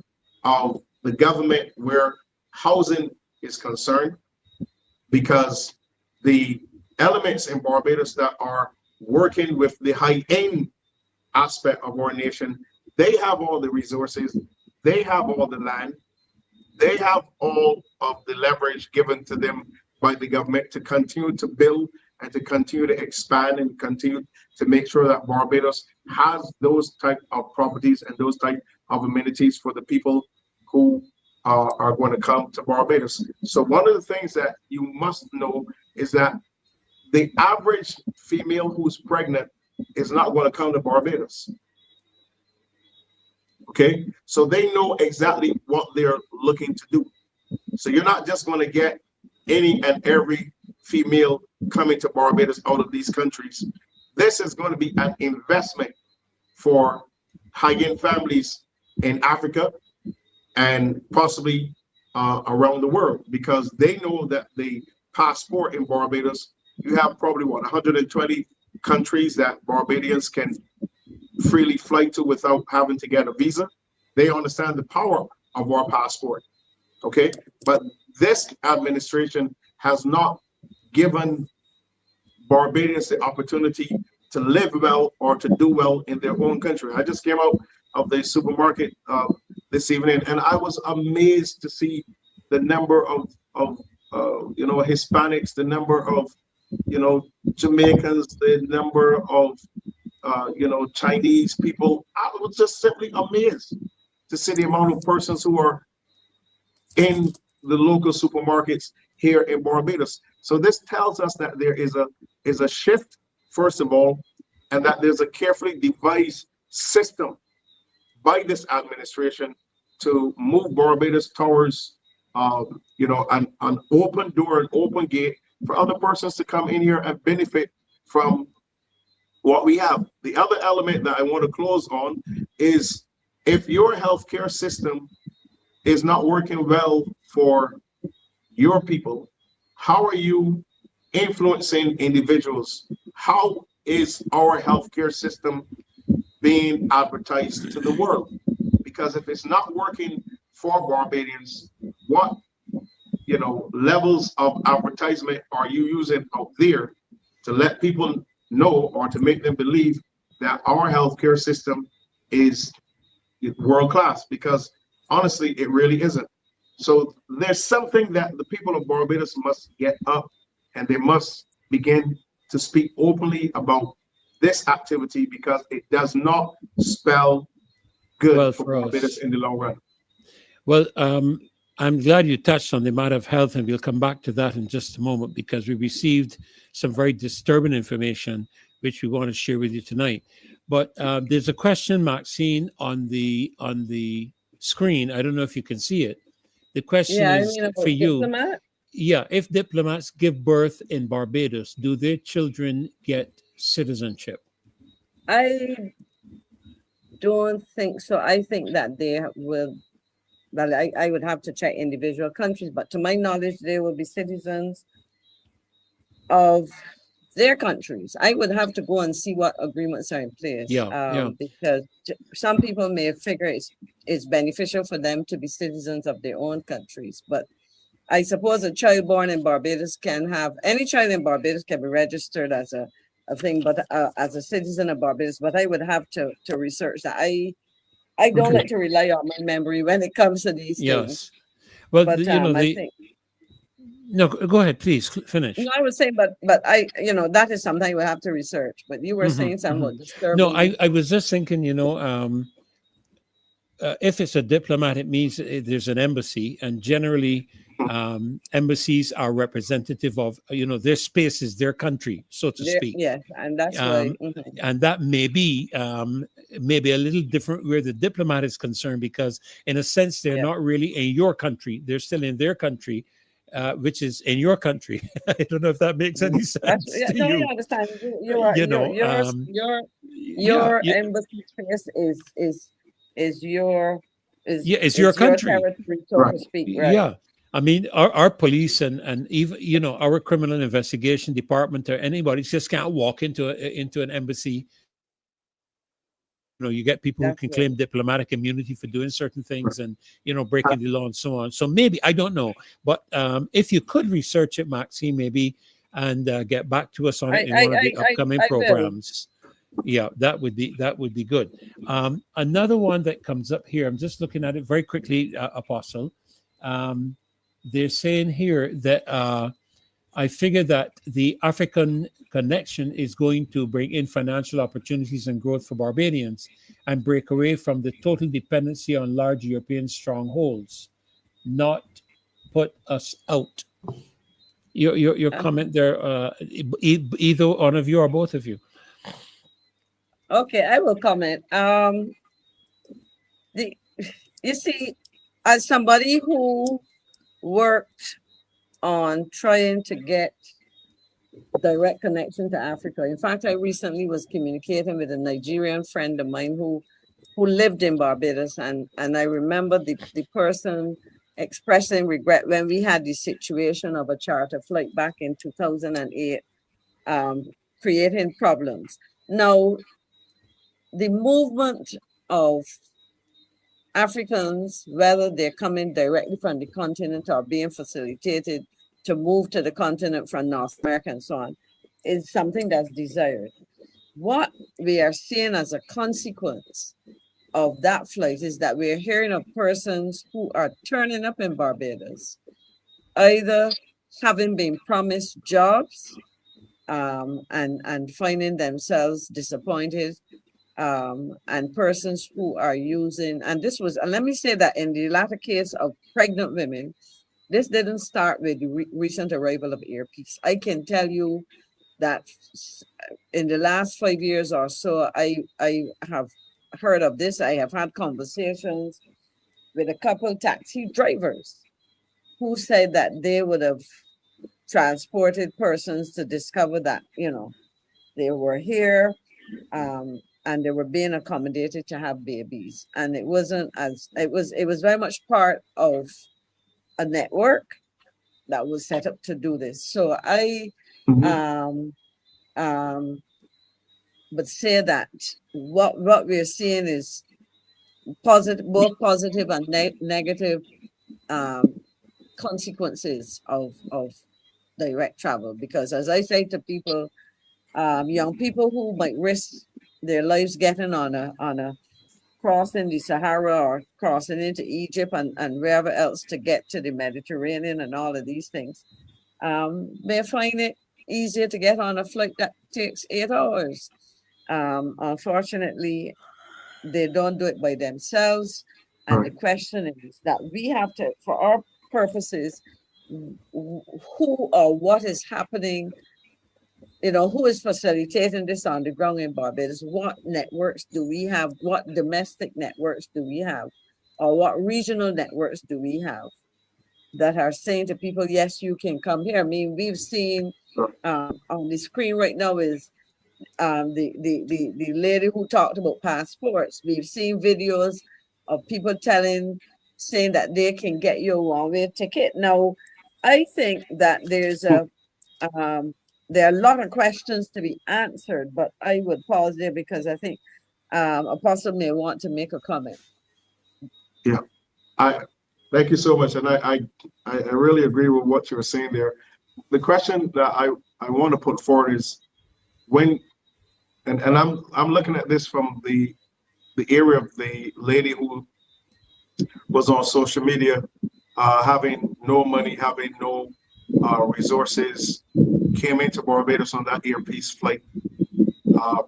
of the government where housing is concerned, because the elements in Barbados that are working with the high-end aspect of our nation, they have all the resources, they have all the land, they have all of the leverage given to them by the government to continue to build and to continue to expand and continue to make sure that Barbados has those type of properties and those type of amenities for the people who are going to come to Barbados. So one of the things that you must know is that the average female who's pregnant is not going to come to Barbados. Okay, so they know exactly what they're looking to do. So you're not just going to get any and every female coming to Barbados out of these countries. This is going to be an investment for high-end families in Africa and possibly around the world, because they know that the passport in Barbados, you have probably 120 countries that Barbadians can freely fly to without having to get a visa. They understand the power of our passport. Okay, but this administration has not given Barbadians the opportunity to live well or to do well in their own country. I just came out of the supermarket this evening, and I was amazed to see the number of Hispanics, the number of Jamaicans, the number of Chinese people. I was just simply amazed to see the amount of persons who are in the local supermarkets here in Barbados. So this tells us that there is a shift, first of all, and that there's a carefully devised system by this administration to move Barbados towards an open door, an open gate for other persons to come in here and benefit from what we have. The other element that I want to close on is, if your healthcare system is not working well for your people, how are you influencing individuals? How is our healthcare system being advertised to the world? Because if it's not working for Barbadians, what levels of advertisement are you using out there to let people know or to make them believe that our healthcare system is world class? Because honestly, it really isn't. So there's something that the people of Barbados must get up, and they must begin to speak openly about this activity, because it does not spell good for Barbados in the long run. Well, I'm glad you touched on the matter of health, and we'll come back to that in just a moment, because we received some very disturbing information which we want to share with you tonight. But there's a question, Maxine, on the screen. I don't know if you can see it. The question is for you. Diplomat? Yeah, if diplomats give birth in Barbados, do their children get citizenship? I don't think so. I think that they will. Well, I would have to check individual countries, but to my knowledge, they will be citizens of their countries. I would have to go and see what agreements are in place. Because some people may figure it's beneficial for them to be citizens of their own countries. But I suppose a child born in Barbados any child in Barbados can be registered as a thing, but as a citizen of Barbados. But I would have to research that. I don't like to rely on my memory when it comes to these things. Well, but I think. No, go ahead, please finish. No, I was saying, but I, that is something we have to research. But you were saying something disturbing. No, I was just thinking, if it's a diplomat, it means there's an embassy, and generally, embassies are representative of, their space is their country, so to speak. Yes, and that's why. And that may be maybe a little different where the diplomat is concerned, because in a sense they're not really in your country; they're still in their country. Which is in your country. I don't know if that makes any sense to you. I understand. Your embassy space is your country, territory, so to speak. Right? Yeah, I mean, our police and even our criminal investigation department or anybody just can't walk into an embassy. You get people who can claim diplomatic immunity for doing certain things and, breaking the law and so on. So maybe, I don't know. But if you could research it, Maxine, maybe, and get back to us on it in one of the upcoming programs. Yeah, that would be good. Another one that comes up here, I'm just looking at it very quickly, Apostle. They're saying here that I figure that the African connection is going to bring in financial opportunities and growth for Barbadians and break away from the total dependency on large European strongholds, not put us out. Your comment there, either one of you or both of you. Okay, I will comment. You see, as somebody who worked on trying to get direct connection to Africa. In fact, I recently was communicating with a Nigerian friend of mine who lived in Barbados, and I remember the person expressing regret when we had the situation of a charter flight back in 2008, creating problems. Now, the movement of Africans, whether they're coming directly from the continent or being facilitated to move to the continent from North America and so on, is something that's desired. What we are seeing as a consequence of that flight is that we're hearing of persons who are turning up in Barbados, either having been promised jobs and finding themselves disappointed, and persons who are using, and let me say that in the latter case of pregnant women, this didn't start with the recent arrival of earpiece. I can tell you that in the last 5 years or so, I have heard of this. I have had conversations with a couple taxi drivers who said that they would have transported persons to discover that, they were here, and they were being accommodated to have babies. And it wasn't it was very much part of a network that was set up to do this. So I but say that what we're seeing is both positive and negative consequences of direct travel, because as I say to people, young people who might risk their lives getting on a crossing the Sahara or crossing into Egypt and wherever else to get to the Mediterranean and all of these things, may find it easier to get on a flight that takes 8 hours. Unfortunately, they don't do it by themselves. And the question is that we have to, for our purposes, who or what is happening, who is facilitating this on the ground in Barbados? What networks do we have? What domestic networks do we have? Or what regional networks do we have that are saying to people, yes, you can come here? I mean, we've seen on the screen right now is the lady who talked about passports. We've seen videos of people saying that they can get you a one-way ticket. Now, I think that there's there are a lot of questions to be answered, but I would pause there because I think Apostle may want to make a comment. Yeah, I thank you so much, and I really agree with what you're saying there. The question that I want to put forward is when, and I'm looking at this from the area of the lady who was on social media, having no money, having no resources, came into Barbados on that Air Peace flight,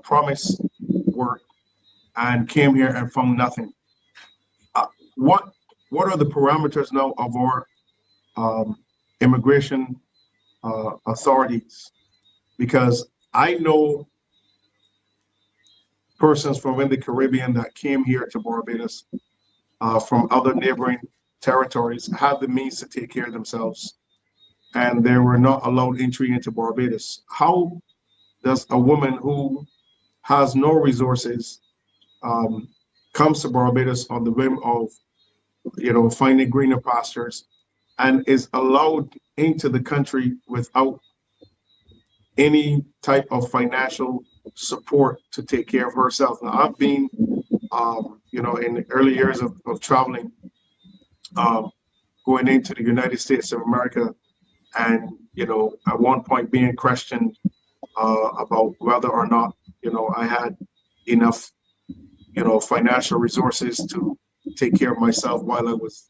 promised work, and came here and found nothing. What are the parameters now of our immigration authorities? Because I know persons from in the Caribbean that came here to Barbados from other neighboring territories, had the means to take care of themselves, and they were not allowed entry into Barbados. How does a woman who has no resources comes to Barbados on the whim of, finding greener pastures, and is allowed into the country without any type of financial support to take care of herself? Now, I've been, in the early years of traveling, going into the United States of America, and, at one point being questioned about whether or not, I had enough, financial resources to take care of myself while I was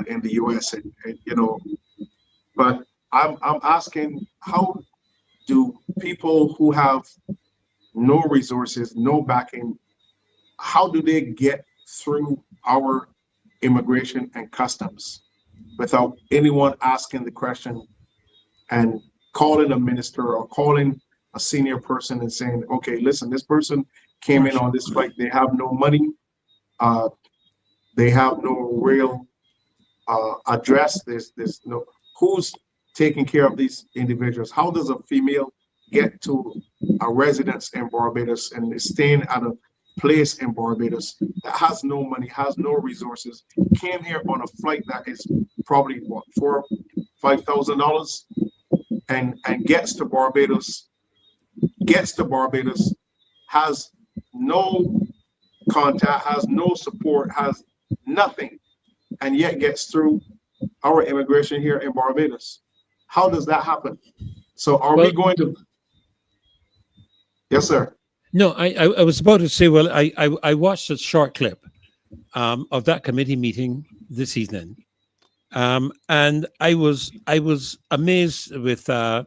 in the U.S. And but I'm asking, how do people who have no resources, no backing, how do they get through our immigration and customs without anyone asking the question and calling a minister or calling a senior person and saying, okay, listen, this person came in on this flight, they have no money, they have no real address, there's no, who's taking care of these individuals? How does a female get to a residence in Barbados and is staying at a place in Barbados that has no money, has no resources, came here on a flight that is probably what, $4,000-$5,000, and gets to Barbados, has no contact, has no support, has nothing, and yet gets through our immigration here in Barbados? How does that happen? So are we going to? Yes, sir. No, I was about to say, well, I watched a short clip of that committee meeting this evening, and I was amazed with the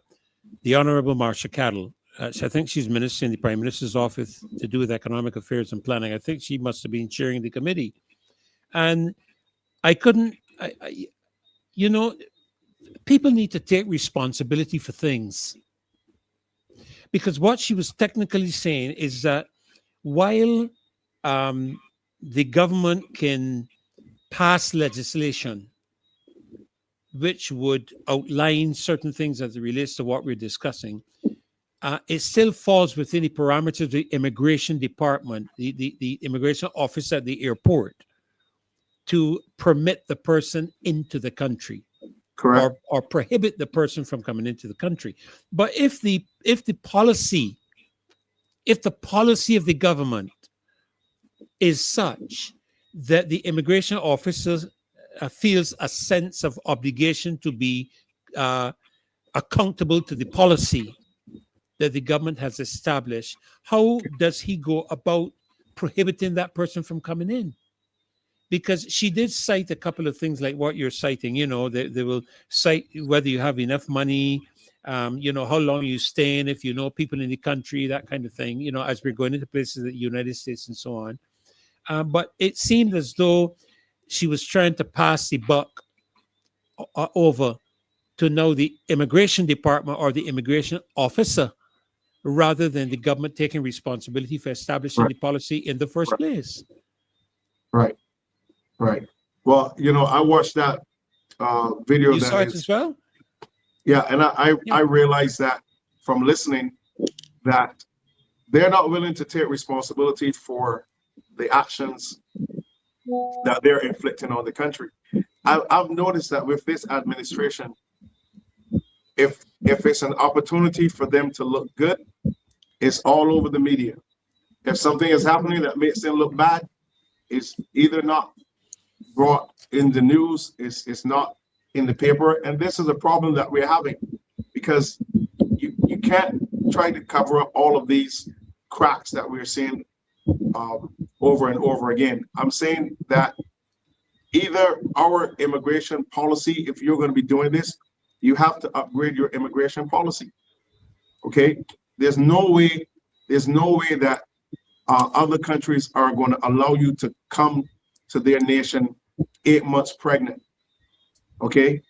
Honorable Marsha Cattle. I think she's minister in the Prime Minister's office to do with economic affairs and planning. I think she must have been chairing the committee, and I couldn't. People need to take responsibility for things. Because what she was technically saying is that while the government can pass legislation which would outline certain things as it relates to what we're discussing, it still falls within the parameters of the immigration department, the immigration office at the airport, to permit the person into the country. Correct. Or prohibit the person from coming into the country. But if the policy of the government is such that the immigration officer feels a sense of obligation to be accountable to the policy that the government has established, how does he go about prohibiting that person from coming in? Because she did cite a couple of things like what you're citing, they will cite whether you have enough money, how long you staying, if you know people in the country, that kind of thing, as we're going into places like the United States and so on. But it seemed as though she was trying to pass the buck over to now the immigration department or the immigration officer, rather than the government taking responsibility for establishing the policy in the first place. Right. Right. Well, I watched that video. You saw it as well? Yeah, and I realized that from listening that they're not willing to take responsibility for the actions that they're inflicting on the country. I've noticed that with this administration, if if it's an opportunity for them to look good, it's all over the media. If something is happening that makes them look bad, it's either not brought in the news, it's not in the paper. And this is a problem that we're having, because you can't try to cover up all of these cracks that we're seeing over and over again. I'm saying that either our immigration policy, if you're going to be doing this, you have to upgrade your immigration policy. Okay, there's no way that other countries are going to allow you to come to their nation 8 months pregnant. Okay,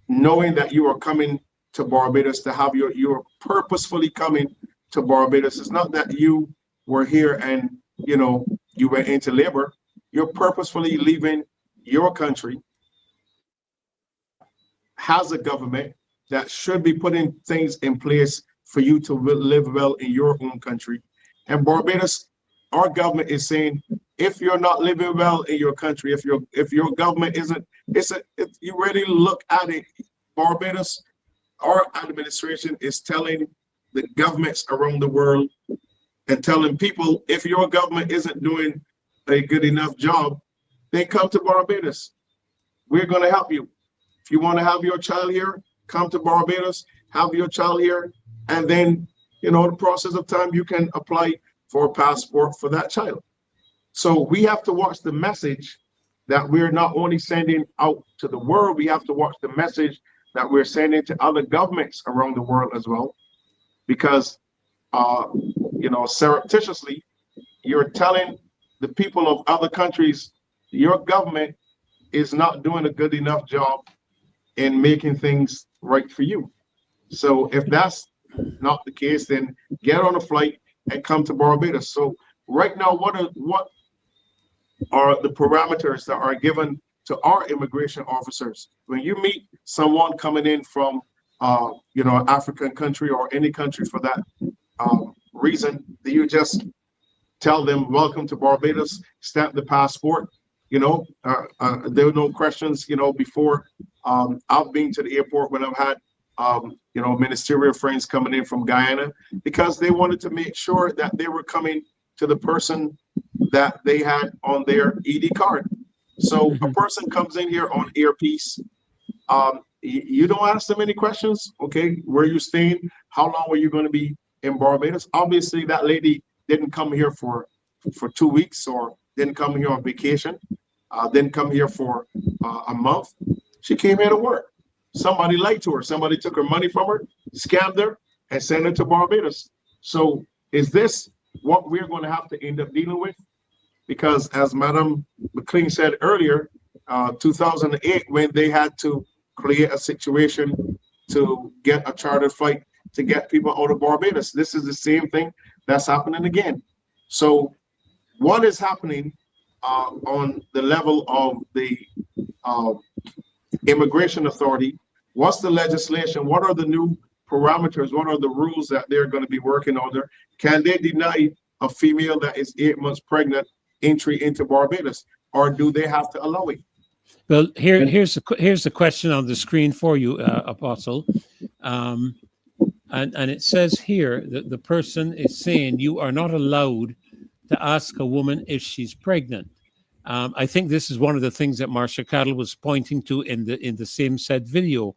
knowing that you are coming to Barbados to have you're purposefully coming to Barbados. It's not that you were here and you went into labor. You're purposefully leaving your country, has a government that should be putting things in place for you to live well in your own country. And Barbados, our government is saying, if you're not living well in your country, if your government isn't, you really look at it. Barbados, our administration is telling the governments around the world and telling people, if your government isn't doing a good enough job, then come to Barbados. We're going to help you. If you want to have your child here, come to Barbados, have your child here, and then, the process of time, you can apply for a passport for that child. So we have to watch the message that we're not only sending out to the world, we have to watch the message that we're sending to other governments around the world as well, because surreptitiously, you're telling the people of other countries, your government is not doing a good enough job in making things right for you. So if that's not the case, then get on a flight and come to Barbados. So right now, what are the parameters that are given to our immigration officers? When you meet someone coming in from an African country or any country for that reason, do you just tell them welcome to Barbados, stamp the passport? There were no questions. Before I've been to the airport when I've had ministerial friends coming in from Guyana, because they wanted to make sure that they were coming to the person that they had on their ED card. So a person comes in here on earpiece. You don't ask them any questions. Okay, where are you staying? How long are you going to be in Barbados? Obviously, that lady didn't come here for 2 weeks, or didn't come here on vacation, didn't come here for a month. She came here to work. Somebody lied to her. Somebody took her money from her, scammed her, and sent her to Barbados. So is this what we're going to have to end up dealing with? Because as Madam McClean said earlier, 2008, when they had to create a situation to get a chartered flight to get people out of Barbados, this is the same thing that's happening again. So what is happening on the level of the immigration authority? What's the legislation? What are the new parameters? What are the rules that they're going to be working under? Can they deny a female that is 8 months pregnant entry into Barbados, or do they have to allow it? Well, here's the question on the screen for you, Apostle, and it says here that the person is saying you are not allowed to ask a woman if she's pregnant. I think this is one of the things that Marsha Cattle was pointing to in the same said video,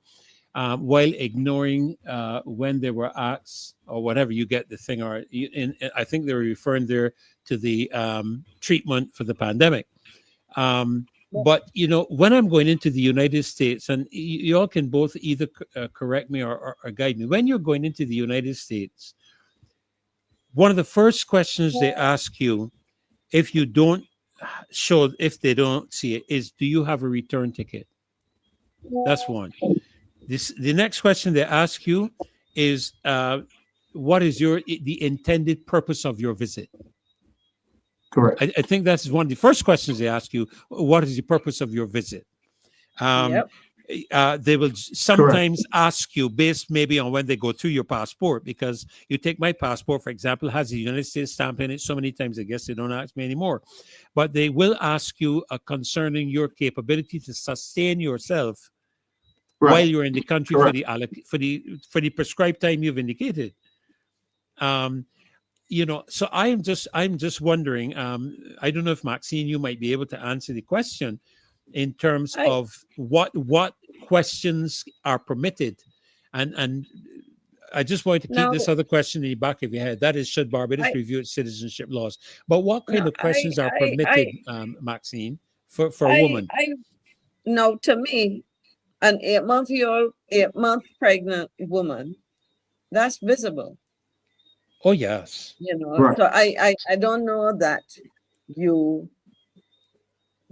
while ignoring when they were asked or whatever. You get the thing. Or I think they were referring there to the treatment for the pandemic. But when I'm going into the United States, and you all can both either correct me or guide me. When you're going into the United States, one of the first questions they ask you, if they don't see it, is, do you have a return ticket? That's one. The next question they ask you is, what is the intended purpose of your visit? Correct. I think that's one of the first questions they ask you. What is the purpose of your visit? They will sometimes ask you, based maybe on when they go through your passport, because you take my passport, for example, has the United States stamp in it so many times, I guess they don't ask me anymore. But they will ask you concerning your capability to sustain yourself Right. while you're in the country Correct. for the prescribed time you've indicated. You know, so I'm just wondering. I don't know if Maxine, you might be able to answer the question in terms of what questions are permitted, and I just wanted to keep Now, this other question in the back of your head. That is, should Barbados review its citizenship laws? But what kind of questions are permitted, Maxine, for a woman? No, to me, an 8-month pregnant woman, that's visible. Oh yes. You know, Right. so I don't know that you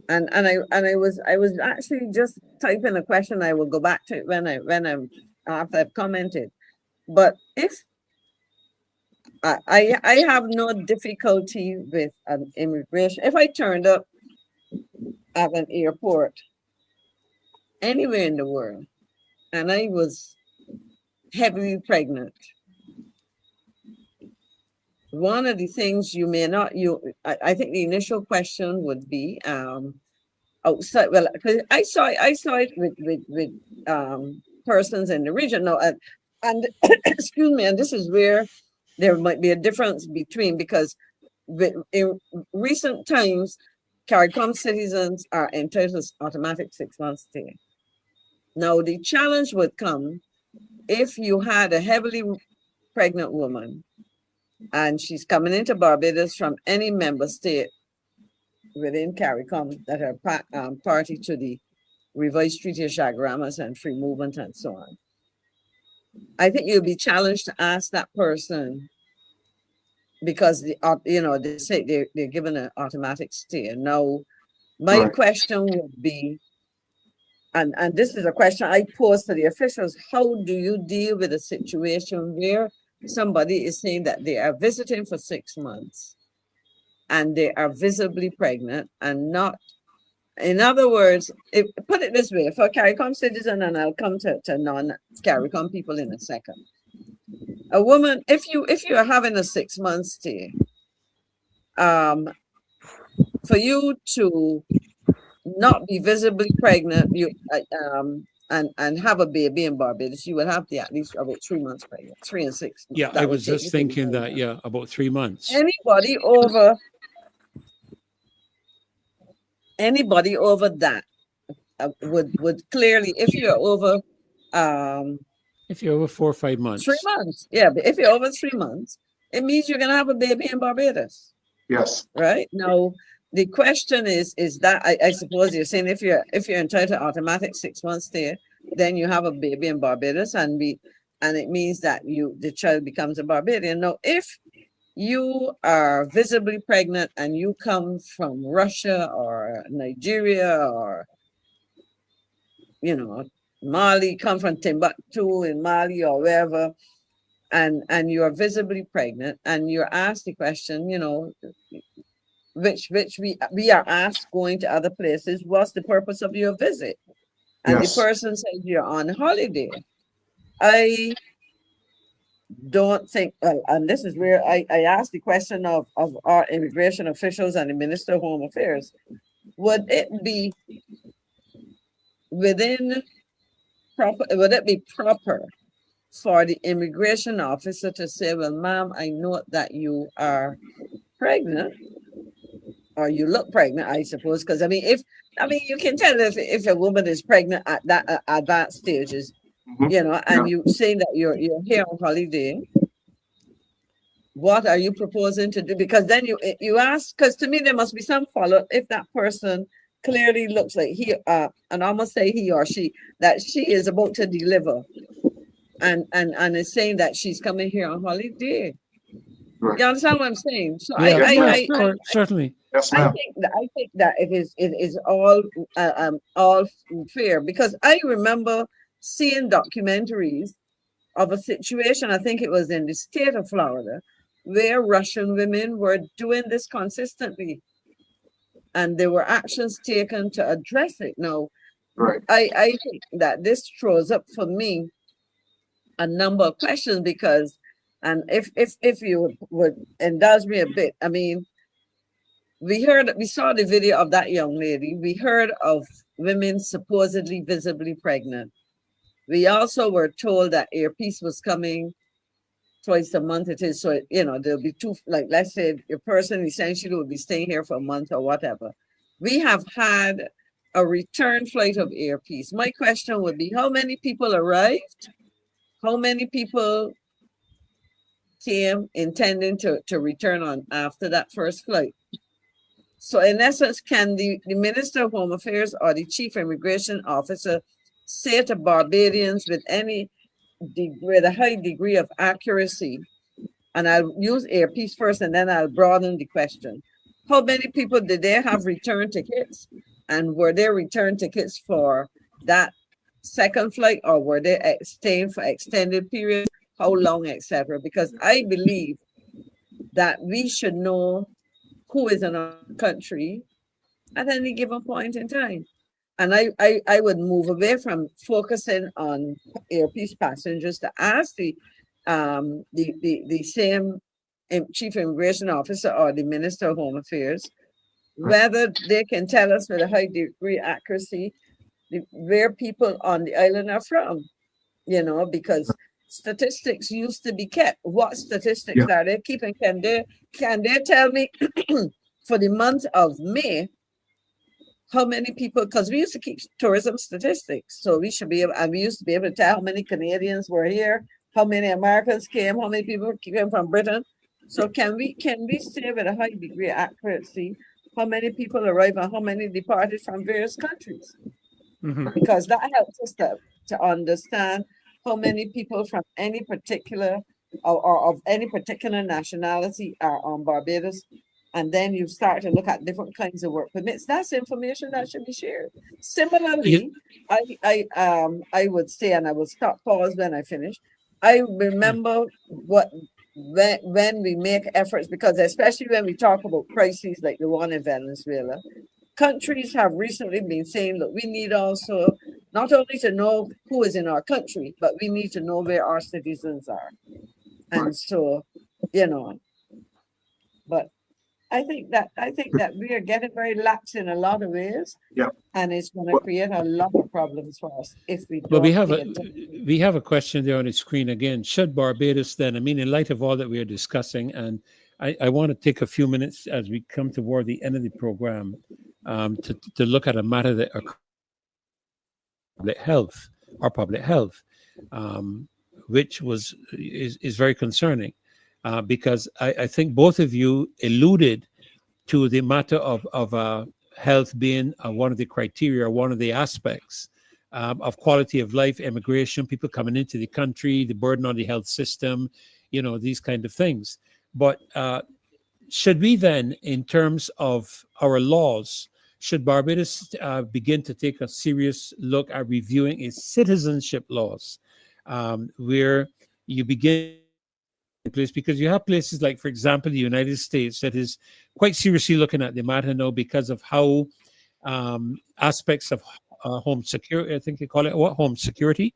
and I was actually just typing a question. I will go back to it when I'm after I've commented. But if I have no difficulty with an immigration, if I turned up at an airport anywhere in the world and I was heavily pregnant, one of the things you may not, I think the initial question would be outside. Well, because I saw it with persons in the region now, and excuse me, and this is where there might be a difference between, because in recent times, CARICOM citizens are entitled to automatic 6-month stay. Now the challenge would come if you had a heavily pregnant woman and she's coming into Barbados from any member state within CARICOM that are party to the revised Treaty of Chaguaramas and free movement and so on. I think you'll be challenged to ask that person, because they say they're given an automatic stay. Now, my question would be, and this is a question I pose to the officials: how do you deal with a situation where somebody is saying that they are visiting for 6 months and they are visibly pregnant and not, in other words, put it this way, for a CARICOM citizen, and I'll come to non-CARICOM people in a second. A woman, if you are having a 6-month stay, for you to not be visibly pregnant, and have a baby in Barbados, you would have to at least about 3 months pregnant, 3 and 6 months. Yeah, I was just thinking that. Yeah, about 3 months. Anybody over that would clearly, if you're over 4 or 5 months. 3 months, yeah. But if you're over 3 months, it means you're gonna have a baby in Barbados. Yes. Right now, the question is that I suppose you're saying if you're entitled to automatic 6 months stay, then you have a baby in Barbados, and it means that the child becomes a Barbadian. Now, if you are visibly pregnant and you come from Russia or Nigeria or Mali, come from Timbuktu in Mali or wherever, and you are visibly pregnant and you're asked the question, which we are asked going to other places, what's the purpose of your visit? And the person says you're on holiday. I don't think, and this is where I asked the question of our immigration officials and the Minister of Home Affairs, would it be proper for the immigration officer to say, well, ma'am, I know that you are pregnant, or you look pregnant, I suppose, because you can tell if a woman is pregnant at that advanced stages, and you saying that you're here on holiday. What are you proposing to do? Because then you ask, because to me there must be some follow-up if that person clearly looks like and I must say he or she, that she is about to deliver, and is saying that she's coming here on holiday. Right. You understand what I'm saying? So I certainly. Yes, I think that it is all fair, because I remember seeing documentaries of a situation, I think it was in the state of Florida, where Russian women were doing this consistently, and there were actions taken to address it. Now, I think that this throws up for me a number of questions, because, and if you would indulge me a bit, we saw the video of that young lady. We heard of women supposedly visibly pregnant. We also were told that earpiece was coming twice a month. It is, so you know, there'll be two, like let's say your person essentially will be staying here for a month or whatever. We have had a return flight of earpiece. My question would be, how many people arrived? How many people came intending to return on after that first flight? So in essence, can the Minister of Home Affairs or the Chief Immigration Officer say to Barbadians with a high degree of accuracy, and I'll use earpiece first and then I'll broaden the question. How many people did they have return tickets? And were there return tickets for that second flight, or were they staying for extended periods? How long, etc.? Because I believe that we should know who is in our country at any given point in time. And I would move away from focusing on earpiece passengers to ask the same Chief Immigration Officer or the Minister of Home Affairs whether they can tell us with a high degree of accuracy where people on the island are from, you know, because statistics used to be kept. What statistics are they keeping? Can they tell me for the month of May how many people, because we used to keep tourism statistics, so we should be able, and we used to be able to tell how many Canadians were here, how many Americans came, how many people came from Britain. So can we say with a high degree of accuracy how many people arrived and how many departed from various countries? Because that helps us to understand how many people from any particular or of any particular nationality are on Barbados. And then you start to look at different kinds of work permits. That's information that should be shared. Similarly, I would say, and I will pause when I finish. I remember when we make efforts, because especially when we talk about crises like the one in Venezuela, countries have recently been saying, look, we need also not only to know who is in our country, but we need to know where our citizens are. And so, you know, but I think that we are getting very lax in a lot of ways. And it's going to create a lot of problems for us if we don't. But we have a question there on the screen again. Should Barbados then, I mean, in light of all that we are discussing, and I want to take a few minutes as we come toward the end of the program to look at a matter that public health, which is very concerning. Because I think both of you alluded to the matter of health being one of the criteria, one of the aspects of quality of life, immigration, people coming into the country, the burden on the health system, you know, these kind of things. But should we then, in terms of our laws, should Barbados begin to take a serious look at reviewing its citizenship laws, where you begin place, because you have places like, for example, the United States that is quite seriously looking at the matter now because of how aspects of home security, I think you call it, home security,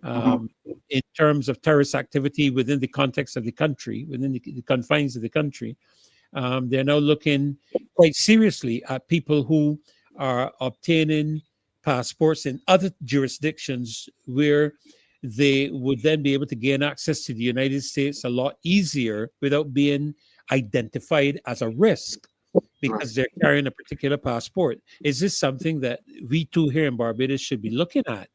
in terms of terrorist activity within the context of the country, within the confines of the country. They're now looking quite seriously at people who are obtaining passports in other jurisdictions where they would then be able to gain access to the United States a lot easier without being identified as a risk because they're carrying a particular passport. Is this something that we too here in Barbados should be looking at?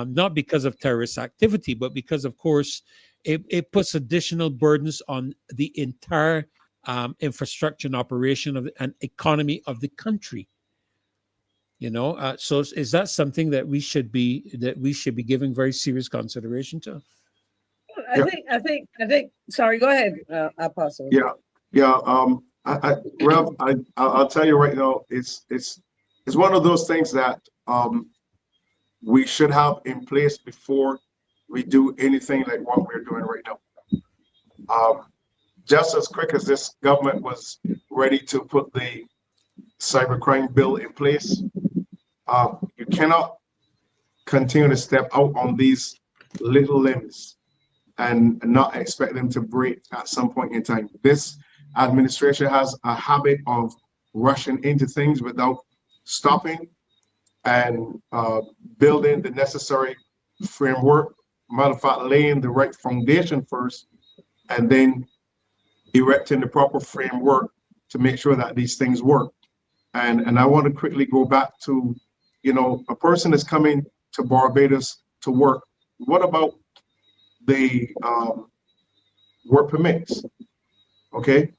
Not because of terrorist activity, but because, of course, it puts additional burdens on the entire infrastructure and operation of an economy of the country. You know, so is that something that we should be giving very serious consideration to? I think. Sorry, go ahead, Apostle. Rev, I'll tell you right now, it's one of those things that we should have in place before we do anything like what we're doing right now. Just as quick as this government was ready to put the cybercrime bill in place, you cannot continue to step out on these little limbs and not expect them to break at some point in time. This administration has a habit of rushing into things without stopping and building the necessary framework. Matter of fact, laying the right foundation first, and then erecting the proper framework to make sure that these things work. And I want to quickly go back to, a person is coming to Barbados to work. What about the work permits? Okay.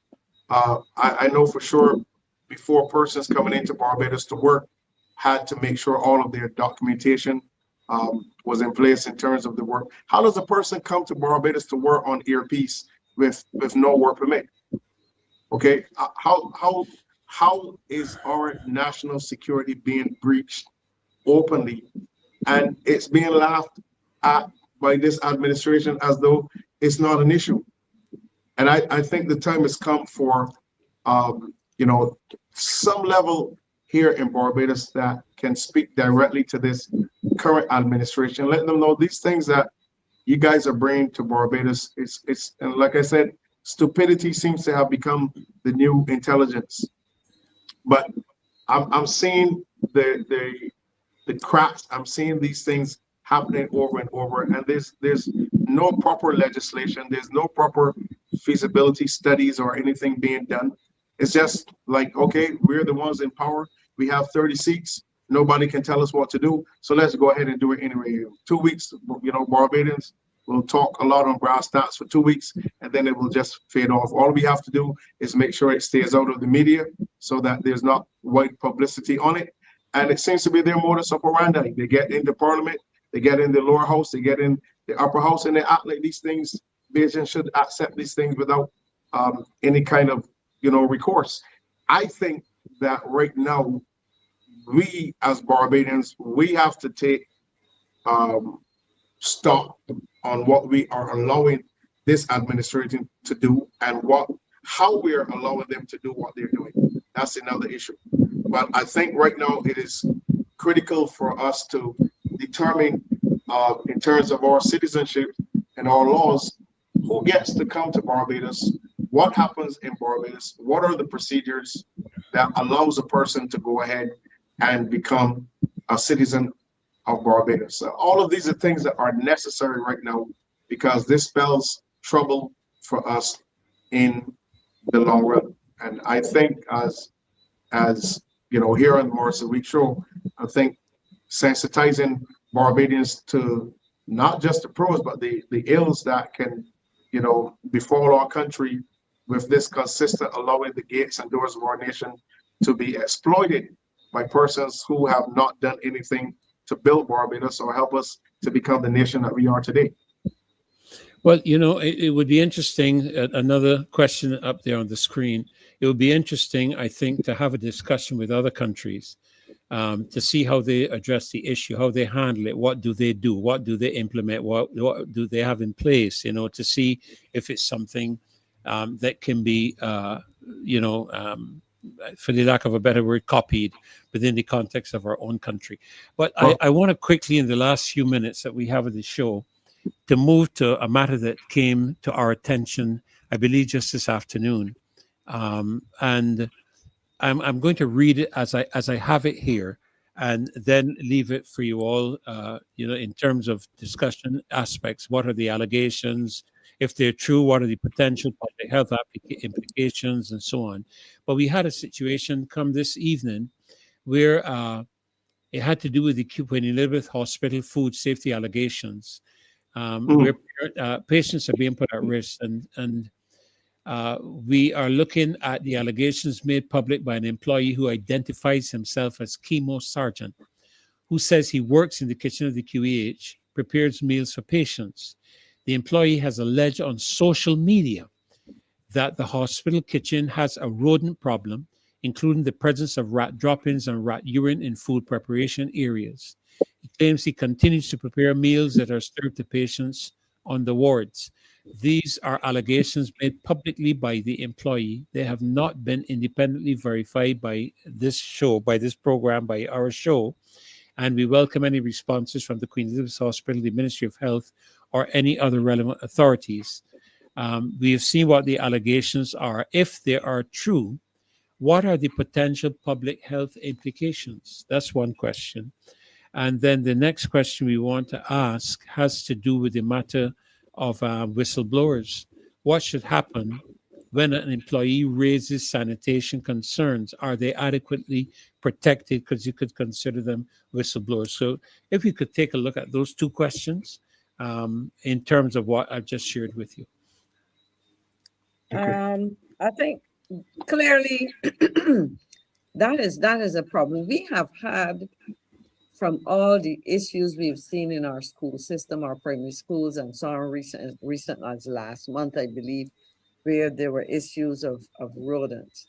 I know for sure before persons coming into Barbados to work had to make sure all of their documentation was in place in terms of the work. How does a person come to Barbados to work on earpiece with no work permit? Okay, how is our national security being breached openly, and it's being laughed at by this administration as though it's not an issue? And I think the time has come for some level here in Barbados that can speak directly to this current administration, let them know these things that you guys are bringing to Barbados. It's and like I said, stupidity seems to have become the new intelligence. But I'm seeing the cracks. I'm seeing these things happening over and over, and there's no proper legislation. There's no proper feasibility studies or anything being done. It's just like, okay, we're the ones in power. We have 30 seats. Nobody can tell us what to do. So let's go ahead and do it anyway. 2 weeks, Barbadians will talk a lot on brass tacks for 2 weeks, and then it will just fade off. All we have to do is make sure it stays out of the media so that there's not wide publicity on it. And it seems to be their modus operandi. They get into Parliament, they get in the lower house, they get in the upper house, and they act like these things, Bajans should accept these things without any kind of recourse. I think that right now, we as Barbadians, we have to take stock on what we are allowing this administration to do and how we are allowing them to do what they're doing. That's another issue. But I think right now it is critical for us to determine in terms of our citizenship and our laws, who gets to come to Barbados, what happens in Barbados, what are the procedures that allows a person to go ahead and become a citizen of Barbados. So all of these are things that are necessary right now, because this spells trouble for us in the long run. And I think as here on the Morrison Week Show, I think sensitizing Barbadians to not just the pros, but the ills that can, befall our country with this consistent allowing the gates and doors of our nation to be exploited by persons who have not done anything to build Barbados or help us to become the nation that we are today. Well, it would be interesting, another question up there on the screen, it would be interesting, I think, to have a discussion with other countries to see how they address the issue, how they handle it, what do they do, what do they implement, what do they have in place, to see if it's something that can be, for the lack of a better word, copied within the context of our own country. But I want to quickly, in the last few minutes that we have of the show, to move to a matter that came to our attention, I believe, just this afternoon. And I'm going to read it as I have it here, and then leave it for you all, in terms of discussion aspects. What are the allegations? If they're true, what are the potential public health implications, and so on. But we had a situation come this evening where it had to do with the Queen Elizabeth Hospital food safety allegations, where patients are being put at risk. And we are looking at the allegations made public by an employee who identifies himself as Chemo Sergeant, who says he works in the kitchen of the QEH, prepares meals for patients. The employee has alleged on social media that the hospital kitchen has a rodent problem, including the presence of rat droppings and rat urine in food preparation areas. He claims he continues to prepare meals that are served to patients on the wards. These are allegations made publicly by the employee. They have not been independently verified by this show, by this program, by our show. And we welcome any responses from the Queen Elizabeth Hospital, the Ministry of Health, or any other relevant authorities. We have seen what the allegations are. If they are true, what are the potential public health implications? That's one question. And then the next question we want to ask has to do with the matter of whistleblowers. What should happen when an employee raises sanitation concerns? Are they adequately protected? Because you could consider them whistleblowers. So if you could take a look at those two questions in terms of what I've just shared with you. I think clearly that is a problem. We have had, from all the issues we've seen in our school system, our primary schools, and so on, recent as last month, I believe, where there were issues of rodents.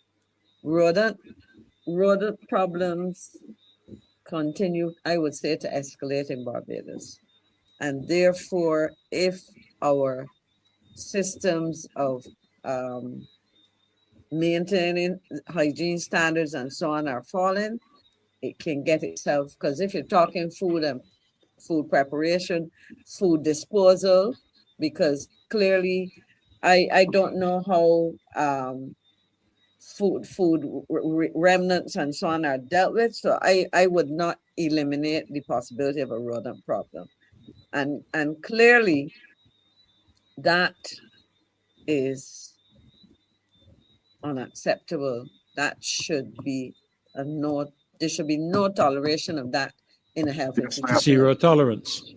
Rodent problems continue, I would say, to escalate in Barbados. And therefore, if our systems of maintaining hygiene standards and so on are falling, it can get itself, because if you're talking food and food preparation, food disposal, because clearly I don't know how food remnants and so on are dealt with, so I would not eliminate the possibility of a rodent problem. And clearly that is unacceptable. That should be a no. There should be no toleration of that in a health institution. Zero tolerance.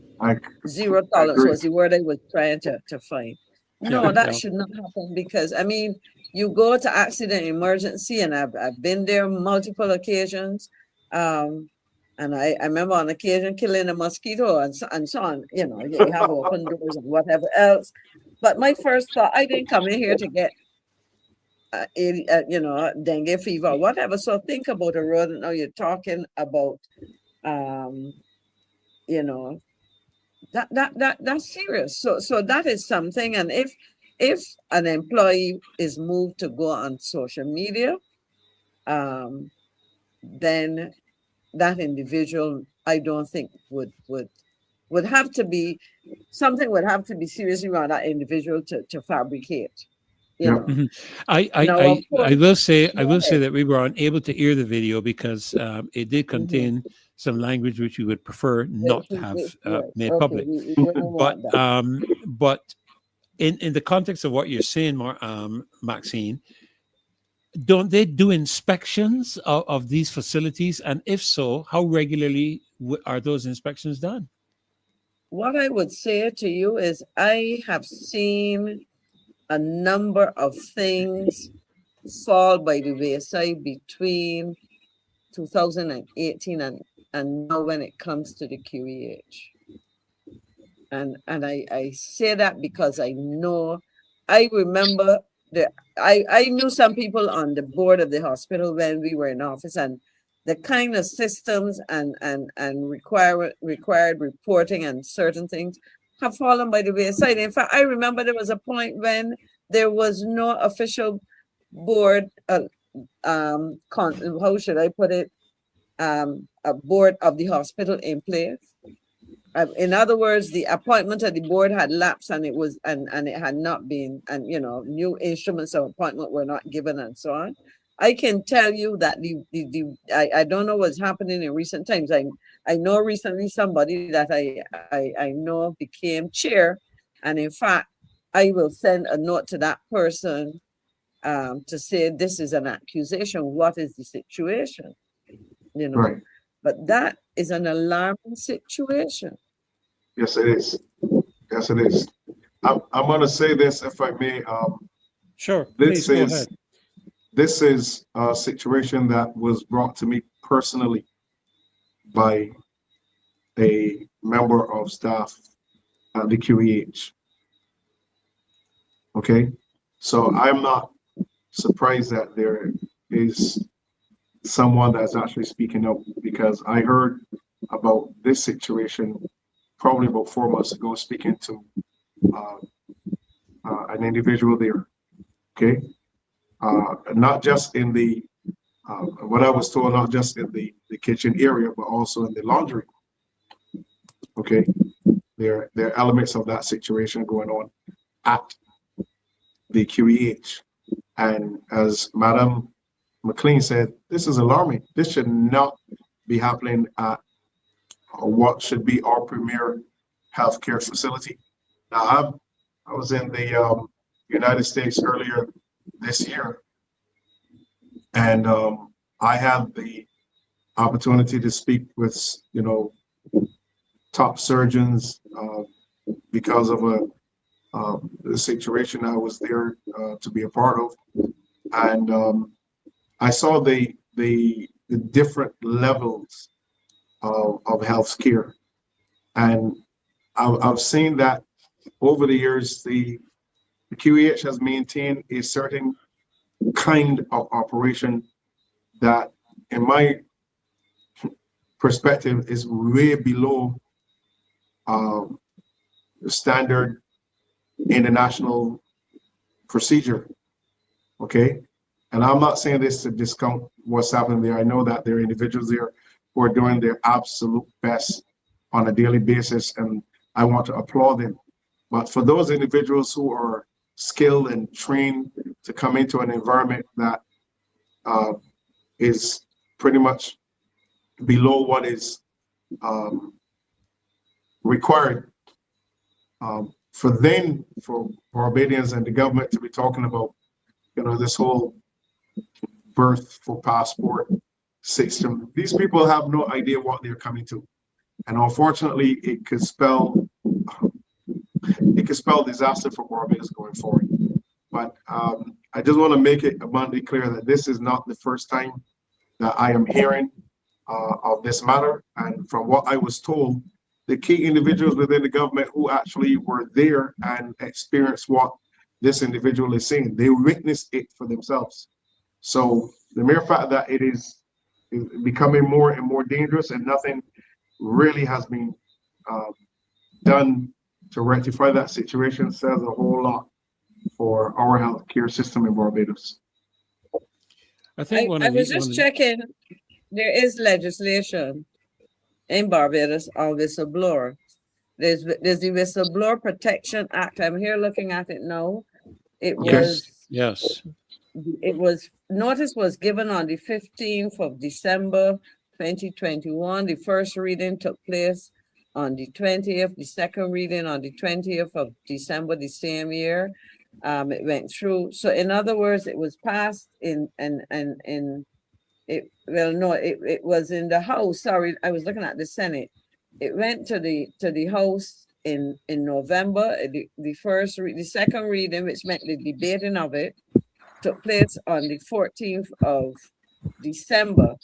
Zero tolerance was the word I was trying to find. No, Yeah, that yeah. should not happen, because I mean, you go to accident emergency, and I've been there multiple occasions. And I remember on occasion killing a mosquito and so on. You know, you have open doors and whatever else. But my first thought, I didn't come in here to get dengue fever, whatever. So think about a rodent. Now you're talking about, that's serious. So that is something. And if an employee is moved to go on social media, then that individual, I don't think would have to be, something would have to be seriously around that individual to fabricate. You know. Mhm. I will say that we were unable to hear the video because it did contain some language which we would prefer not to have made public. But in the context of what you're saying, Maxine, don't they do inspections of these facilities? And if so, how regularly are those inspections done? What I would say to you is I have seen a number of things fall by the wayside between 2018 and now when it comes to the QEH. And I say that because I know, I remember I knew some people on the board of the hospital when we were in office, and the kind of systems and required reporting and certain things have fallen by the wayside. In fact, I remember there was a point when there was no official board, how should I put it, a board of the hospital in place. In other words, the appointment of the board had lapsed, and it was and it had not been, and new instruments of appointment were not given and so on. I can tell you that I don't know what's happening in recent times. I know recently somebody that I know became chair, and in fact, I will send a note to that person to say this is an accusation. What is the situation? Right. But that is an alarming situation. Yes, it is. Yes, it is. I'm going to say this, if I may. Sure. Please go ahead. This is a situation that was brought to me personally by a member of staff at the QEH. Okay, so I'm not surprised that there is someone that's actually speaking up, because I heard about this situation probably about 4 months ago, speaking to an individual there. Okay, not just in the what I was told, not just in the kitchen area, but also in the laundry. Okay, there are elements of that situation going on at the QEH, and as Madam McClean said, this is alarming. This should not be happening at what should be our premier healthcare facility. Now, I was in the United States earlier this year, and I had the opportunity to speak with, top surgeons because of the situation I was there to be a part of, and I saw the different levels of health care, and I've seen that over the years the QEH has maintained a certain kind of operation that, in my perspective, is way below the standard international procedure. Okay, and I'm not saying this to discount what's happening there. I know that there are individuals there who are doing their absolute best on a daily basis, and I want to applaud them. But for those individuals who are skilled and trained to come into an environment that is pretty much below what is required, for Barbadians and the government to be talking about, this whole birth for passport system, these people have no idea what they're coming to, and unfortunately, it could spell disaster for Barbados going forward. But I just want to make it abundantly clear that this is not the first time that I am hearing of this matter. And from what I was told, the key individuals within the government who actually were there and experienced what this individual is saying, they witnessed it for themselves. So the mere fact that it is becoming more and more dangerous and nothing really has been done to rectify that situation says a whole lot for our healthcare system in Barbados. I was just checking. There is legislation in Barbados on whistleblower. There's the Whistleblower Protection Act. I'm here looking at it now. It was yes. It was notice was given on the 15th of December 2021. The first reading took place on the 20th. The second reading on the 20th of December the same year. It went through. So in other words, it was passed it was in the House. Sorry, I was looking at the Senate. It went to the House in November. The second reading, which meant the debating of it, took place on the 14th of December,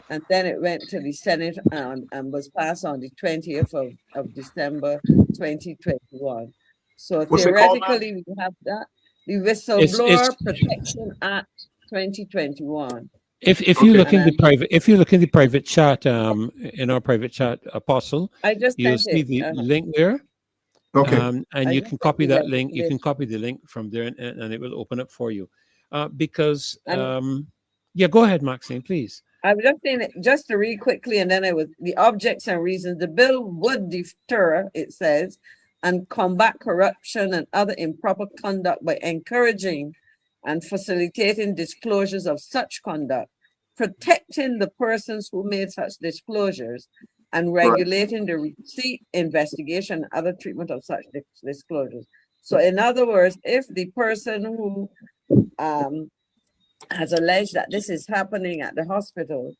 and then it went to the Senate and was passed on the 20th of December 2021. So theoretically, we have that. The Whistleblower Protection Act 2021. If you look in the private chat, in our private chat, Apostle, you'll see the link there. Okay. And you can copy that link. You can copy the link from there, and it will open up for you. Because yeah, go ahead, Maxine, please. I was just saying it just to read quickly, and then the objects and reasons. The bill would deter, it says, and combat corruption and other improper conduct by encouraging and facilitating disclosures of such conduct, protecting the persons who made such disclosures, and regulating the receipt, investigation, and other treatment of such disclosures. So in other words, if the person who has alleged that this is happening at the hospital,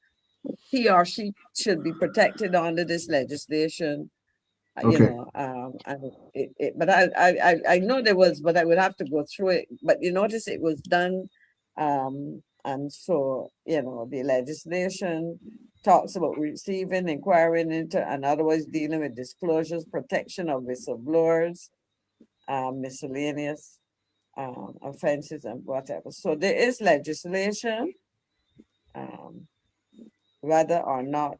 he or she should be protected under this legislation. Okay. But I know there was, but I would have to go through it. But you notice it was done, and so the legislation talks about receiving, inquiring into, and otherwise dealing with disclosures, protection of whistleblowers, miscellaneous offenses and whatever. So there is legislation, whether or not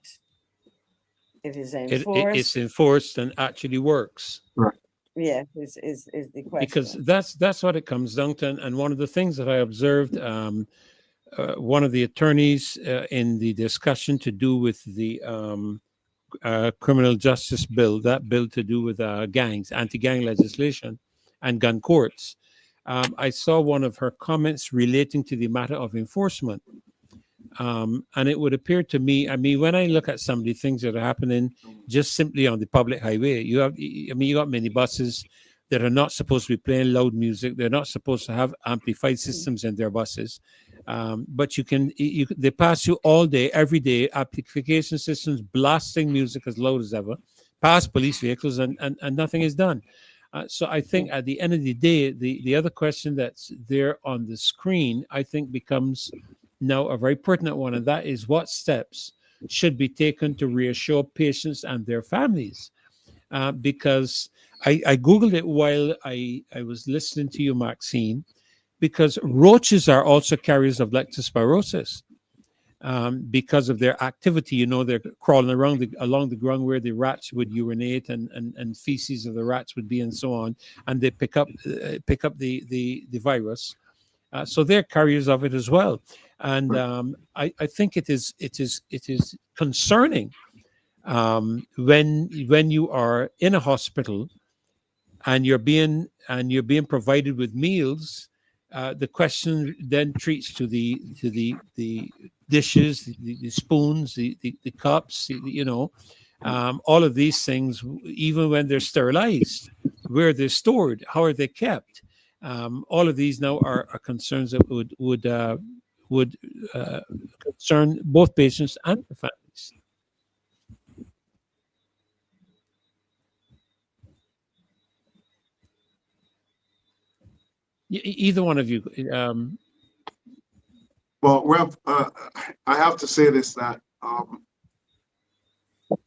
it is enforced. It's enforced and actually works. Right. Yeah, is the question. Because that's what it comes down to. And one of the things that I observed, one of the attorneys in the discussion to do with the criminal justice bill, that bill to do with gangs, anti-gang legislation and gun courts, I saw one of her comments relating to the matter of enforcement. And it would appear to me, I mean, when I look at some of the things that are happening just simply on the public highway, you got minibuses that are not supposed to be playing loud music. They're not supposed to have amplified systems in their buses. But they pass you all day, every day, amplification systems blasting music as loud as ever, past police vehicles, and nothing is done. So I think at the end of the day, the other question that's there on the screen, I think, becomes now a very pertinent one, and that is what steps should be taken to reassure patients and their families. Because I Googled it while I was listening to you, Maxine, because roaches are also carriers of leptospirosis. Because of their activity, they're crawling along the ground where the rats would urinate and feces of the rats would be, and so on, and they pick up the virus. So they're carriers of it as well, and I think it is concerning when you are in a hospital and you're being provided with meals. The question then treats to the dishes, the spoons, the cups, all of these things, even when they're sterilized, where they're stored, how are they kept? All of these now are concerns that would concern both patients and the families. Either one of you. Well, Rev, I have to say this, that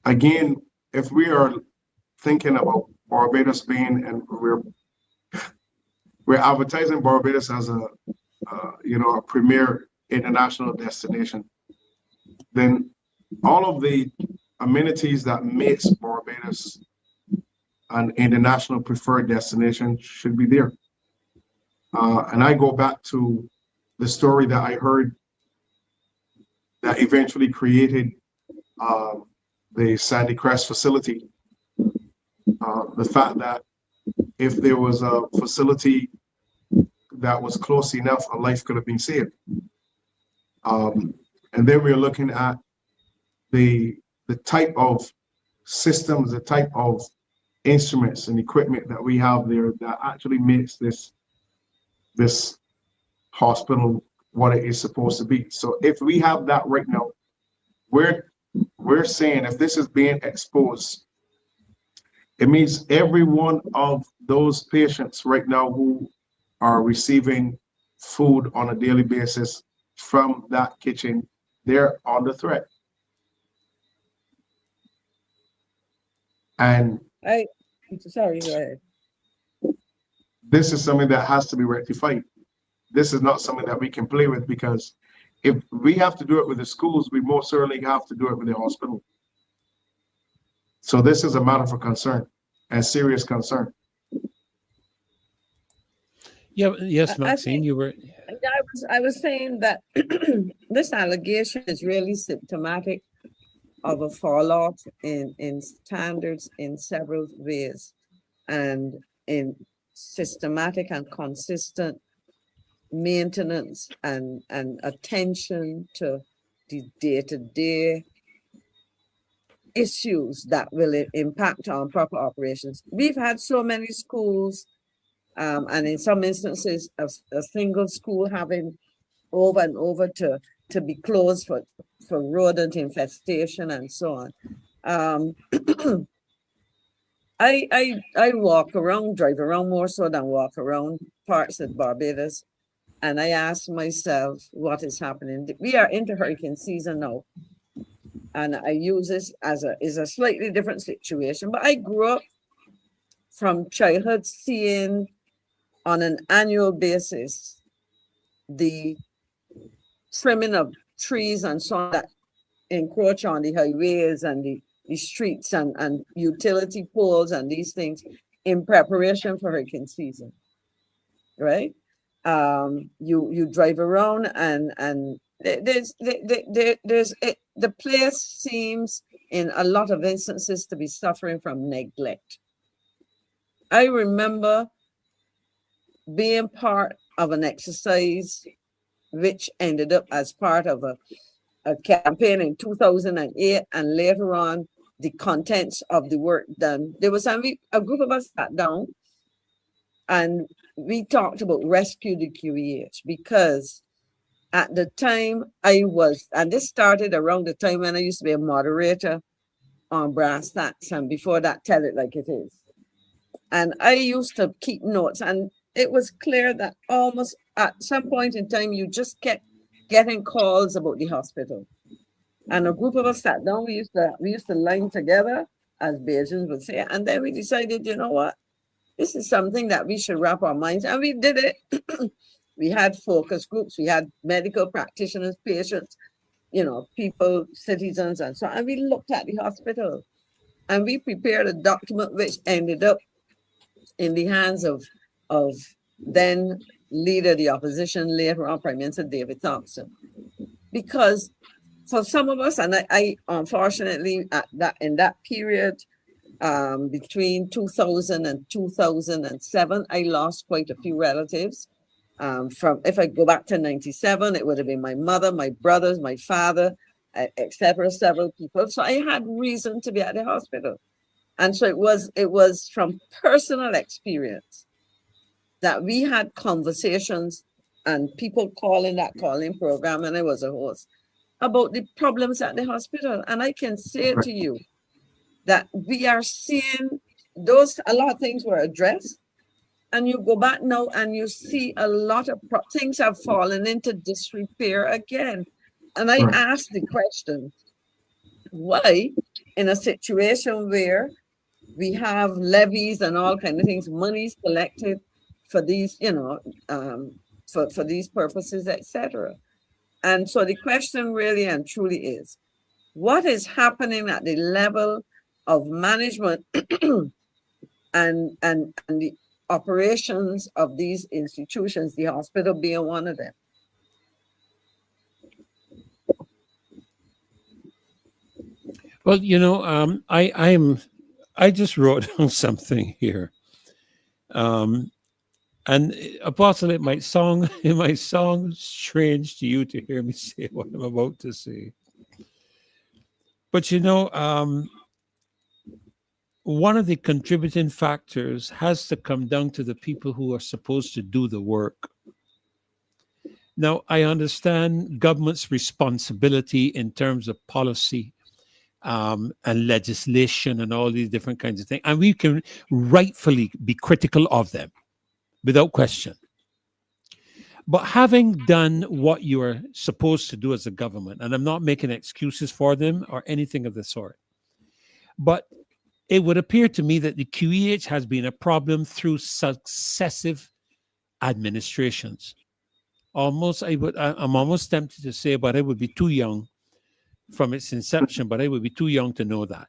again, if we are thinking about Barbados being, and we're advertising Barbados as a premier international destination, then all of the amenities that makes Barbados an international preferred destination should be there. And I go back to the story that I heard that eventually created the Sandy Crest facility. The fact that if there was a facility that was close enough, a life could have been saved. And then we're looking at the type of systems, the type of instruments and equipment that we have there that actually makes this hospital what it is supposed to be. So if we have that right now, we're saying if this is being exposed, it means every one of those patients right now who are receiving food on a daily basis from that kitchen, they're under threat. And sorry, go ahead. This is something that has to be rectified. This is not something that we can play with, because if we have to do it with the schools, we most certainly have to do it with the hospital. So this is a matter for concern, and serious concern. Yeah, yes, Maxine, you were. I was saying that this allegation is really symptomatic of a fall off in standards in several ways, and in systematic and consistent maintenance and attention to the day-to-day issues that will impact on proper operations. We've had so many schools, and in some instances, a single school having over and over to be closed for rodent infestation and so on. I walk around, drive around more so than walk around parts of Barbados, and I ask myself what is happening. We are into hurricane season now, and I use this as a slightly different situation. But I grew up from childhood seeing on an annual basis the trimming of trees and so on that encroach on the highways and the streets and utility poles and these things in preparation for hurricane season, right? You drive around and the place seems in a lot of instances to be suffering from neglect. I remember being part of an exercise which ended up as part of a campaign in 2008, and later on, the contents of the work done. There was a group of us sat down and we talked about rescue the QEH, because at the time and this started around the time when I used to be a moderator on Brass Tacks, and before that, Tell It Like It Is. And I used to keep notes, and it was clear that almost at some point in time, you just kept getting calls about the hospital. And a group of us sat down, we used to line together, as Bajans would say, and then we decided, you know what, this is something that we should wrap our minds, and we did it. We had focus groups, we had medical practitioners, patients, people, citizens, and so on. And we looked at the hospital, and we prepared a document which ended up in the hands of then leader of the opposition, later on Prime Minister David Thompson. Because for some of us, and I unfortunately in that period, between 2000 and 2007, I lost quite a few relatives. If I go back to 97, it would have been my mother, my brothers, my father, etc., several people. So I had reason to be at the hospital. And so it was from personal experience that we had conversations and people calling that calling program, and I was a host, about the problems at the hospital. And I can say to you that we are seeing a lot of things were addressed. And you go back now and you see a lot of things have fallen into disrepair again. And I ask the question, why, in a situation where we have levies and all kinds of things, money's collected for these, for these purposes, etc. And so the question really and truly is, what is happening at the level of management and the operations of these institutions, the hospital being one of them? Well, I just wrote down something here, and Apostle, it might sound strange to you to hear me say what I'm about to say, but one of the contributing factors has to come down to the people who are supposed to do the work. Now, I understand government's responsibility in terms of policy and legislation and all these different kinds of things. And we can rightfully be critical of them, without question. But having done what you are supposed to do as a government, and I'm not making excuses for them or anything of the sort, but it would appear to me that the QEH has been a problem through successive administrations. I'm almost tempted to say, but I would be too young from its inception, but I would be too young to know that,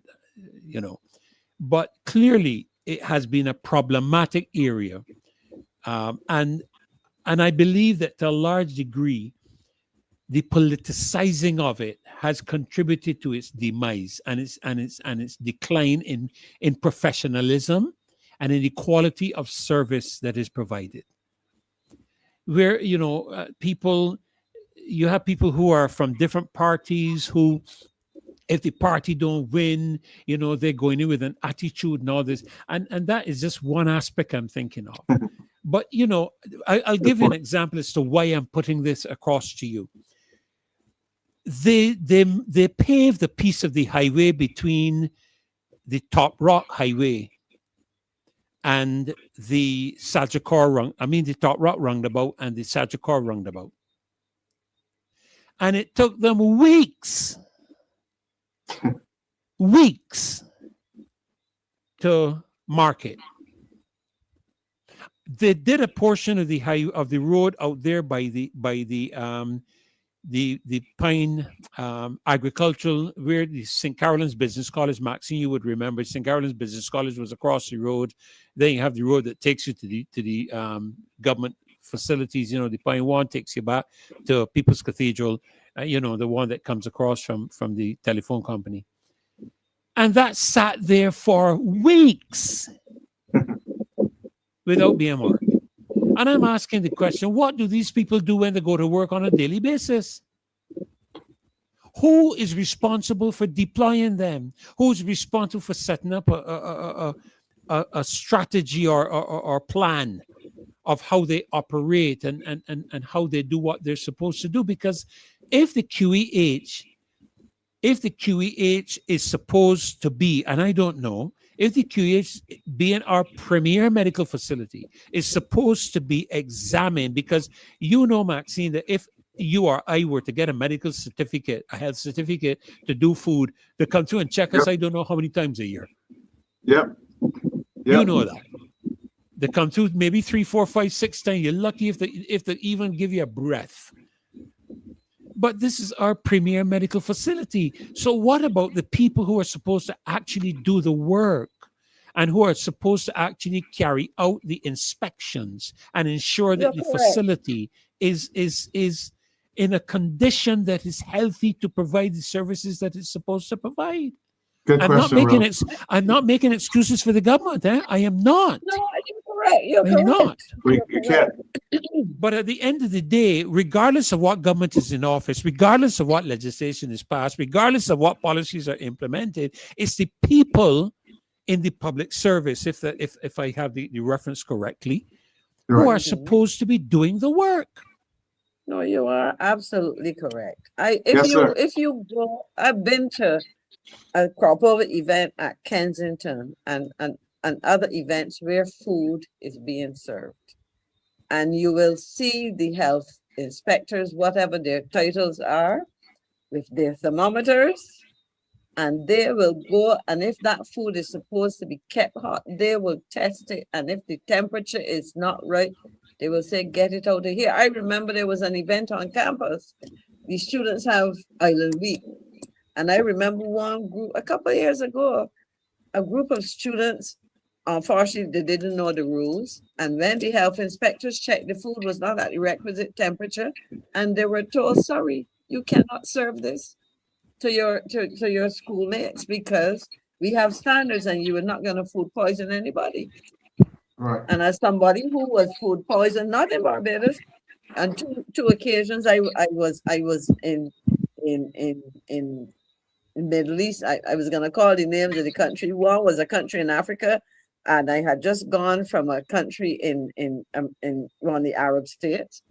But clearly, it has been a problematic area. And I believe that to a large degree, the politicizing of it has contributed to its demise and its decline in professionalism and in the quality of service that is provided. Where you have people who are from different parties who, if the party don't win, they're going in with an attitude and all this, and that is just one aspect I'm thinking of. But I'll give you an example as to why I'm putting this across to you. They paved a piece of the highway between the Top Rock Highway and the the Top Rock roundabout and the Sagicor roundabout. And it took them weeks to mark it. They did a portion of the road out there by the Pine Agricultural, where the St. Carolyn's Business College, MAXINE, you would remember, St. Carolyn's Business College was across the road. Then you have the road that takes you to the government facilities. The Pine one takes you back to People's Cathedral, the one that comes across from the telephone company. And that sat there for weeks without being marked. And I'm asking the question, what do these people do when they go to work on a daily basis? Who is responsible for deploying them? Who's responsible for setting up a strategy or plan of how they operate and how they do what they're supposed to do? Because if the QEH is supposed to be, and I don't know, if the QEH, being our premier medical facility, is supposed to be examined, because Maxine, that if you or I were to get a medical certificate, a health certificate to do food, they come through and check us, I don't know how many times a year. Yep. You know that. They come through maybe 3, 4, 5, 6 times. You're lucky if they even give you a breath. But this is our premier medical facility. So what about the people who are supposed to actually do the work and who are supposed to actually carry out the inspections and ensure that the facility is in a condition that is healthy to provide the services that it's supposed to provide? Good question, I'm not making excuses for the government. I am not. No, you're correct. You're I'm correct. not. You can't. But at the end of the day, regardless of what government is in office, regardless of what legislation is passed, regardless of what policies are implemented, it's the people in the public service, if I have the reference correctly, who are supposed to be doing the work. No, you are absolutely correct. If you go, I've been to a crop over event at Kensington and other events where food is being served. And you will see the health inspectors, whatever their titles are, with their thermometers, and they will go, and if that food is supposed to be kept hot, they will test it. And if the temperature is not right, they will say, get it out of here. I remember there was an event on campus. The students have Island Week. And I remember one group, a couple of years ago, a group of students, unfortunately, they didn't know the rules. And when the health inspectors checked, the food was not at the requisite temperature. And they were told, sorry, you cannot serve this to your schoolmates because we have standards and you are not going to food poison anybody. Right. And as somebody who was food poisoned, not in Barbados, on two occasions, I was in Middle East. I was going to call the names of the country. One was a country in Africa, and I had just gone from a country in one of the Arab states,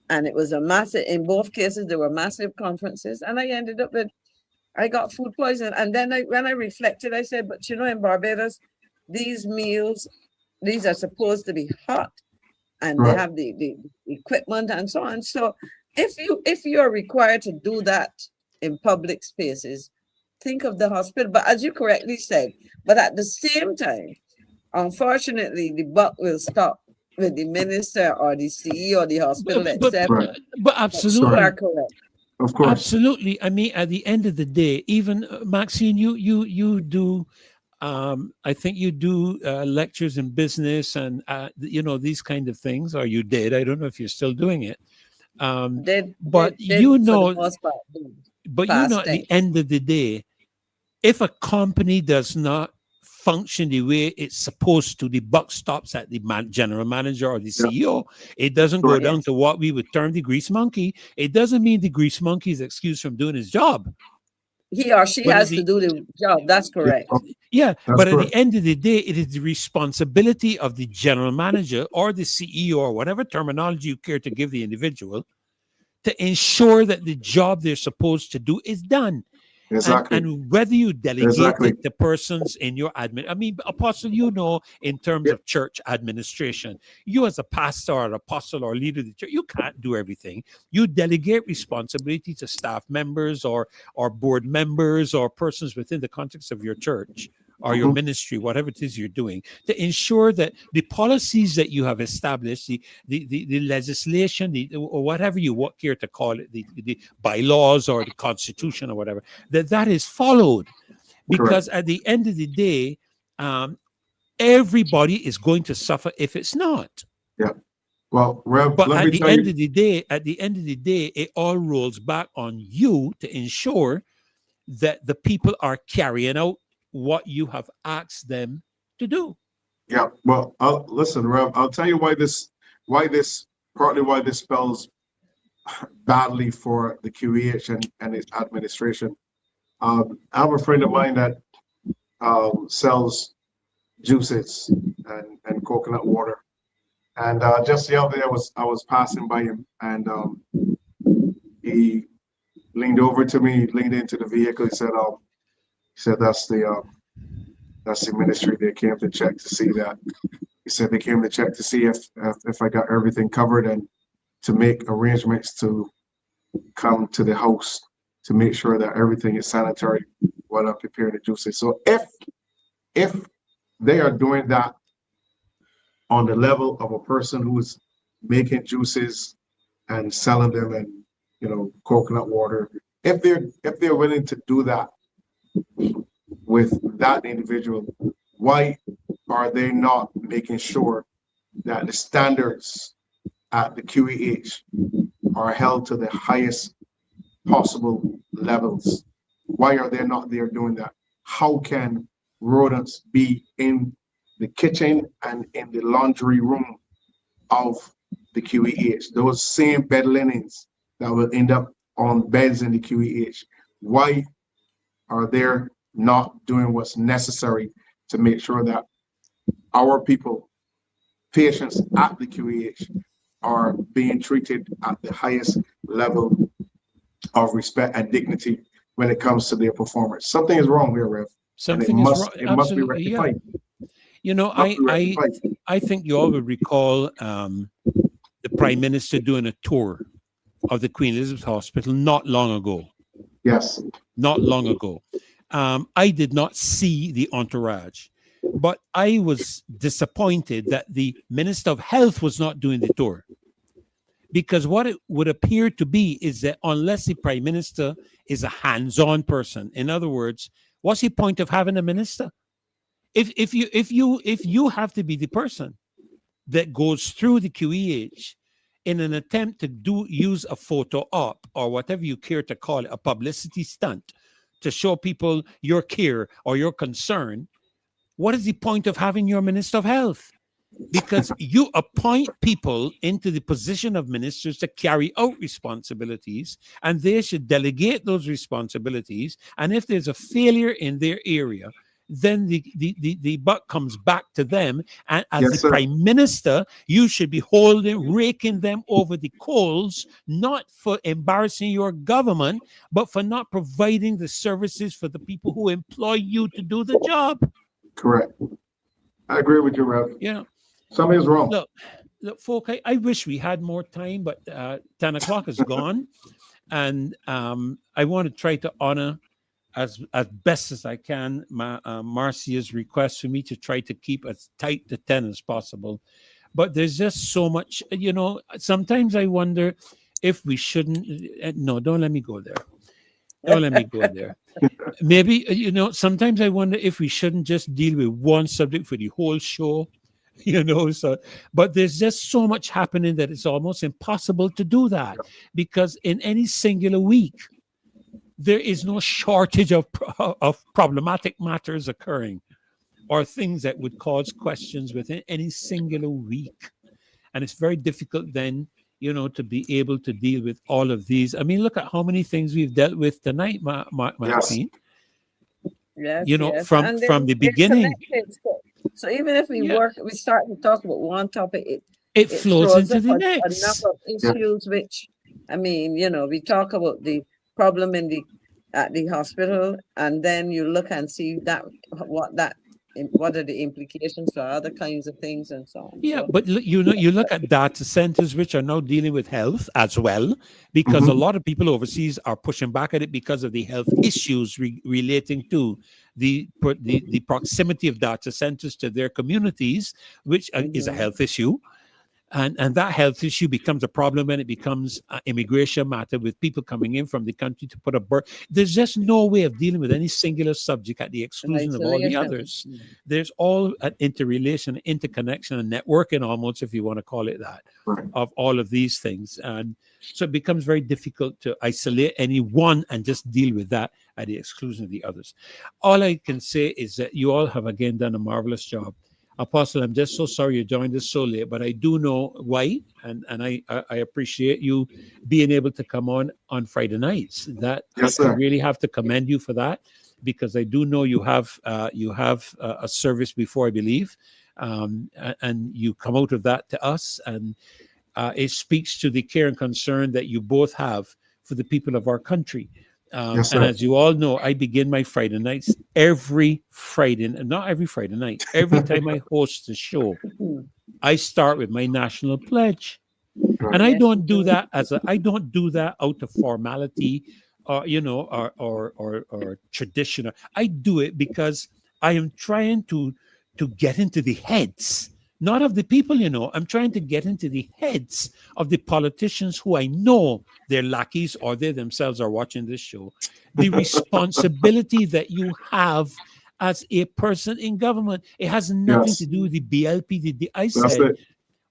and it was a massive. In both cases, there were massive conferences, and I ended up with, I got food poisoning. And then when I reflected, I said, but in Barbados, these meals, these are supposed to be hot, and they have the equipment and so on. So if you are required to do that in public spaces, think of the hospital. But as you correctly said, but at the same time, unfortunately, the buck will stop with the minister or the CEO of the hospital, etc. But absolutely, you are correct. Of course, absolutely. I mean, at the end of the day, even Maxine, you do. I think you do lectures in business and these kind of things, or you did. I don't know if you're still doing it. At the end of the day, if a company does not function the way it's supposed to, the buck stops at the general manager or the CEO. It doesn't go down to what we would term the grease monkey. It doesn't mean the grease monkey is excused from doing his job. He or she has to do the job. That's correct. Yeah, but at the end of the day, it is the responsibility of the general manager or the CEO or whatever terminology you care to give the individual to ensure that the job they're supposed to do is done. Exactly. And whether you delegate it to persons in your admin, I mean, Apostle, in terms of church administration, you as a pastor or apostle or leader of the church, you can't do everything. You delegate responsibility to staff members or board members or persons within the context of your church or your ministry, whatever it is you're doing, to ensure that the policies that you have established, the legislation, or whatever you care to call it, the bylaws or the constitution or whatever, that is followed. Because at the end of the day, everybody is going to suffer if it's not. Yeah. Well, Rev, but at the end of the day, it all rolls back on you to ensure that the people are carrying out what you have asked them to do. Yeah, well, listen, Rev, I'll tell you why this partly why this spells badly for the QEH and its administration. I have a friend of mine that sells juices and coconut water. And just the other day, I was passing by him, and he leaned over to me, leaned into the vehicle. He said, that's the ministry. They came to check to see that. He said they came to check to see if I got everything covered and to make arrangements to come to the house to make sure that everything is sanitary while I'm preparing the juices. So if they are doing that on the level of a person who is making juices and selling them, and coconut water, if they're willing to do that with that individual, why are they not making sure that the standards at the QEH are held to the highest possible levels? Why are they not there doing that? How can rodents be in the kitchen and in the laundry room of the QEH? Those same bed linens that will end up on beds in the QEH. Why are they not doing what's necessary to make sure that our people, patients at the QEH, are being treated at the highest level of respect and dignity when it comes to their performance? Something is wrong here, Rev. Something is wrong. It must be rectified. I think you all will recall the Prime Minister doing a tour of the Queen Elizabeth Hospital not long ago. Yes. Not long ago. I did not see the entourage, but I was disappointed that the Minister of Health was not doing the tour. Because what it would appear to be is that unless the Prime Minister is a hands-on person, in other words, what's the point of having a minister? If you have to be the person that goes through the QEH in an attempt to use a photo op or whatever you care to call it, a publicity stunt, to show people your care or your concern, what is the point of having your Minister of Health? Because you appoint people into the position of ministers to carry out responsibilities, and they should delegate those responsibilities. And if there's a failure in their area, then the buck comes back to them. And as the Prime Minister, you should be raking them over the coals, not for embarrassing your government, but for not providing the services for the people who employ you to do the job. Correct. I agree with you, Rev. Yeah. Something's wrong. Look, folk, I wish we had more time, but 10 o'clock is gone. And I want to try to honor as best as I can Marcia's request for me to try to keep as tight to 10 as possible. But there's just so much, sometimes I wonder if we shouldn't. No, don't let me go there. Don't let me go there. Maybe, sometimes I wonder if we shouldn't just deal with one subject for the whole show. But there's just so much happening that it's almost impossible to do that, because in any singular week, there is no shortage of problematic matters occurring or things that would cause questions within any singular week. And it's very difficult then, to be able to deal with all of these. I mean, look at how many things we've dealt with tonight, Maxine. Yes. From the beginning. So even if we start to talk about one topic, it flows into the next. A number of issues, which, we talk about the problem at the hospital, and then you look and see what are the implications for other kinds of things and so on. Yeah, but you look at data centers which are now dealing with health as well, because a lot of people overseas are pushing back at it because of the health issues relating to the proximity of data centers to their communities, which is a health issue. And that health issue becomes a problem when it becomes an immigration matter with people coming in from the country to put a birth. There's just no way of dealing with any singular subject at the exclusion of all the others. There's all an interrelation, interconnection, and networking almost, if you want to call it that, of all of these things. And so it becomes very difficult to isolate any one and just deal with that at the exclusion of the others. All I can say is that you all have again done a marvelous job. Apostle, I'm just so sorry you joined us so late, but I do know why, and I appreciate you being able to come on Friday nights. That Yes, I sir. really have to commend you for that, because I do know you have a service before, I believe, and you come out of that to us, and it speaks to the care and concern that you both have for the people of our country. Yes, And sir. as you all know, I begin my Friday nights every Friday, not every Friday night, every time I host the show, I start with my national pledge. And I don't do that I don't do that out of formality, or tradition. I do it because I am trying to get into the heads, not of the people. I'm trying to get into the heads of the politicians who I know they're lackeys or they themselves are watching this show. The responsibility that you have as a person in government, it has nothing Yes. to do with the BLP. I That's said, it.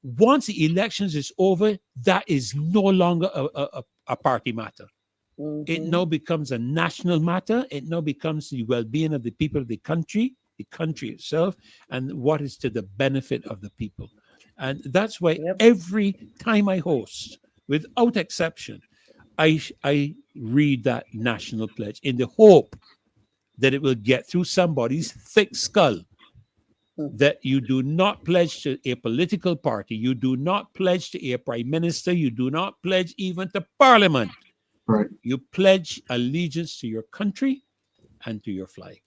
once the elections is over, that is no longer a party matter. It now becomes a national matter. It now becomes the well-being of the people of the country itself, and what is to the benefit of the people. And that's why every time I host, without exception, I read that national pledge in the hope that it will get through somebody's thick skull, that you do not pledge to a political party, you do not pledge to a prime minister, you do not pledge even to parliament. Right. You pledge allegiance to your country and to your flag.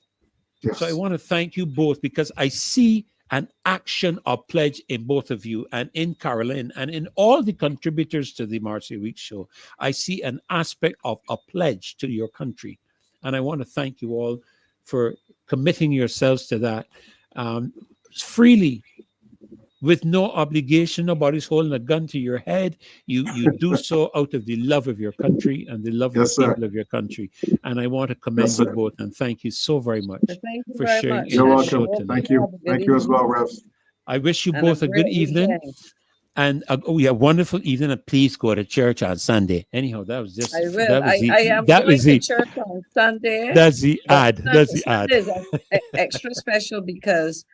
Yes. So I want to thank you both, because I see an action of pledge in both of you, and in Carolyn, and in all the contributors to the Marcy Week show. I see an aspect of a pledge to your country. And I want to thank you all for committing yourselves to that freely, with no obligation. Nobody's holding a gun to your head. You do so out of the love of your country and the love of Yes, the sir. people of your country. And I want to commend Yes, you sir. both, and thank you so very much Thank you for very sharing much. in You're this show welcome. tonight. Thank you. Have a good Thank you as well, evening. Rev. I wish you And both a good great evening, weekend. and a wonderful evening. And please go to church on Sunday. Anyhow, that was just I will. that was I am that going was to the church on Sunday. that's the But ad. That's the ad. Sunday is extra special because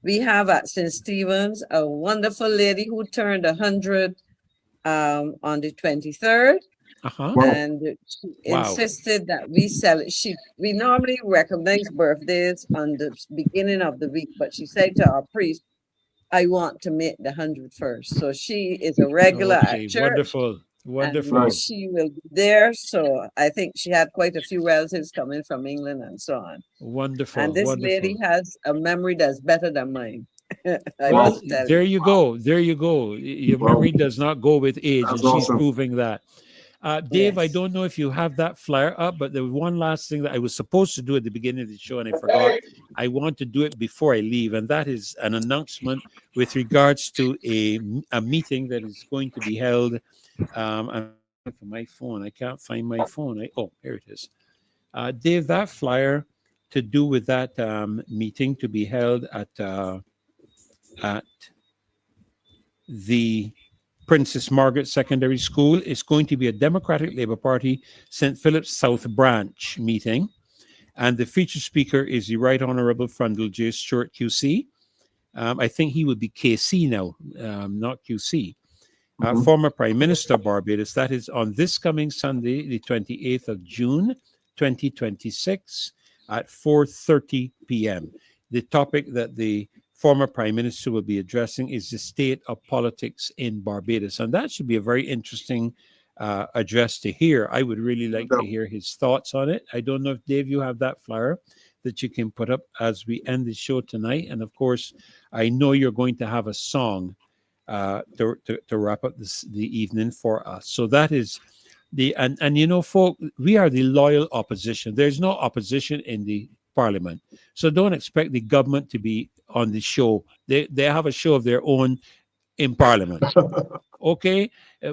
we have at St. Stephen's a wonderful lady who turned 100 on the 23rd. Uh-huh. Wow. And she Wow. insisted that we normally recognize birthdays on the beginning of the week, but she said to our priest, I want to make the 100 first. So she is a regular Okay, at church. wonderful. Wonderful. And she will be there. So I think she had quite a few relatives coming from England and so on. Wonderful. And this Wonderful. lady has a memory that's better than mine. I Well, must tell there you. you go. There you go. Your Wow. memory does not go with age, That's and she's awesome. proving that. Dave, I Yes. don't know if you have that flyer up, but there was one last thing that I was supposed to do at the beginning of the show, and I forgot. I want to do it before I leave, and that is an announcement with regards to a meeting that is going to be held. I'm looking for my phone. I can't find my phone. Oh, here it is. Dave, that flyer to do with that meeting to be held at the Princess Margaret Secondary School is going to be a Democratic Labour Party St. Philip's South Branch meeting. And the featured speaker is the Right Honourable Frundle J. Stewart QC. I think he would be KC now, not QC. Former Prime Minister of Barbados. That is on this coming Sunday, the 28th of June, 2026 at 4:30 p.m. The topic that the former Prime Minister will be addressing is the state of politics in Barbados. And that should be a very interesting address to hear. I would really like to hear his thoughts on it. I don't know if, Dave, you have that flyer that you can put up as we end the show tonight. And of course, I know you're going to have a song to wrap up the evening for us. So that is and you know, folk, we are the loyal opposition. There's no opposition in the parliament. So don't expect the government to be on the show. They have a show of their own in parliament. Okay?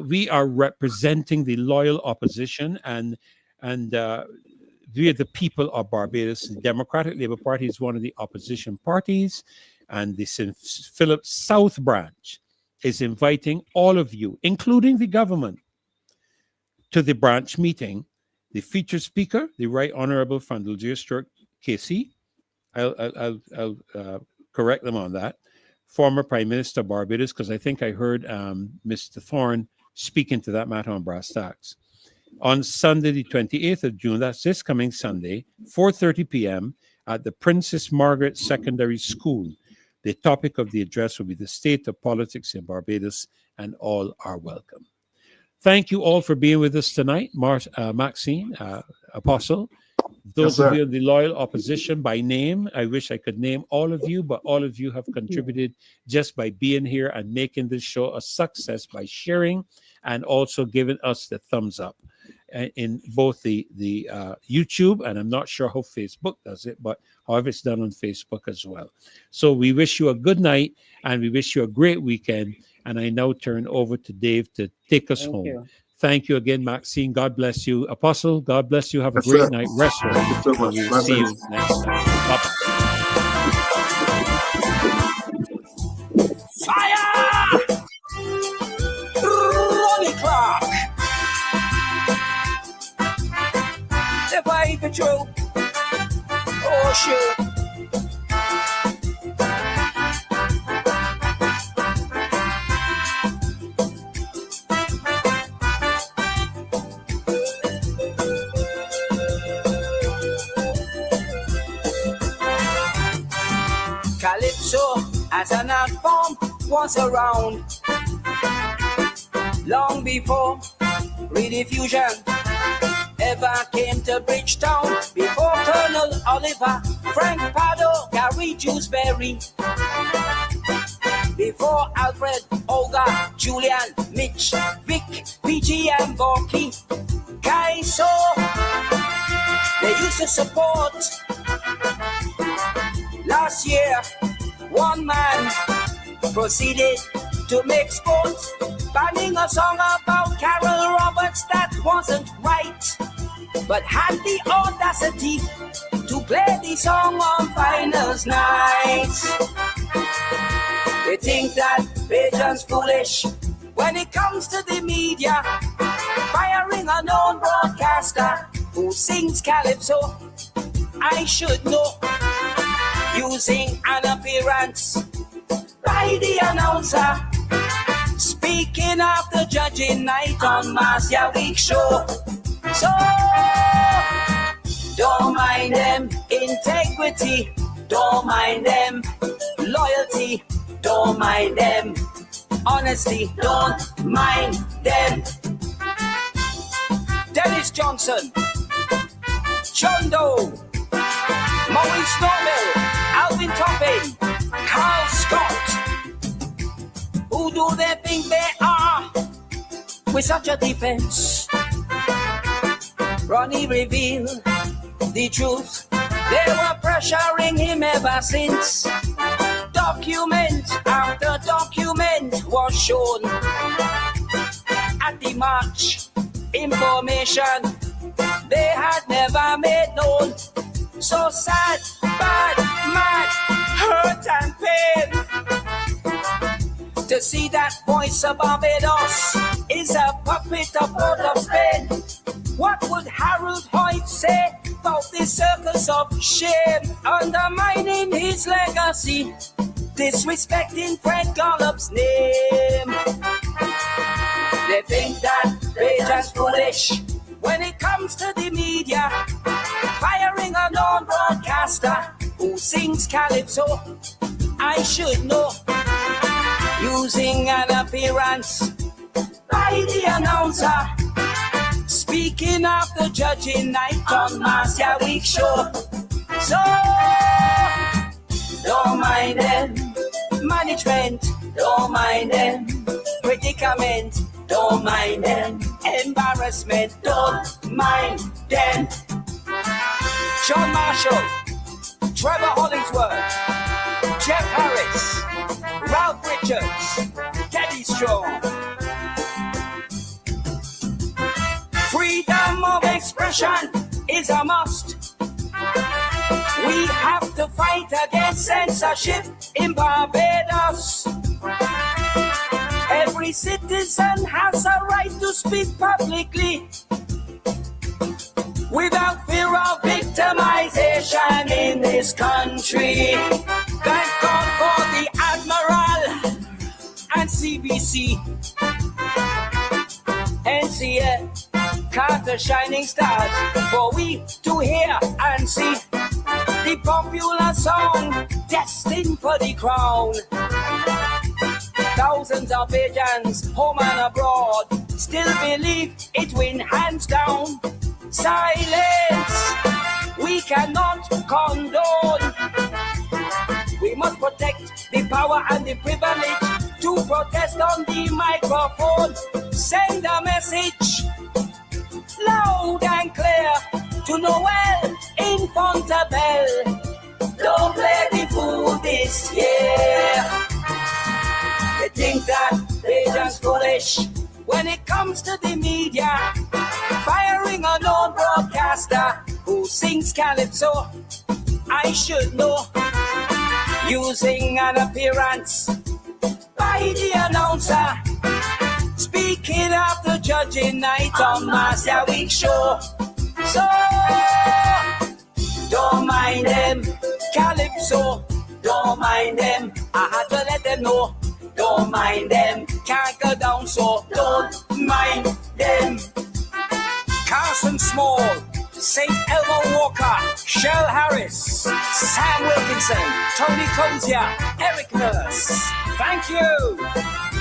We are representing the loyal opposition, and we are the people of Barbados. The Democratic Labour Party is one of the opposition parties, and the St. Philip's South Branch is inviting all of you, including the government, to the branch meeting. The featured speaker, the Right Honourable Frundle J. Stewart KC, I'll correct them on that. former Prime Minister of Barbados, because I think I heard Mr. Thorne speaking to that matter on Brass Tacks. On Sunday, the 28th of June, that's this coming Sunday, 4:30 p.m. at the Princess Margaret Secondary School. The topic of the address will be the state of politics in Barbados, and all are welcome. Thank you all for being with us tonight. Maxine, Apostle, those of you in the loyal opposition by name, I wish I could name all of you, but all of you have contributed just by being here and making this show a success by sharing and also giving us the thumbs up in both the YouTube, and I'm not sure how Facebook does it, but however it's done on Facebook as well. So we wish you a good night, and we wish you a great weekend. And I now turn over to Dave to take us home. Thank you again, Maxine. God bless you. Apostle, God bless you. Have a great night. Rest well. We'll see you next time. Bye-bye. Fire! Ronnie Clark! The Vibe Patrol! Oh, shoot! Calypso as an art form was around long before rediffusion ever came to Bridgetown, before Colonel Oliver, Frank Pardo, Gary Dewsbury, before Alfred, Olga, Julian, Mitch, Vic, PG and Borky, Guy, so they used to support. Last year, one man proceeded to make sport, banning a song about Carol Roberts that wasn't right, but had the audacity to play the song on finals night. They think that Bajan's foolish when it comes to the media, firing a known broadcaster who sings calypso. I should know. Using an appearance by the announcer, speaking of the judging night on Marcia Week show. So don't mind them integrity, don't mind them loyalty, don't mind them honesty, don't mind them. Dennis Johnson, John Doe, Maurice Nobel, Alvin Topping, Carl Scott. Who do they think they are with such a defense? Ronnie revealed the truth. They were pressuring him ever since. Document after document was shown at the march. Information they had never made known. So sad, bad, mad, hurt and pain to see that voice of Barbados is a puppet of Port of Spain. What would Harold Hoyt say about this circus of shame, undermining his legacy, disrespecting Fred Gollop's name? They think that Bajan's foolish when it comes to the media, firing a known broadcaster who sings calypso. I should know. Using an appearance by the announcer, speaking of the judging night on Marcia Week show. So don't mind them management, don't mind them predicament, don't mind them embarrassment, don't mind them. John Marshall, Trevor Hollingsworth, Jeff Harris, Ralph Richards, Teddy Strong. Freedom of expression is a must. We have to fight against censorship in Barbados. Every citizen has a right to speak publicly without fear of victimization in this country. Thank God for the Admiral CBC, NCA, Carter Shining Stars, for we to hear and see the popular song destined for the crown. Thousands of agents, home and abroad, still believe it win hands down. Silence, we cannot condone. We must protect the power and the privilege to protest on the microphone. Send a message loud and clear to Noel in Fontabelle. Don't play the fool this year. They think that they just foolish when it comes to the media. Firing a known broadcaster who sings calypso, I should know. Using an appearance by the announcer, speaking after judging night on Master Week show. So don't mind them, calypso, don't mind them. I had to let them know. Don't mind them, can't go down, so don't mind them. Carson Small, St. Elmo Walker, Shell Harris, Sam Wilkinson, Tony Kozia, Eric Nurse. Thank you.